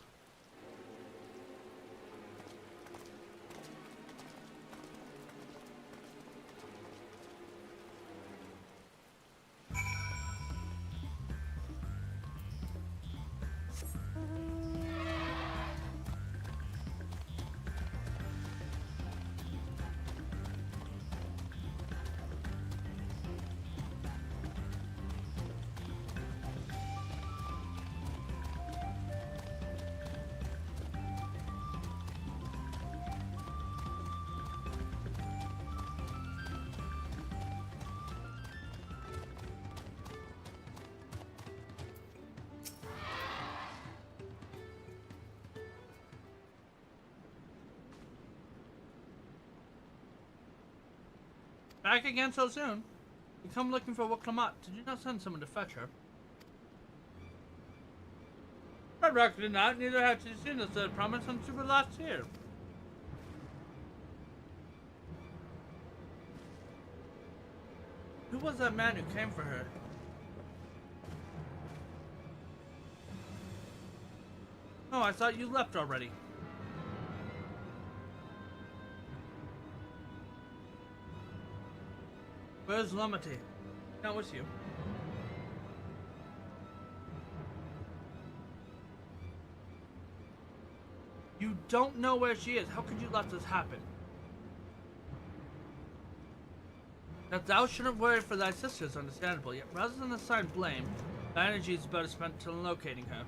Back again so soon? You come looking for Woklamat. Did you not send someone to fetch her? Red Rock did not, neither have she seen us that promise since you were last here. Who was that man who came for her? Oh, I thought you left already. Where's Lamate? Not with you. You don't know where she is. How could you let this happen? That thou shouldn't worry for thy sister is understandable, yet rather than assign blame, thy energy is better spent to locating her.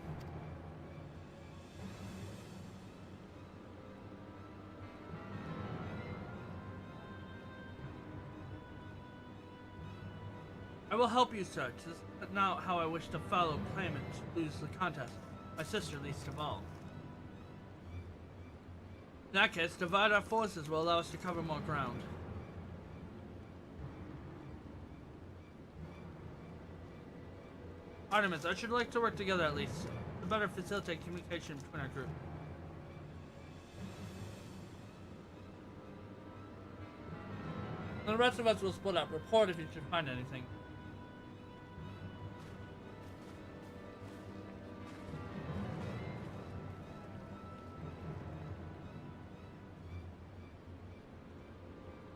I will help you, sir. 'Tis not how I wish to follow claimant to lose the contest. My sister least of all. In that case, divide our forces will allow us to cover more ground. Artemis, I should like to work together at least to better facilitate communication between our group. And the rest of us will split up. Report if you should find anything.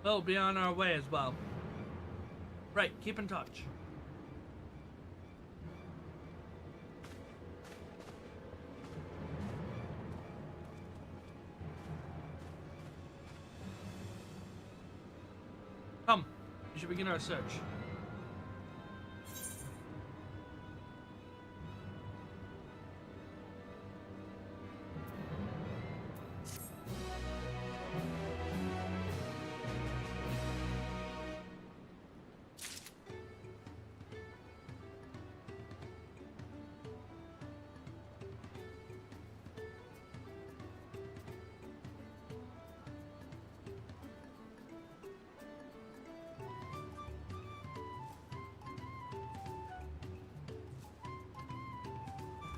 We'll be on our way as well. Right, keep in touch. Come, we should begin our search.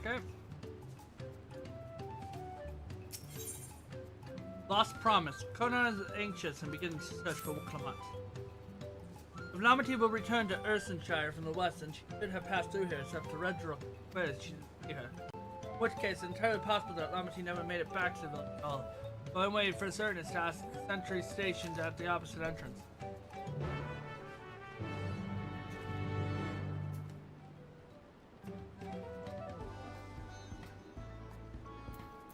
Okay. Lost promise. Conan is anxious and begins to search for Clement. If Lamity will return to Ursenshire from the west, and she should have passed through here except for Redrook, where she didn't see her. In which case, it's entirely possible that Lamity never made it back to the village at all. The only way for certain is to ask the sentry stationed at the opposite entrance.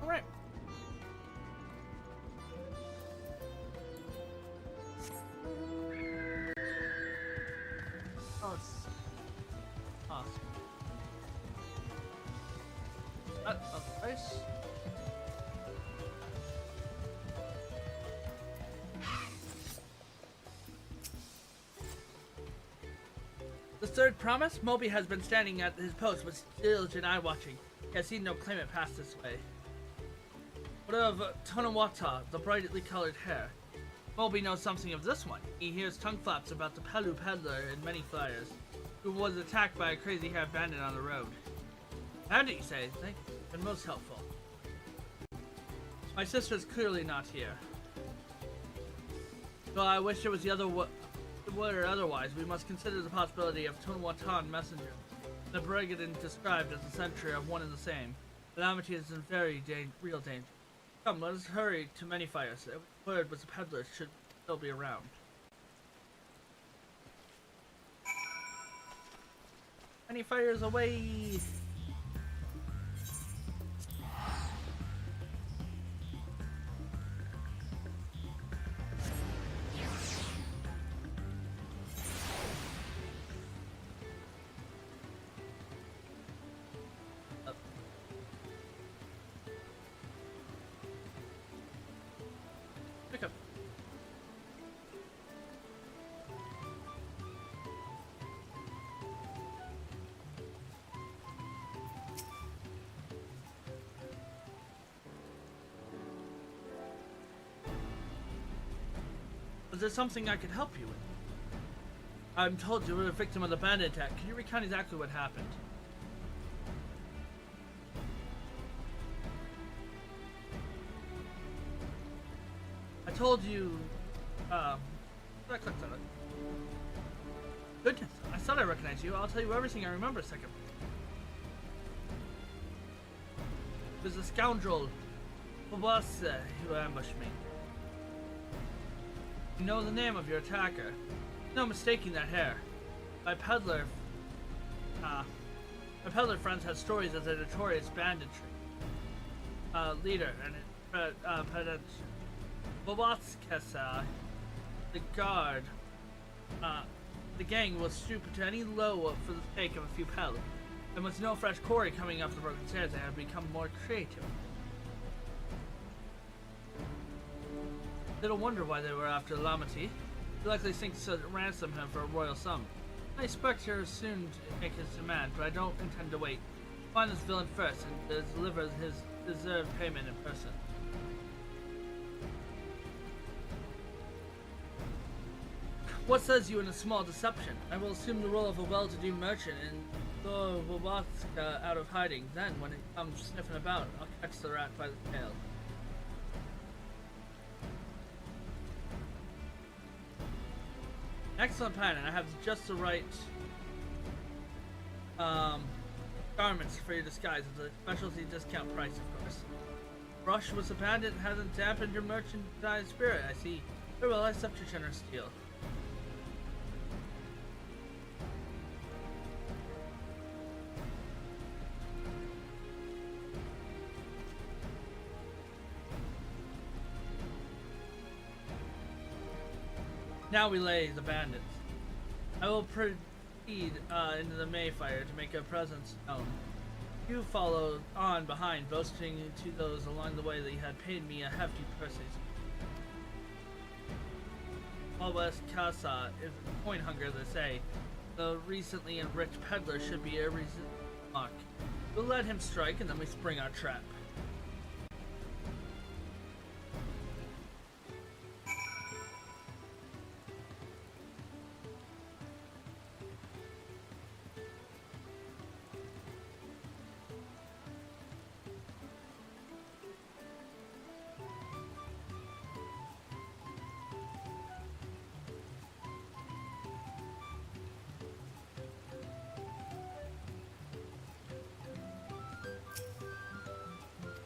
Alright. Oh, it's awesome. That's nice. The third promise? Moby has been standing at his post with diligent eye watching. He has seen no claimant pass this way. What of Tonawata, the brightly colored hair? Moby knows something of this one. He hears tongue flaps about the Pelu peddler in many flyers, who was attacked by a crazy haired bandit on the road. Bandit, you say? Thank you. Been most helpful. My sister's clearly not here. Though I wish it was the other were otherwise, we must consider the possibility of Tonawatan messenger. The brigand described as a sentry of one and the same. Calamity is in very real danger. Come, let us hurry to many fires. A word with the peddler should still be around. Many fires away! Pick up. Is there something I could help you with? I'm told you were a victim of the bandit attack. Can you recount exactly what happened? I told you, I clicked on it. Goodness, I thought I recognized you. I'll tell you everything I remember a second. It was a scoundrel, Babasa, who ambushed me. You know the name of your attacker. No mistaking that hair. My peddler friends had stories of the notorious banditry leader and Babotskesa, the guard. The gang will stoop to any low for the sake of a few pelts. And with no fresh quarry coming up the broken stairs, they have become more creative. Little wonder why they were after Lamity. He likely thinks to ransom him for a royal sum. I expect he'll soon make his demand, but I don't intend to wait. Find this villain first and deliver his deserved payment in person. What says you in a small deception? I will assume the role of a well-to-do merchant and throw Wobatska out of hiding. Then, when it comes sniffing about, I'll catch the rat by the tail. Excellent plan, and I have just the right garments for your disguise at the specialty discount price, of course. Brush was abandoned and hasn't dampened your merchandise spirit, I see. Very well, I accept your generous deal. Now we lay the bandits. I will proceed into the Mayfire to make a presence known. You followed on behind, boasting to those along the way that you had paid me a hefty purse. All West Casa is a coin hunger, they say. The recently enriched peddler should be a reason mark. We'll let him strike, and then we spring our trap.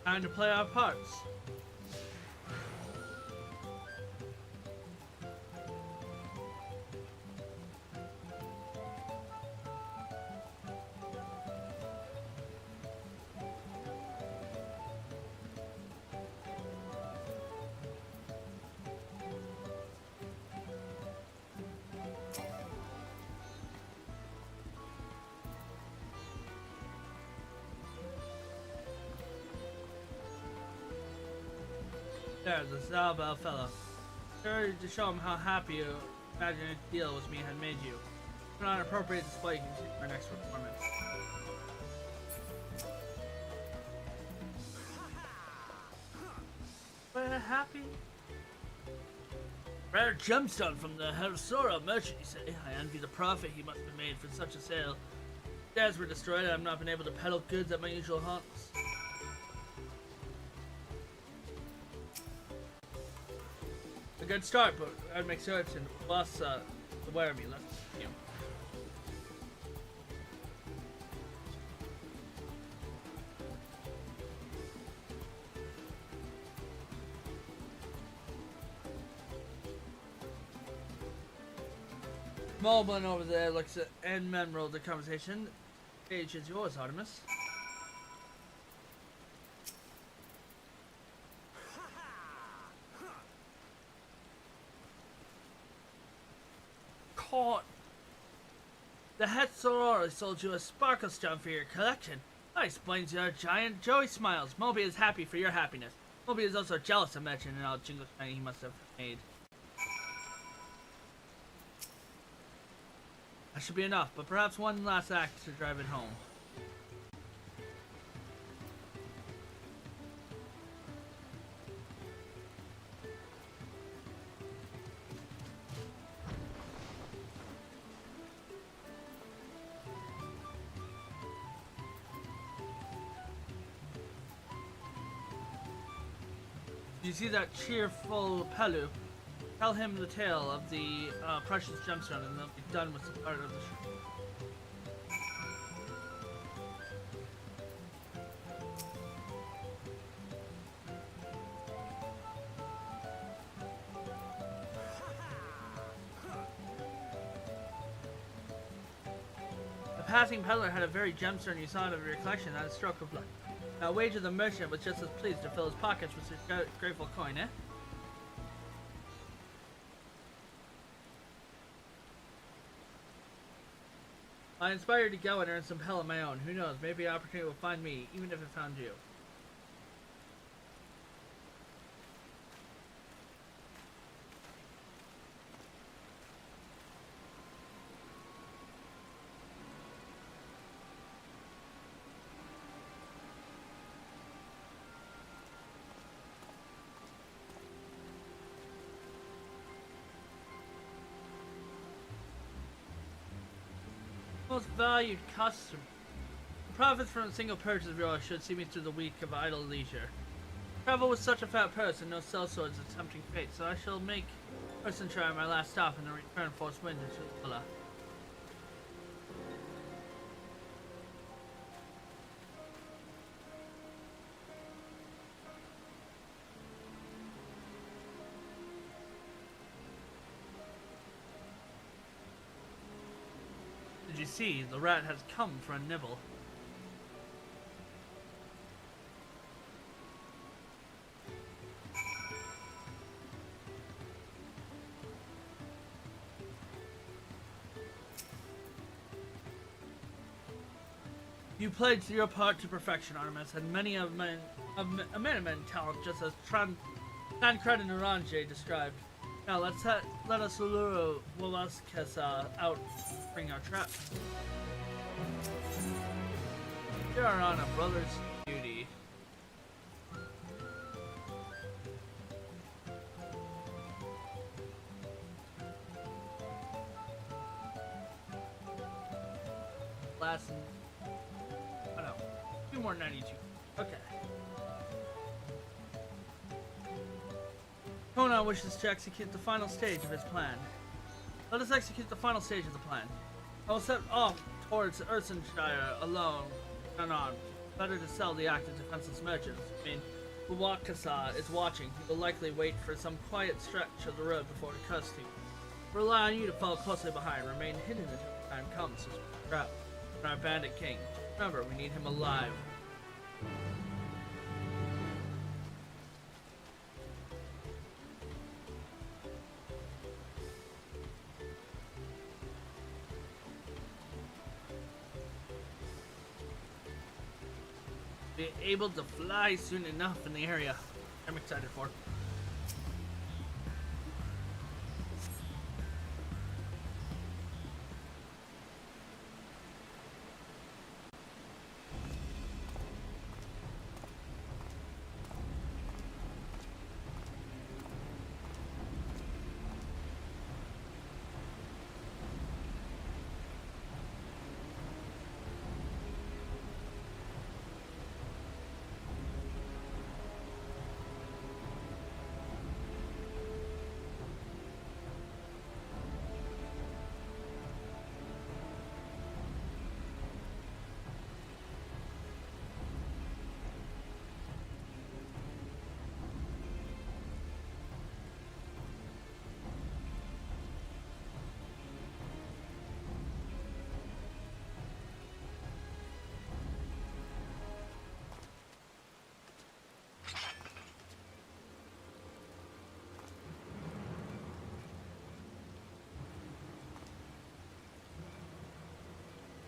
Time to play our parts. There's a Zabel fellow. Sure to show him how happy you imaginary deal with me had made you. Put on an appropriate display for our next performance. We're happy. Rare gemstone from the Hersora merchant, you say? I envy the profit he must have made for such a sale. Stairs were destroyed, I have not been able to peddle goods at my usual haunts. A good start, but I'd make certain boss aware of me. Let's continue. Moblin over there looks at and memorable the conversation. Stage is yours, Artemis. Caught. The head soror sold you a sparkle stone for your collection. That explains your giant Joey smiles. Moby is happy for your happiness. Moby is also jealous of Metchin and all jingle shiny he must have made. That should be enough, but perhaps one last act to drive it home. You see that cheerful Pelu? Tell him the tale of the precious gemstone and they'll be done with the part of the show. The passing peddler had a very gemstone you saw out of your collection at a stroke of luck. Now, wager the merchant was just as pleased to fill his pockets with his grateful coin, eh? I inspired to go and earn some hell of my own. Who knows, maybe an opportunity will find me, even if it found you. Most valued customer. The profits from a single purchase of yours should see me through the week of idle leisure. Travel with such a fat purse and no sellswords is a tempting fate, so I shall make Ursenshire my last stop and then return force wind to the villa. Did you see? The rat has come for a nibble. You played your part to perfection, Artemis, and many of men talent, just as Tancred and Orange described. Now let us lure Walaskesa out, bring our trap. You are on a brother's duty. Last. Oh no. 2 more 92. Okay. Conan wishes to execute the final stage of his plan. Let us execute the final stage of the plan. I will set off towards Ursenshire alone, unarmed. Better to sell the active defenseless merchants. I mean, Buwakasa is watching. He will likely wait for some quiet stretch of the road before he cuts to you. Rely on you to follow closely behind. Remain hidden until the time comes. So trap our bandit king. Remember, we need him alive. Be able to fly soon enough in the area. I'm excited for.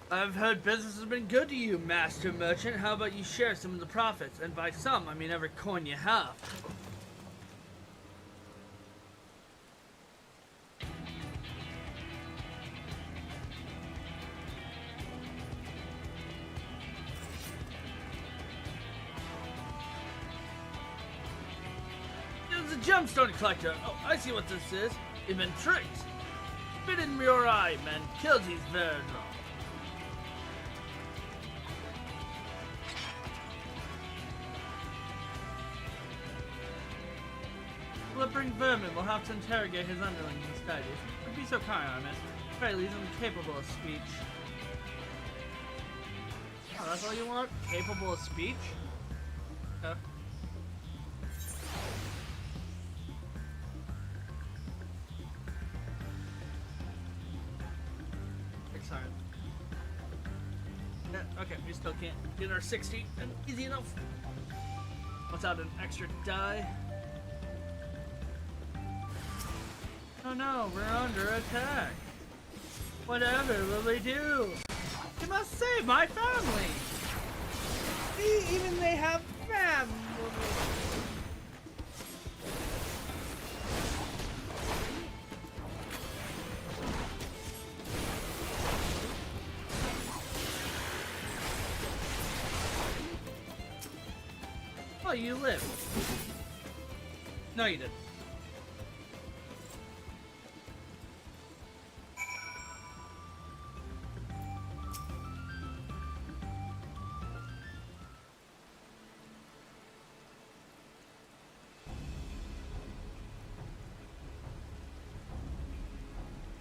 I've heard business has been good to you, Master Merchant. How about you share some of the profits? And by some, I mean every coin you have. It's a gemstone collector. Oh, I see what this is. You've been tricked. Spit in your eye, man. Kill these Verdron. Flippering vermin will have to interrogate his underlings instead. Would be so kind, Artemis. Very least I'm capable of speech. Oh, that's all you want? Capable of speech? Okay. Sorry. Yeah, okay, we still can't get our 60. Easy enough. Without an extra die. Oh no, we're under attack. Whatever will we do? We must save my family. See, even they have family. Oh, you live. No, you didn't.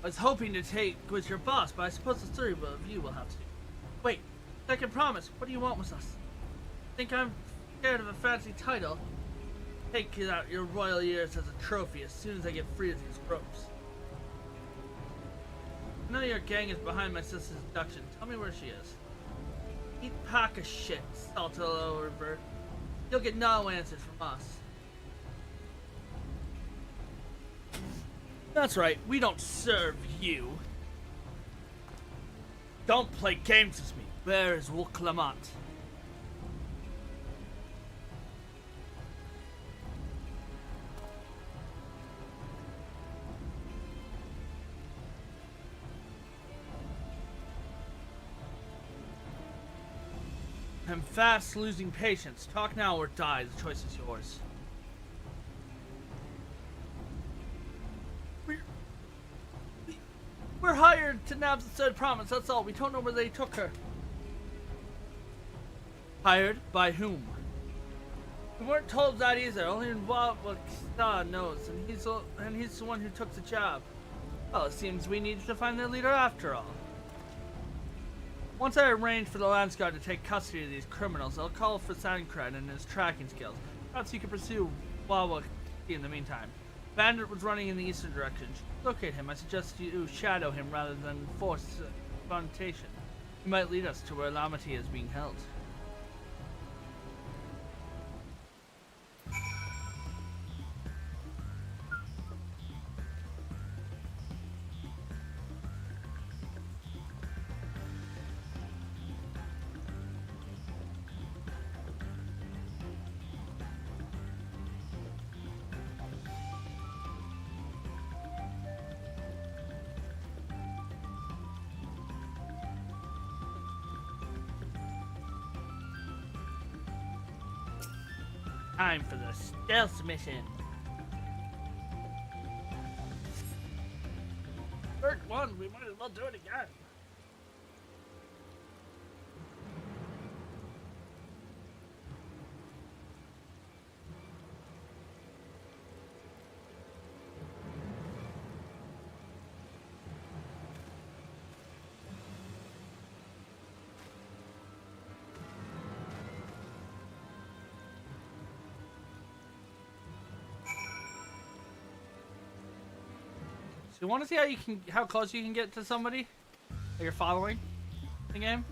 I was hoping to take with your boss, but I suppose the three of you will have to. Wait, second promise. What do you want with us? Think I'm scared of a fancy title? Take out your royal years as a trophy as soon as I get free of these ropes. I know your gang is behind my sister's abduction. Tell me where she is. Eat pack of shit, salt all over her. You'll get no answers from us. That's right, we don't serve you. Don't play games with me. Where is Wuklamant? I'm fast losing patience. Talk now or die. The choice is yours. We're hired to nab the third promise, that's all. We don't know where they took her. Hired by whom? We weren't told that either. Only what Star knows, and he's the one who took the job. Well, it seems we needed to find their leader after all. Once I arrange for the Lance Guard to take custody of these criminals, I'll call for Sankred and his tracking skills. Perhaps you can pursue Wawa in the meantime. Bandit was running in the eastern direction. Locate him. I suggest you shadow him rather than force confrontation. He might lead us to where Lamity is being held. Time for the stealth mission. Third one, we might as well do it again. So you want to see how close you can get to somebody that you're following in the game?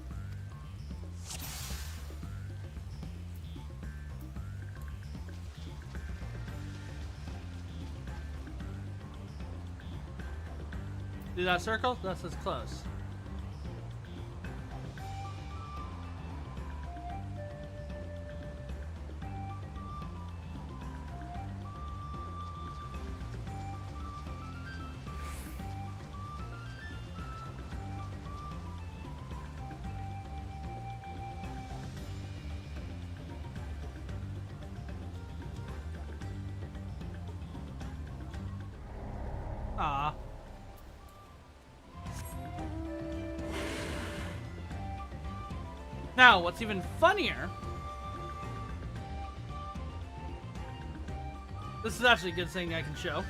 Do that circle? That's as close. Ah. Now, what's even funnier... This is actually a good thing I can show.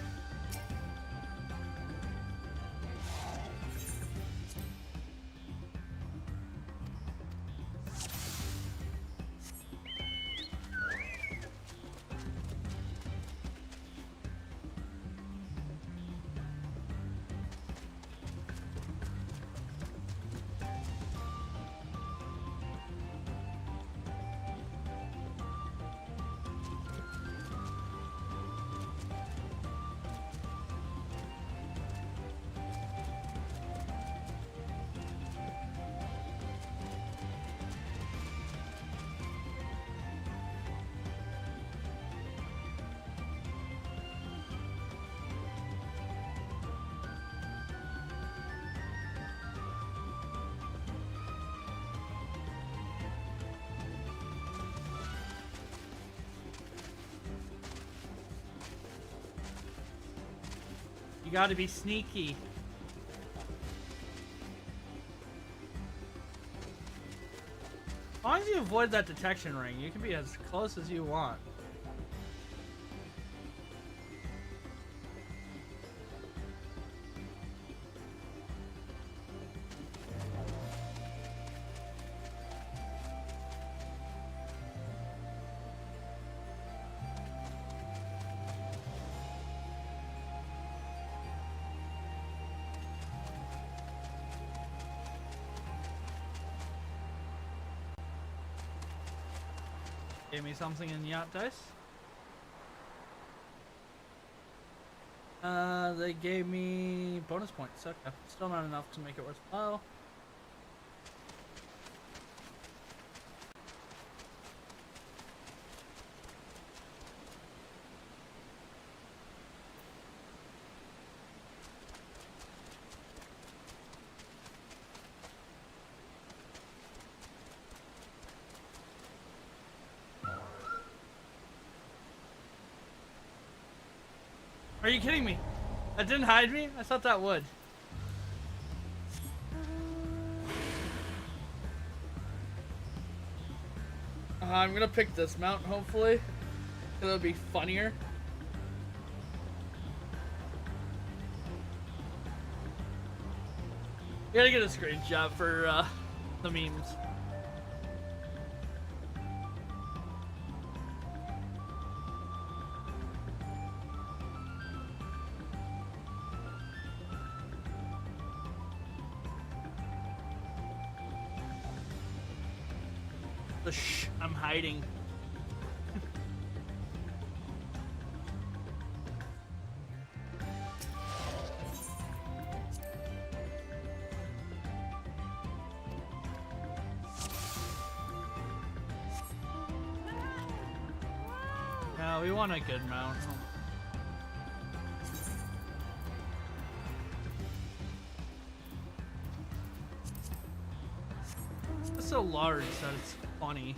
You gotta be sneaky. As long as you avoid that detection ring, you can be as close as you want. Gave me something in yacht dice. They gave me bonus points. Okay, still not enough to make it worthwhile. Are you kidding me? That didn't hide me? I thought that would. I'm gonna pick this mount, hopefully. It'll be funnier. We gotta get a screenshot for the memes. Shh, I'm hiding. No, we want a good mount. It's so large that it's funny.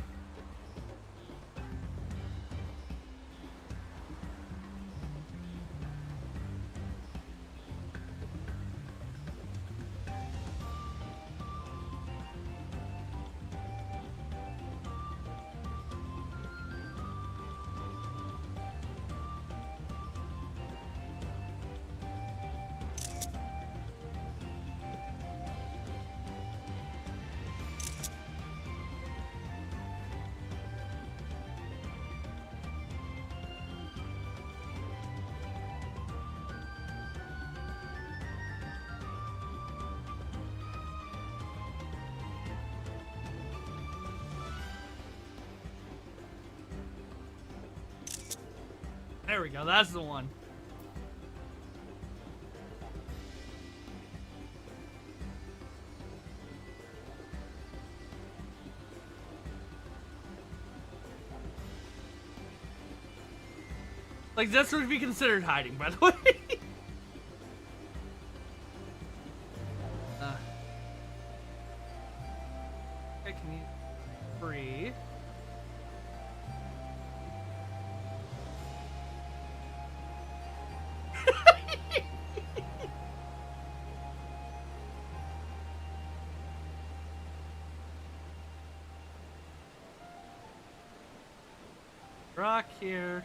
There we go, that's the one. Like, this would be considered hiding, by the way. I can use free. Rock here.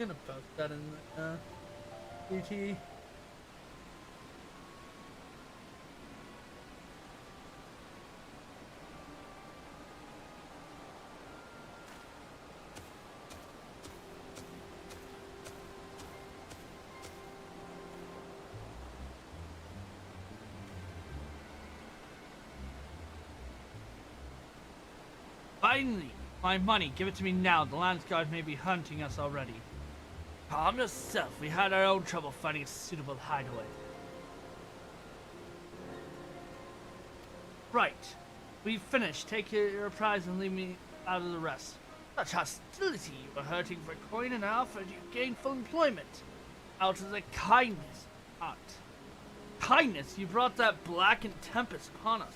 I'm gonna post that in DT. Finally! My money, give it to me now. The Landsguard may be hunting us already. Calm yourself. We had our own trouble finding a suitable hideaway. Right. We've finished. Take your prize and leave me out of the rest. Such hostility. You were hurting for coin and I offered you gainful employment. Out of the kindness. Not. Kindness? You brought that blackened tempest upon us.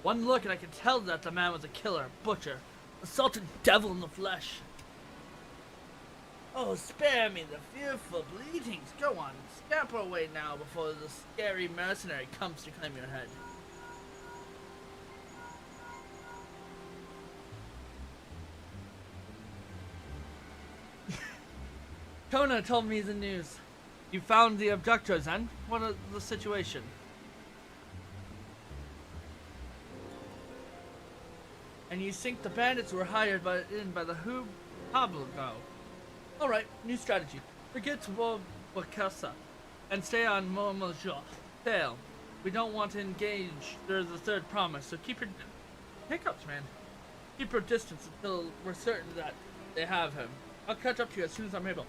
One look and I could tell that the man was a killer, butcher, assaulted devil in the flesh. Oh, spare me the fearful bleatings. Go on, scamper away now before the scary mercenary comes to claim your head. Kona told me the news. You found the abductors, then? What is the situation? And you think the bandits were hired by the Pablo go. Alright, new strategy. Forget Wakasa and stay on Momojo. Fail. We don't want to engage. There's a third promise, so keep your hiccups, man. Keep your distance until we're certain that they have him. I'll catch up to you as soon as I'm able.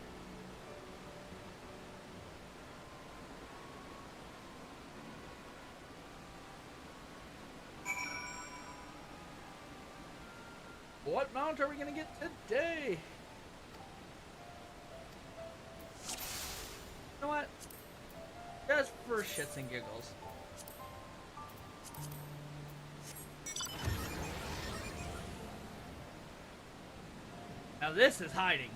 What mount are we gonna get today? You know what? Just for shits and giggles. Now this is hiding.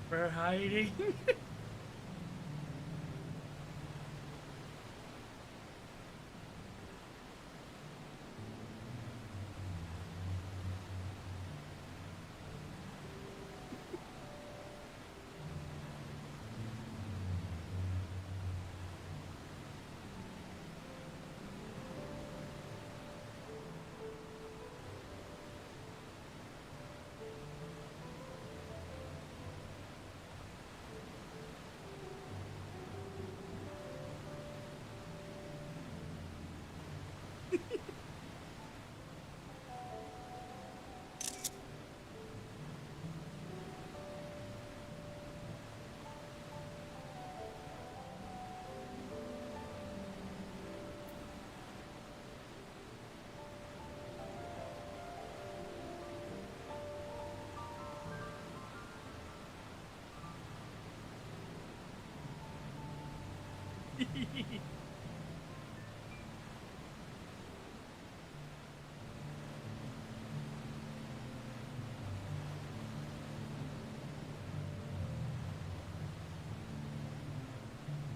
We're hiding.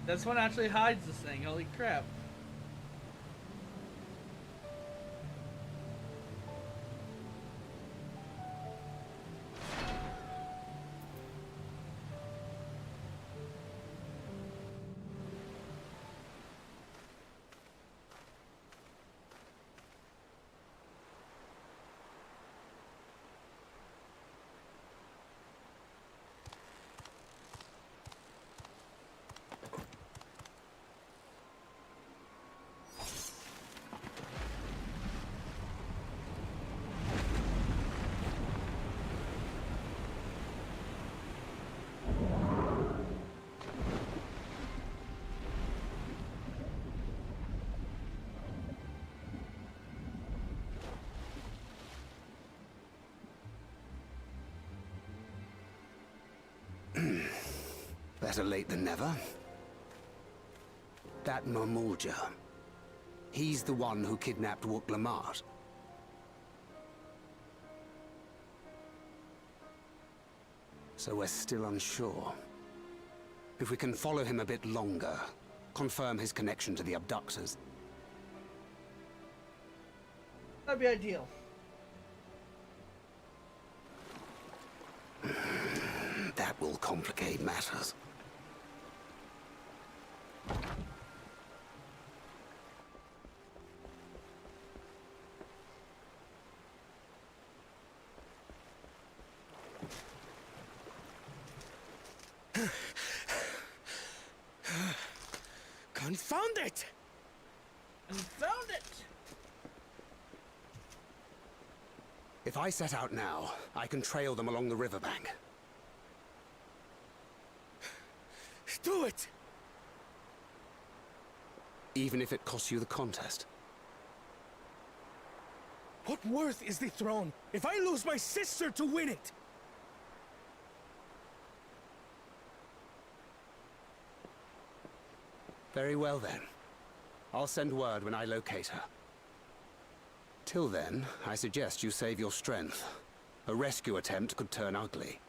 This one actually hides this thing. Holy crap. Better late than never. That Mamulja. He's the one who kidnapped Wook Lamart. So we're still unsure. If we can follow him a bit longer, confirm his connection to the abductors. That'd be ideal. That will complicate matters. Confound it! And found it! If I set out now, I can trail them along the riverbank. Do it! Even if it costs you the contest. What worth is the throne if I lose my sister to win it? Very well then. I'll send word when I locate her. Till then, I suggest you save your strength. A rescue attempt could turn ugly.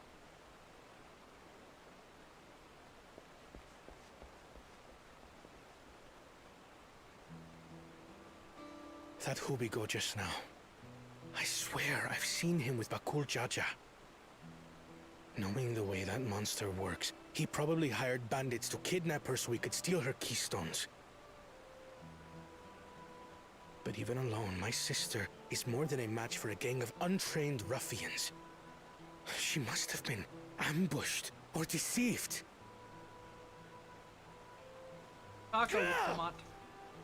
That Hubigo just now. I swear I've seen him with Bakul Jaja. Knowing the way that monster works, he probably hired bandits to kidnap her so he could steal her keystones. But even alone, my sister is more than a match for a gang of untrained ruffians. She must have been ambushed or deceived. Taco, Yeah! come on.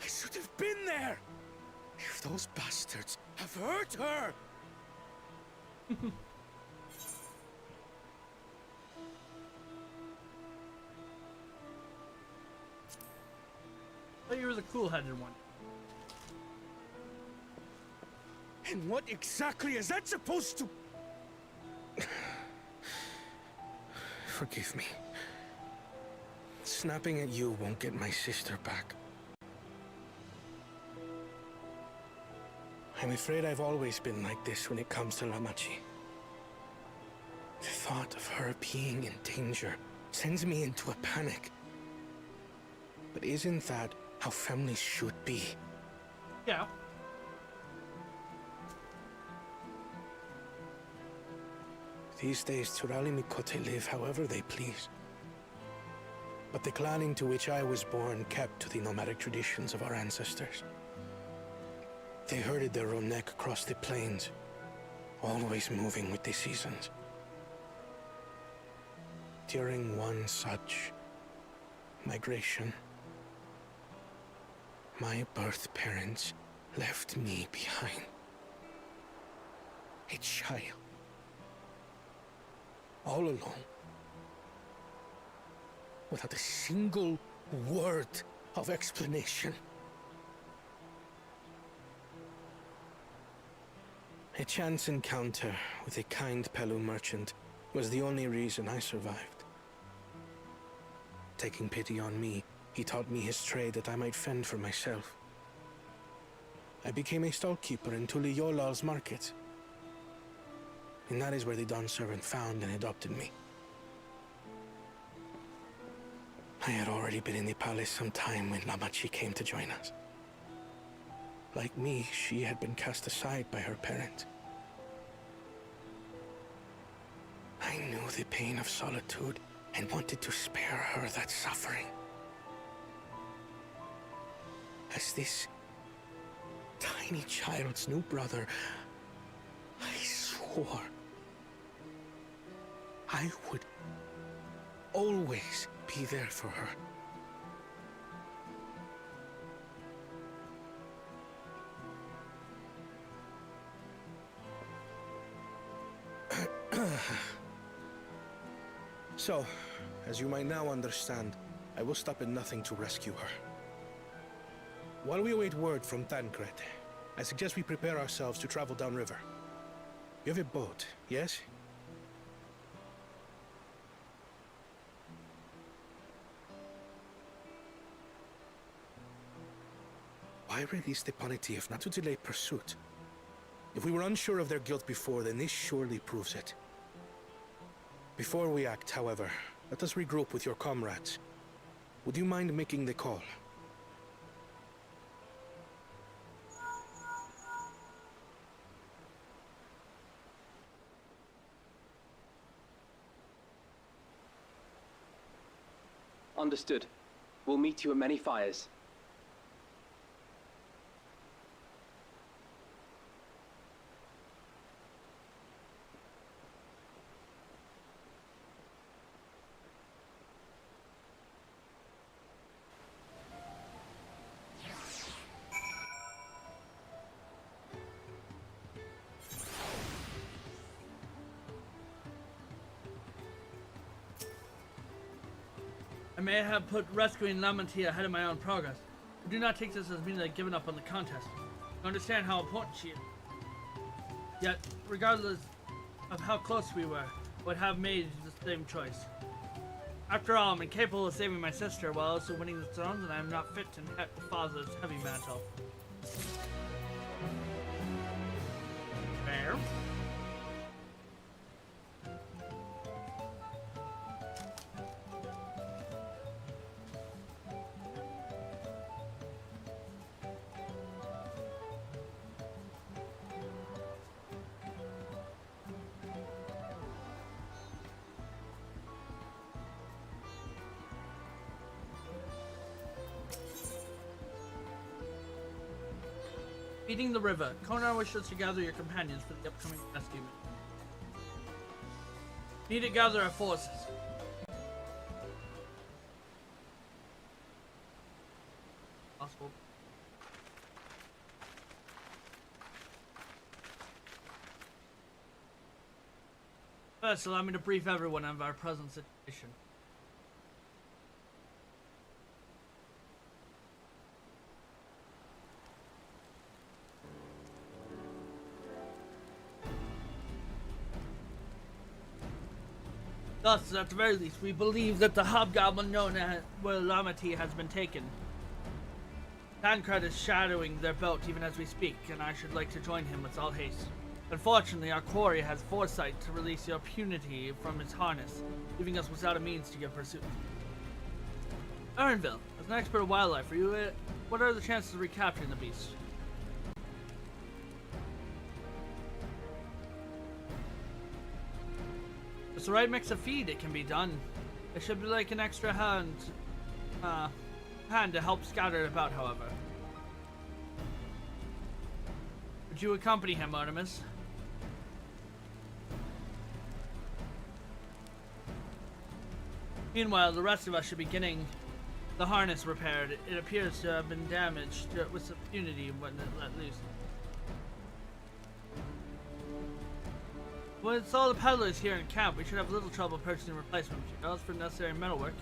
I should have been there! If those bastards have hurt her! I thought you were the cool-headed one. And what exactly is that supposed to... Forgive me. Snapping at you won't get my sister back. I'm afraid I've always been like this when it comes to Lamachi. The thought of her being in danger sends me into a panic. But isn't that how families should be? Yeah. These days, Turali Mikote live however they please. But the clan into which I was born kept to the nomadic traditions of our ancestors. They herded their own neck across the plains, always moving with the seasons. During one such migration, my birth parents left me behind. A child. All alone. Without a single word of explanation. A chance encounter with a kind Pelu merchant was the only reason I survived. Taking pity on me, he taught me his trade that I might fend for myself. I became a stallkeeper in Tuliyolal's market. And that is where the Dawn servant found and adopted me. I had already been in the palace some time when Lamachi came to join us. Like me, she had been cast aside by her parents. I knew the pain of solitude and wanted to spare her that suffering. As this tiny child's new brother, I swore I would always be there for her. So, as you might now understand, I will stop at nothing to rescue her. While we await word from Tancred, I suggest we prepare ourselves to travel downriver. You have a boat, yes? Why release the Paniti if not to delay pursuit? If we were unsure of their guilt before, then this surely proves it. Before we act, however, let us regroup with your comrades. Would you mind making the call? Understood. We'll meet you at many fires. I may have put rescuing Lamantia ahead of my own progress, but do not take this as meaning I've given up on the contest. I understand how important she is. Yet, regardless of how close we were, I would have made the same choice. After all, I'm incapable of saving my sister while also winning the throne, and I am not fit to inherit the father's heavy mantle. Fair. Feeding the river. Konar wishes to gather your companions for the upcoming rescue mission. Need to gather our forces. Possible. First, allow me to brief everyone of our present situation. Thus, at the very least, we believe that the hobgoblin known as Lamati has been taken. Tancred is shadowing their boat even as we speak, and I should like to join him with all haste. Unfortunately, our quarry has foresight to release the impunity from its harness, leaving us without a means to give pursuit. Erinville, as an expert of wildlife, what are the chances of recapturing the beast? With the right mix of feed, it can be done. It should be like an extra hand to help scatter it about, however. Would you accompany him, Artemis? Meanwhile, the rest of us should be getting the harness repaired. It appears to have been damaged with some impunity when it let loose. With all the peddlers here in camp, we should have little trouble purchasing replacement materials for necessary metalwork.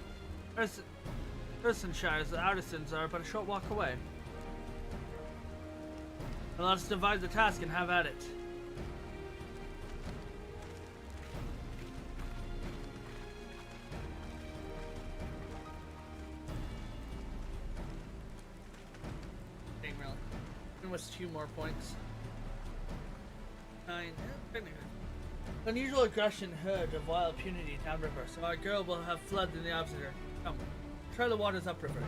Ursenshire's artisans are but a short walk away. Well, let's divide the task and have at it. Dang, really. It was 2 more points. 9. Unusual aggression herd of wild punity downriver, so our girl will have fled in the opposite. Come, try the waters upriver.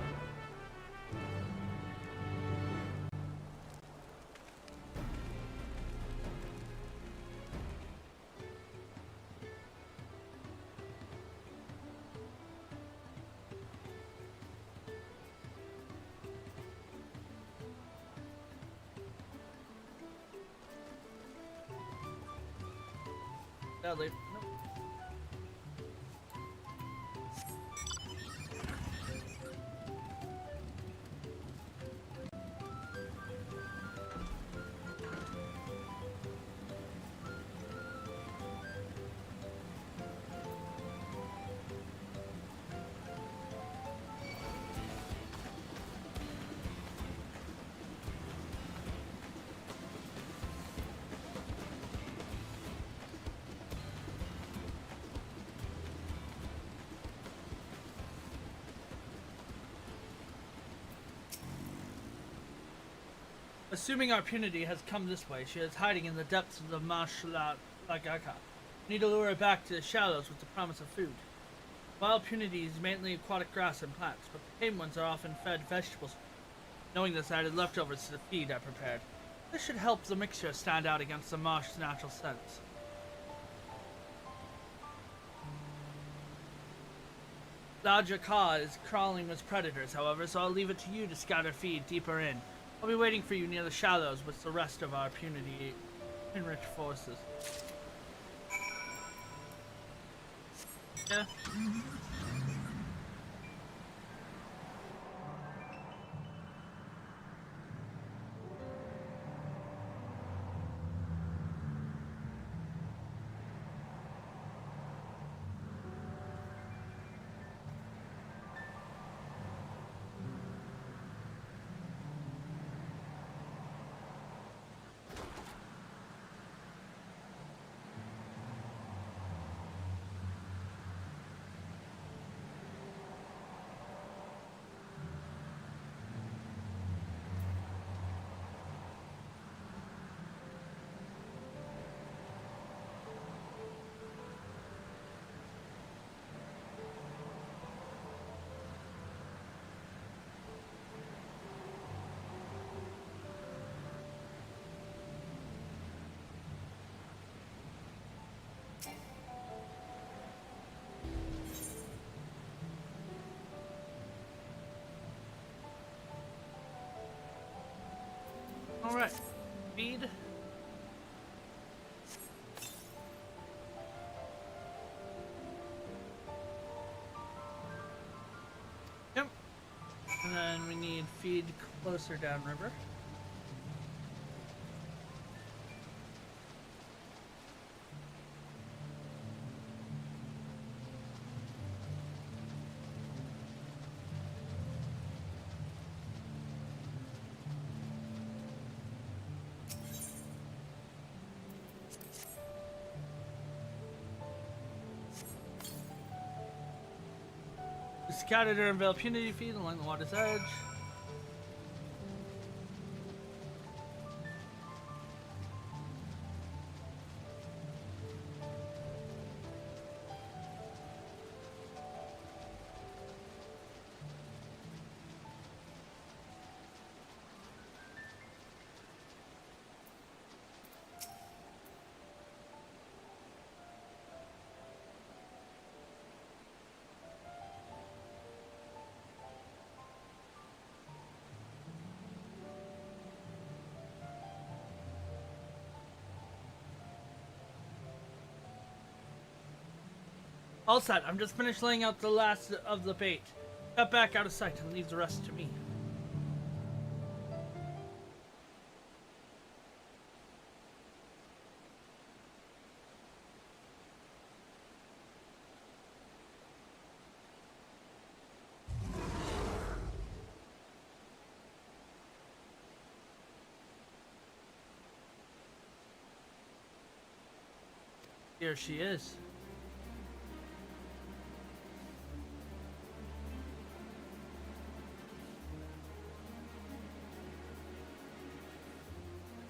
Sadly. Nope. Assuming our punity has come this way, she is hiding in the depths of the Marsh Lagaka. We need to lure her back to the shallows with the promise of food. Wild punity is mainly aquatic grass and plants, but the tame ones are often fed vegetables. Knowing this, I added leftovers to the feed I prepared. This should help the mixture stand out against the marsh's natural scents. Dajaka is crawling with predators, however, so I'll leave it to you to scout our feed deeper in. I'll be waiting for you near the shallows with the rest of our puny enriched forces. Yeah. Alright, feed. Yep. And then we need feed closer downriver. Scouted or unveiled punity feed along the water's edge. All set. I'm just finished laying out the last of the bait. Cut back out of sight and leave the rest to me. Here she is.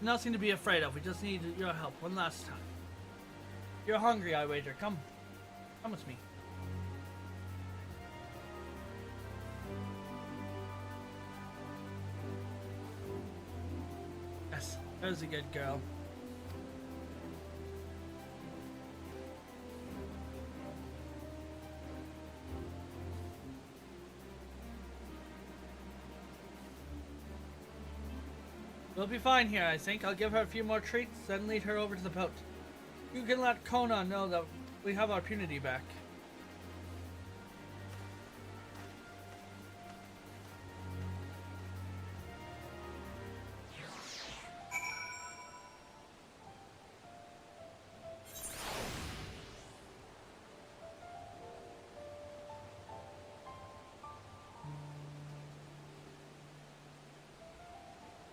Nothing to be afraid of. We just need your help one last time. You're hungry, I wager. Come. Come with me. Yes, there's a good girl. We'll be fine here, I think. I'll give her a few more treats, then lead her over to the boat. You can let Kona know that we have our punity back.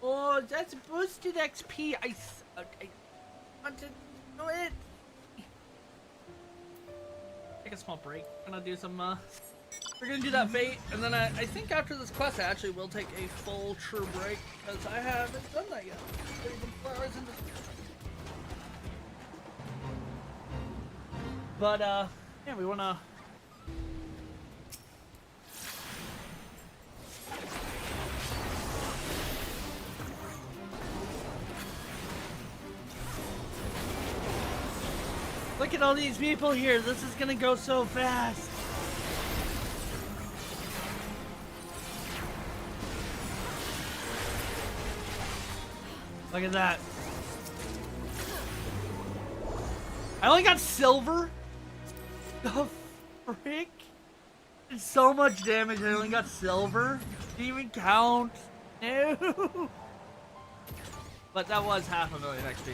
Oh, that's boosted XP. I want to do it. Take a small break. Gonna do some, we're gonna do that bait, and then I think after this quest I actually will take a full true break, because I haven't done that yet. Even 4 hours into this. But, yeah, we wanna... Look at all these people here. This is gonna go so fast. Look at that. I only got silver? The frick? It's so much damage, I only got silver? Didn't even count. No. But that was 500,000 XP.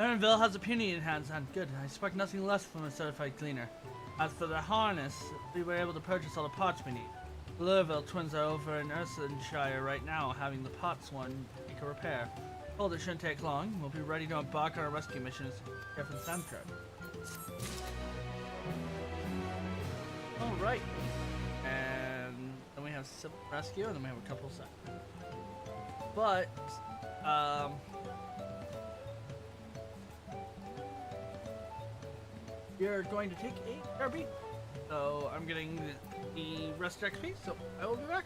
Erenville has a puny in hands on. Good. I expect nothing less from a certified cleaner. As for the harness, we were able to purchase all the parts we need. The Lurville twins are over in Ursenshire right now, having the parts one make a repair. Told it shouldn't take long. We'll be ready to embark on our rescue missions here for the Samtrip. Alright. And then we have civil rescue, and then we have a couple of seconds. But, we're going to take a RB. So I'm getting the rest XP, so I will be back.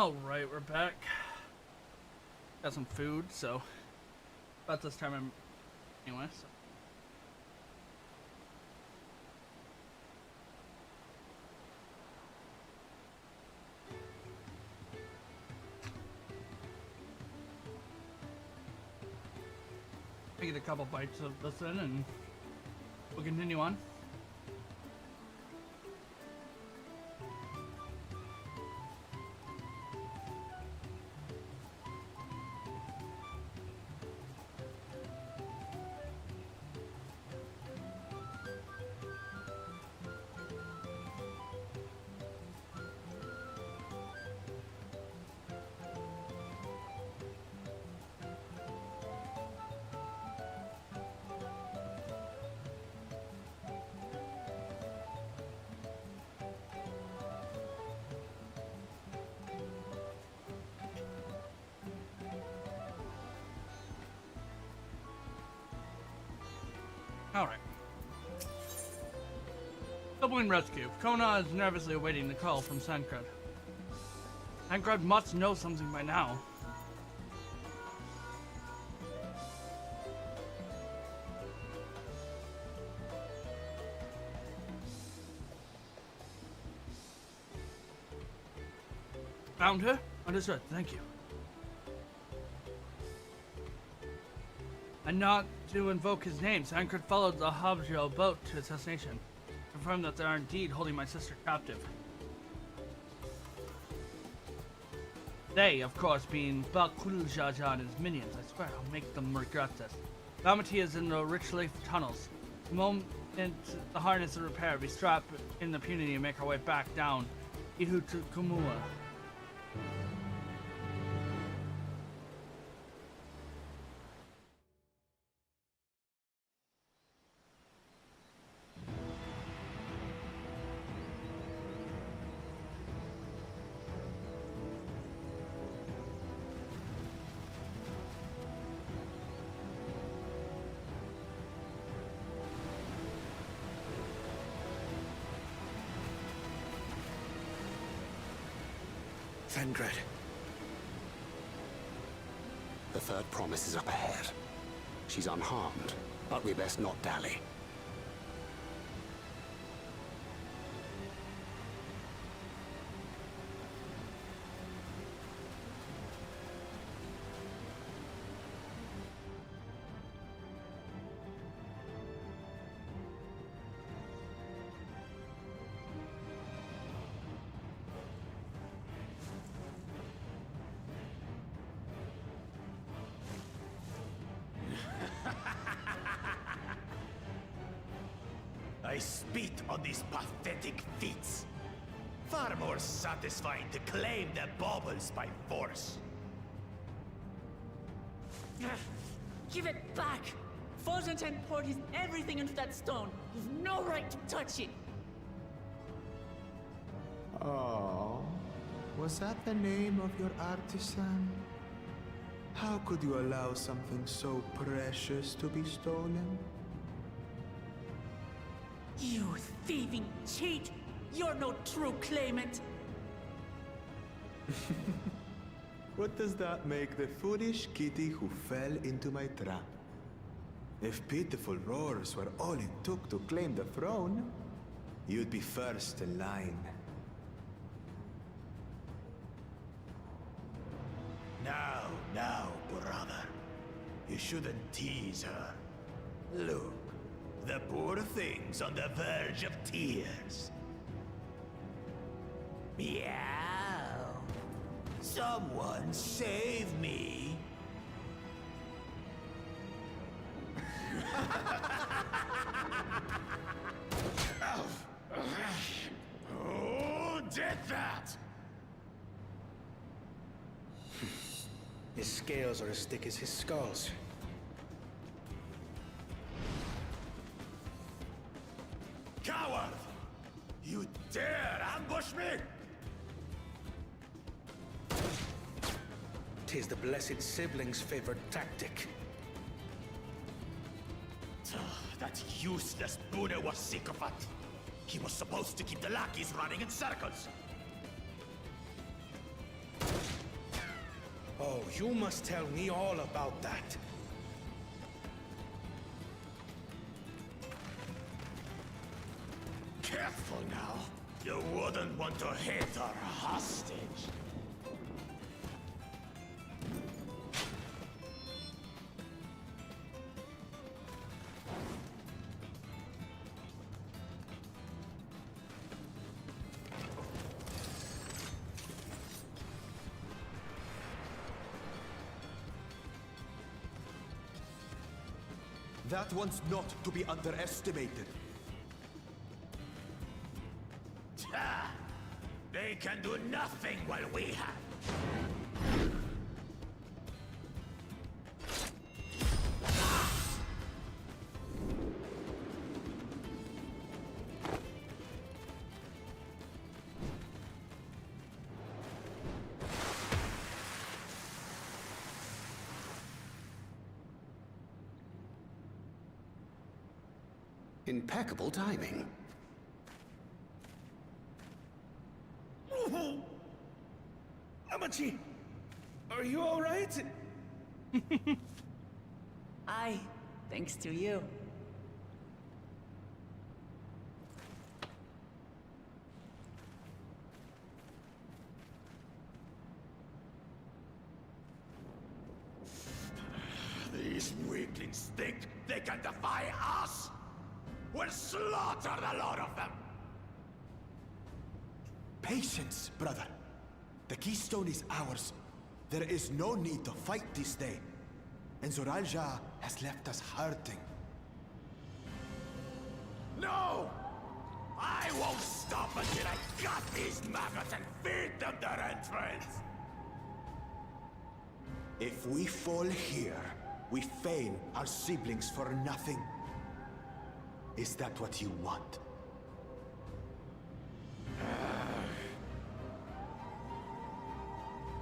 Alright, we're back. Got some food, so about this time I'm anyway, so. I get a couple bites of this in and we'll continue on. Alright. Sibling rescue. Kona is nervously awaiting the call from Sankred. Sankred must know something by now. Found her? Understood. Thank you. And not to invoke his name, Sankred followed the Habjo boat to its destination. Confirmed that they are indeed holding my sister captive. They, of course, being Bakuljaja and his minions. I swear I'll make them regret this. Lamati is in the rich lake tunnels. The moment the harness is repaired, we strap in the Punity and make our way back down Ihutukumua. Thangred. The third promise is up ahead. She's unharmed, but we best not dally. I spit on these pathetic feats. Far more satisfying to claim their baubles by force. Give it back! Fojanten poured his everything into that stone. You've no right to touch it! Oh, was that the name of your artisan? How could you allow something so precious to be stolen? You thieving cheat! You're no true claimant! What does that make the foolish kitty who fell into my trap? If pitiful roars were all it took to claim the throne, you'd be first in line. Now, brother. You shouldn't tease her. Look, the poor thing's on the verge of tears. Meow. Someone save me. Who did that? His scales are as thick as his skulls. Coward! You dare ambush me? Tis the blessed sibling's favorite tactic. That useless Buddha was sycophant. He was supposed to keep the lackeys running in circles. Oh, you must tell me all about that. Careful now. You wouldn't want to hit our hostage. That one's not to be underestimated. They can do nothing while we have. Impeccable timing. Amachi, are you all right? Aye, thanks to you. These weaklings think they can defy us? We'll slaughter the lot of them! Patience, brother. The keystone is ours. There is no need to fight this day. And Zoralja has left us hurting. No! I won't stop until I gut these maggots and feed them their entrails! If we fall here, we feign our siblings for nothing. Is that what you want?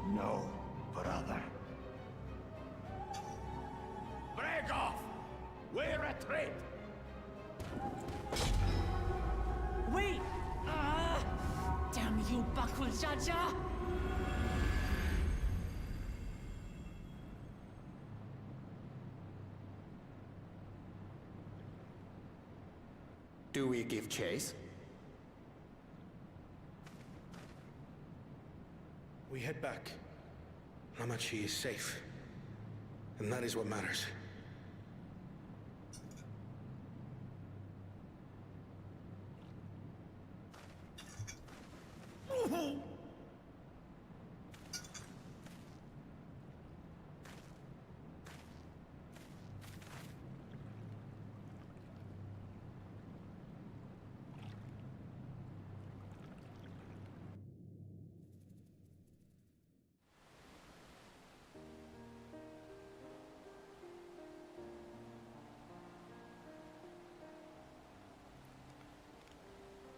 No, brother. Break off! We retreat! Wait! Damn you, Bakul Jaja! Do we give chase? We head back. Hamachi is safe. And that is what matters.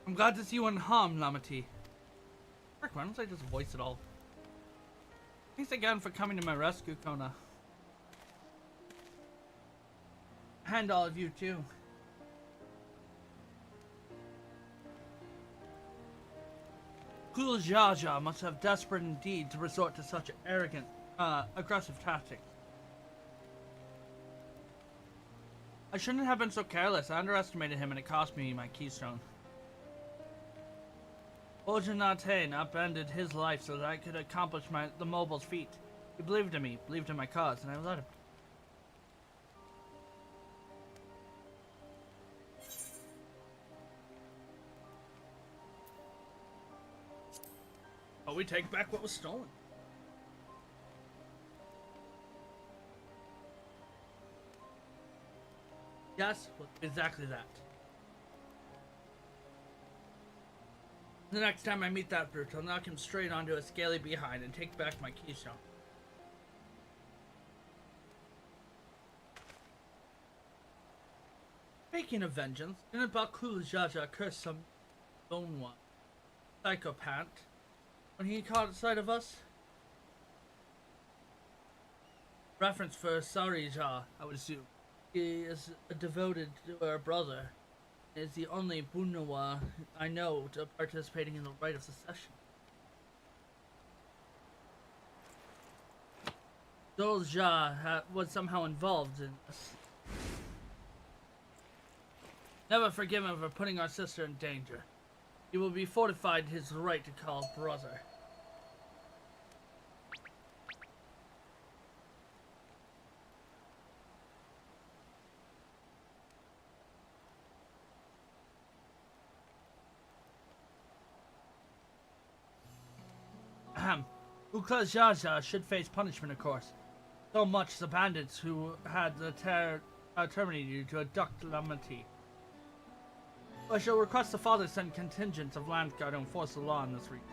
I'm glad to see you unharmed, Lamati. Frick, why don't I just voice it all? Thanks again for coming to my rescue, Kona. And all of you, too. Kul Jaja must have desperate indeed to resort to such arrogant, aggressive tactics. I shouldn't have been so careless. I underestimated him and it cost me my keystone. Ojanate upended his life so that I could accomplish the mobile's feat. He believed in me, believed in my cause, and I let him. But we take back what was stolen. Yes, well, exactly that. The next time I meet that brute, I'll knock him straight onto a scaly behind and take back my keystone. Speaking of vengeance, didn't Bakul Jaja curse some lone one psychopath when he caught sight of us? Reference for Sarija, I would assume. He is devoted to our brother. Is the only Bunawa I know to participating in the rite of secession. Dolja was somehow involved in this. Never forgive him for putting our sister in danger. He will be fortified his right to call brother. Ahem. Uklajaja should face punishment, of course. So much the bandits who had the terminated you to abduct Lamati. I shall request the father send contingents of land guard to enforce the law in this region.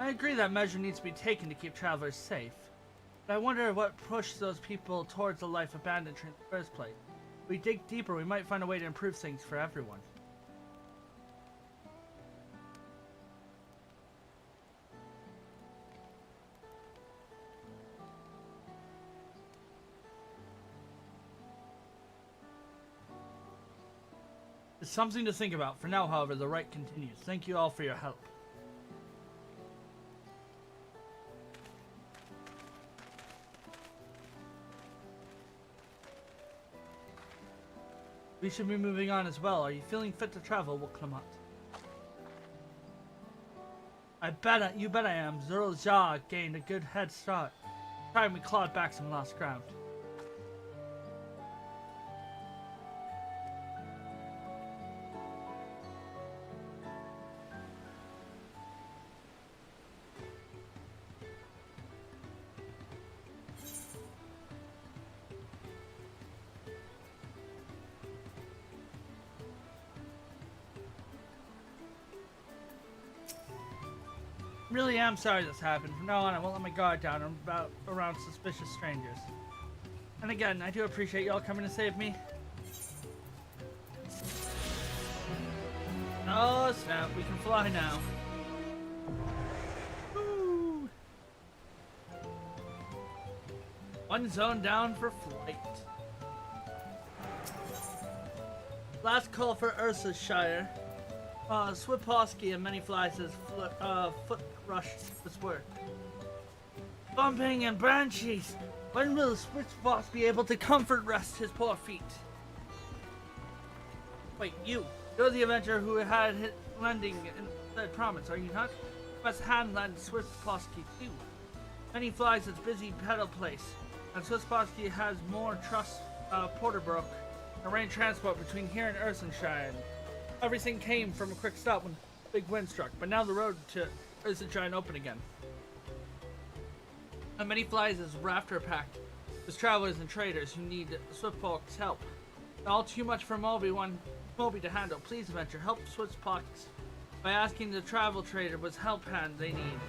I agree that measure needs to be taken to keep travelers safe. But I wonder what pushed those people towards a life of banditry in the first place. If we dig deeper, we might find a way to improve things for everyone. It's something to think about. For now, however, the right continues. Thank you all for your help. We should be moving on as well. Are you feeling fit to travel, Wuklamut? You bet I am. Zerul Jah gained a good head start. Time we clawed back some lost ground. Really am sorry this happened. From now on, I won't let my guard down around suspicious strangers. And again, I do appreciate y'all coming to save me. Oh snap, we can fly now. Woo. One zone down for flight. Last call for Ursa's Swipowski and many flies his foot rushed this work. Bumping and branches. When will Switchboss be able to comfort rest his poor feet? Wait, you're the adventurer who had hit landing in said promise, are you not? You must hand land Switchboski too. Many flies its busy pedal place, and Switchboski has more trust Porterbrook, arranged transport between here and Ursenshire. Everything came from a quick stop when big wind struck, but now the road to Ursenshire open again. And many flies is rafter packed with travelers and traders who need Swipfolk's help. All too much for Moby to handle. Please, adventure, help Swipfolk by asking the travel trader what help hand they need.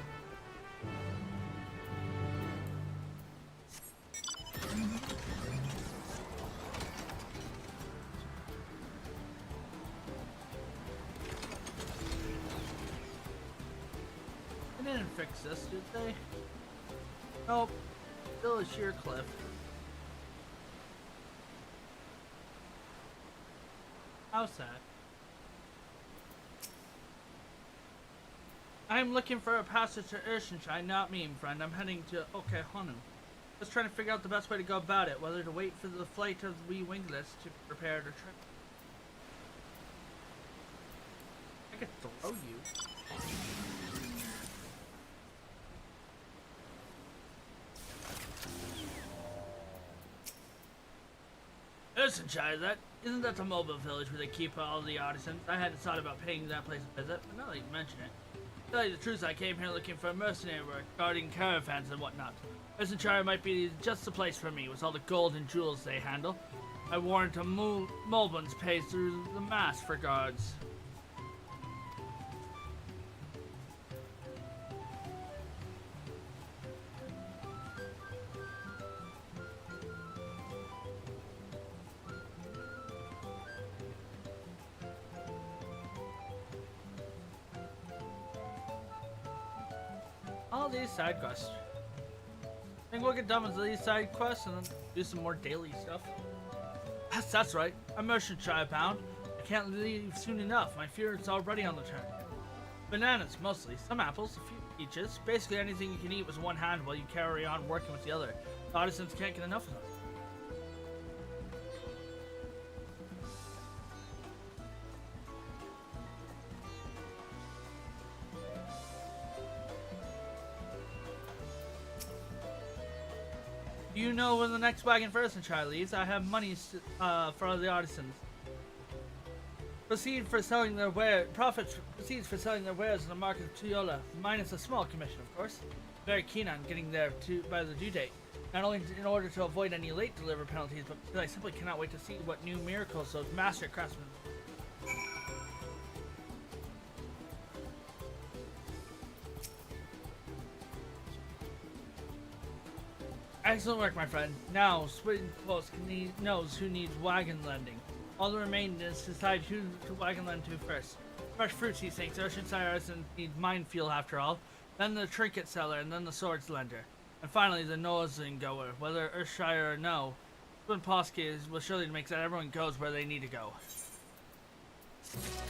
They didn't fix this, did they? Nope. Still a sheer cliff. How sad. I'm looking for a passage to Ursenshire, not me, friend. I'm heading to Okehonu. Just trying to figure out the best way to go about it, whether to wait for the flight of the wingless to prepare to trip. I could throw you. Ursenshire, isn't that the mobile village where they keep all the artisans? I hadn't thought about paying that place a visit, but now that you mention it. To tell you the truth, I came here looking for mercenary work, guarding caravans and whatnot. Ursenshire might be just the place for me, with all the gold and jewels they handle. I warrant a Mulbans pays through the mass for guards. All these side quests. I think we'll get done with these side quests and then do some more daily stuff. Yes, that's right. I'm Ursenshire bound. I can't leave soon enough. My fear is already on the turn. Bananas, mostly. Some apples, a few teaches. Basically, anything you can eat with one hand while you carry on working with the other. The artisans can't get enough of them. Do you know when the next wagon for Ffxiv leaves? I have money for the artisans. Profits for selling their wares in the market of Tuyola, minus a small commission, of course. Very keen on getting there by the due date. Not only in order to avoid any late delivery penalties, but because I simply cannot wait to see what new miracles those master craftsmen. Excellent work, my friend. Now, Swing Post knows who needs wagon lending. All that remains is to decide who to wagon lend to first. Fresh fruits, he thinks. Oceanside artisans need mine fuel after all. Then the trinket seller, and then the swords lender. And finally, the nosing goer. Whether Earthshire or no, Swin Poske will surely make that everyone goes where they need to go.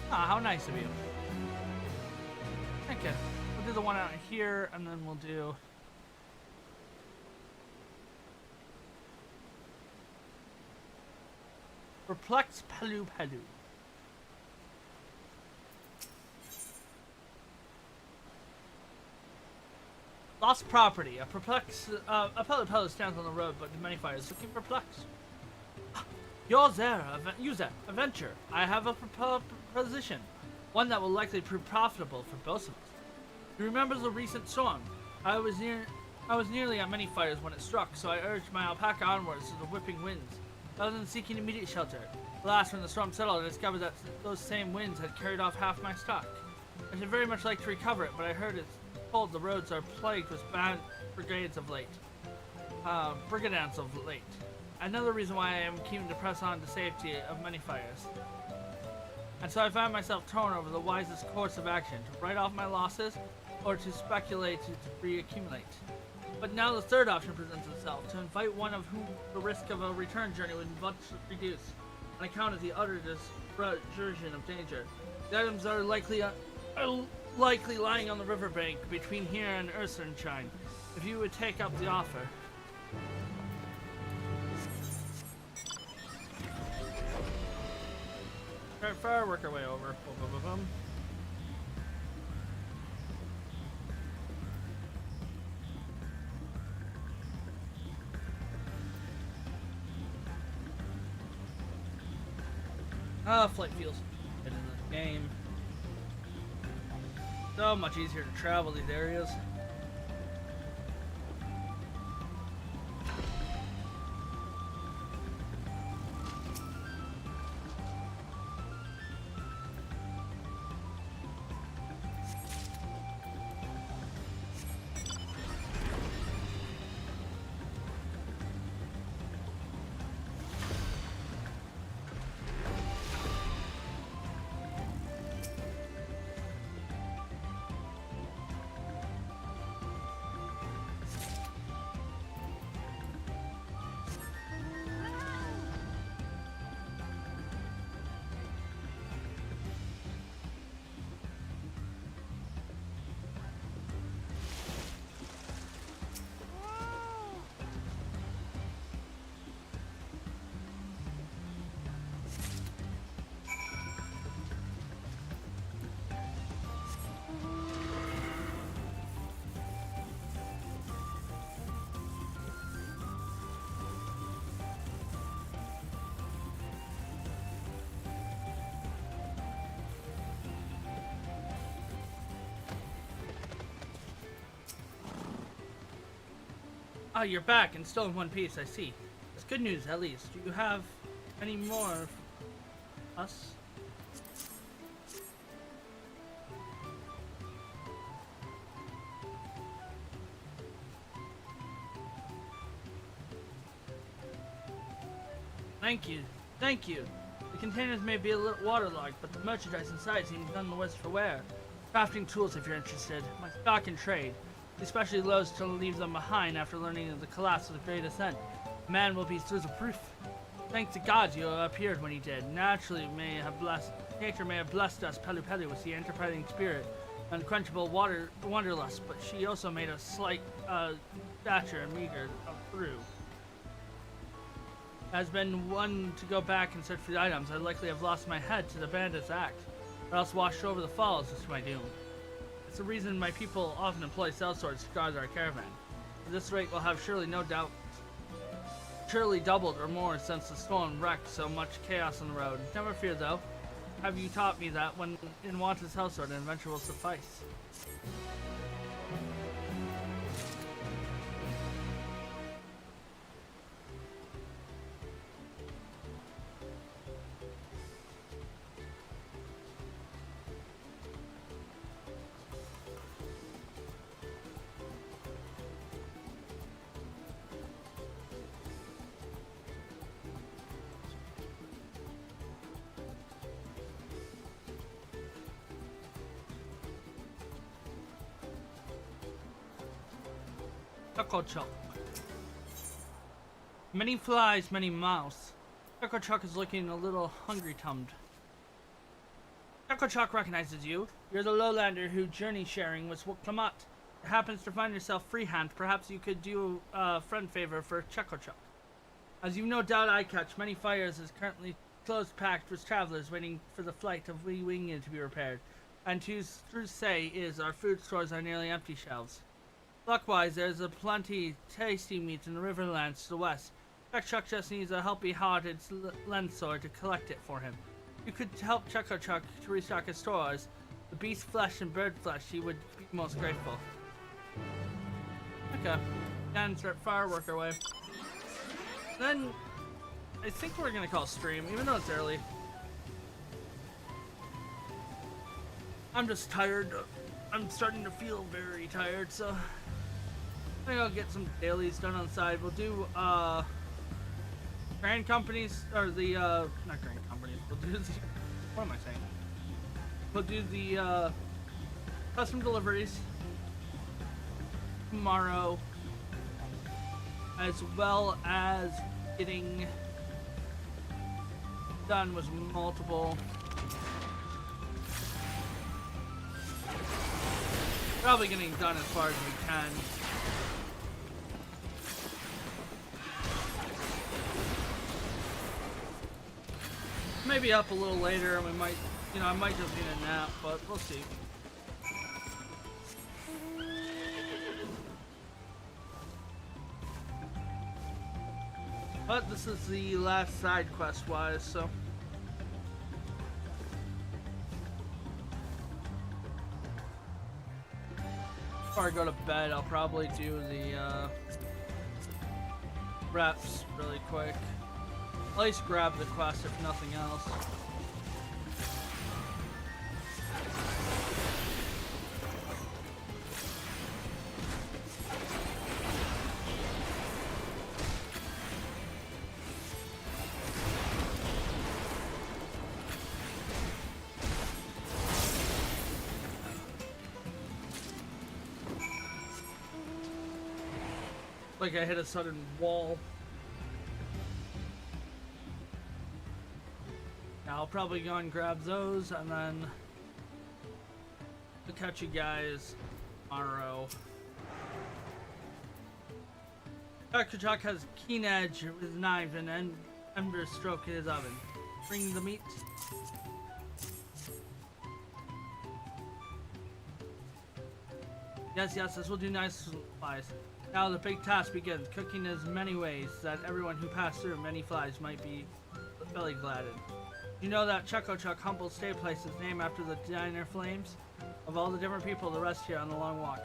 Ah, how nice of you. Okay, we'll do the one out here, and then we'll do... Perplex Pelu Pelu. Lost property. A Pelu Pelu stands on the road, but many fires looking perplexed. You're there, adventure. I have a proposition, one that will likely prove profitable for both of us. You remember the recent storm? I was nearly at many fires when it struck, so I urged my alpaca onwards to the whipping winds. Rather than seeking immediate shelter. Alas, when the storm settled, I discovered that those same winds had carried off half my stock. I should very much like to recover it, but I heard it's told the roads are plagued with bad brigadons of late. Another reason why I am keen to press on to safety of many fires. And so I found myself torn over the wisest course of action, to write off my losses, or to speculate to reaccumulate. But now the third option presents itself, to invite one of whom the risk of a return journey would much reduce, on account of the utter dispersion of danger. The items are likely lying on the riverbank between here and Ursenshine, if you would take up the offer. Alright, fire, work our way over. Boom, boom, boom, boom. Flight feels good in this game. So much easier to travel these areas. Ah, you're back and still in one piece, I see. That's good news, at least. Do you have any more for us? Thank you. Thank you. The containers may be a little waterlogged, but the merchandise inside seems none the worse for wear. Crafting tools if you're interested. My stock and trade. Especially those to leave them behind after learning of the collapse of the Great Ascent. Man will be through the proof. Thanks to God you appeared when he did. Nature may have blessed us, Pelu Pelu, with the enterprising spirit unquenchable wanderlust, but she also made a slight stature and meager through. Has been one to go back and search for the items. I'd likely have lost my head to the bandits' act, or else washed over the falls to my doom. It's the reason my people often employ sellswords to guard our caravan. At this rate, we'll have surely doubled or more since the storm wrecked so much chaos on the road. Never fear, though. Have you taught me that when in want is sellsword, an adventure will suffice? Chuck. Many flies, many mouse. Chuck is looking a little hungry-tummed. Chuck recognizes you. You're the lowlander who journey sharing with Klamat. Happens to find yourself freehand. Perhaps you could do a friend favor for Chuck. As you no doubt I catch, many fires is currently close packed with travelers waiting for the flight of Wee Winged to be repaired. And to say is our food stores are nearly empty shelves. Likewise, there's a plenty tasty meat in the riverlands to the west. Chuck just needs a healthy-hearted landsword to collect it for him. You could help Chuck to restock his stores. The beast flesh and bird flesh, he would be most grateful. Okay. And start firework our way. Then, I think we're gonna call stream, even though it's early. I'm just tired. I'm starting to feel very tired, so I think I'll get some dailies done on the side. We'll do grand companies, or the not grand companies. We'll do the, what am I saying? We'll do the custom deliveries tomorrow, as well as getting done with multiple. Probably getting done as far as we can. Maybe up a little later, and we might, I might just need a nap, but we'll see. But this is the last side quest wise, so. Before I go to bed, I'll probably do the reps really quick. At least grab the quest if nothing else. Like I hit a sudden wall. Now I'll probably go and grab those, and then I'll catch you guys tomorrow. Dr. Chuck has keen edge with his knife and ember stroke in his oven. Bring the meat. Yes, this will do nice supplies. Now the big task begins, cooking as many ways that everyone who passed through many flies might be belly gladdened. You know that Chuck humble stay place is named after the diner flames? Of all the different people that rest here on the long walk,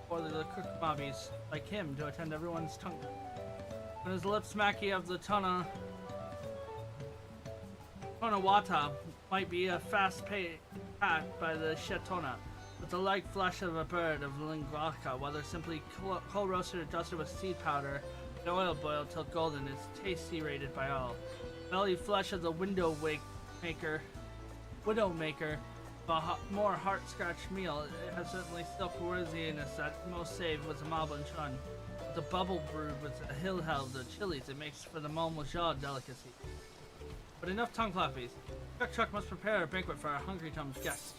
or the cook mobbies like him to attend everyone's tongue. When his lips smacky of the Tonawata might be a fast pat by the Shetona, with the light flesh of a bird of Linguaca, whether simply cold roasted or dusted with seed powder and oil boiled till golden, is tasty rated by all. Belly flesh of the Widowmaker, a more heart-scratched meal. It has certainly silk worthiness that most save with the marble and chun. The bubble brewed with the hill-held, the chilies, it makes for the Malmojade delicacy. But enough tongue flappies. Chuck must prepare a banquet for our Hungry Tom's guests.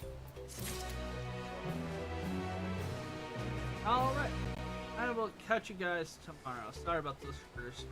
Alright. I will catch you guys tomorrow. Sorry about this first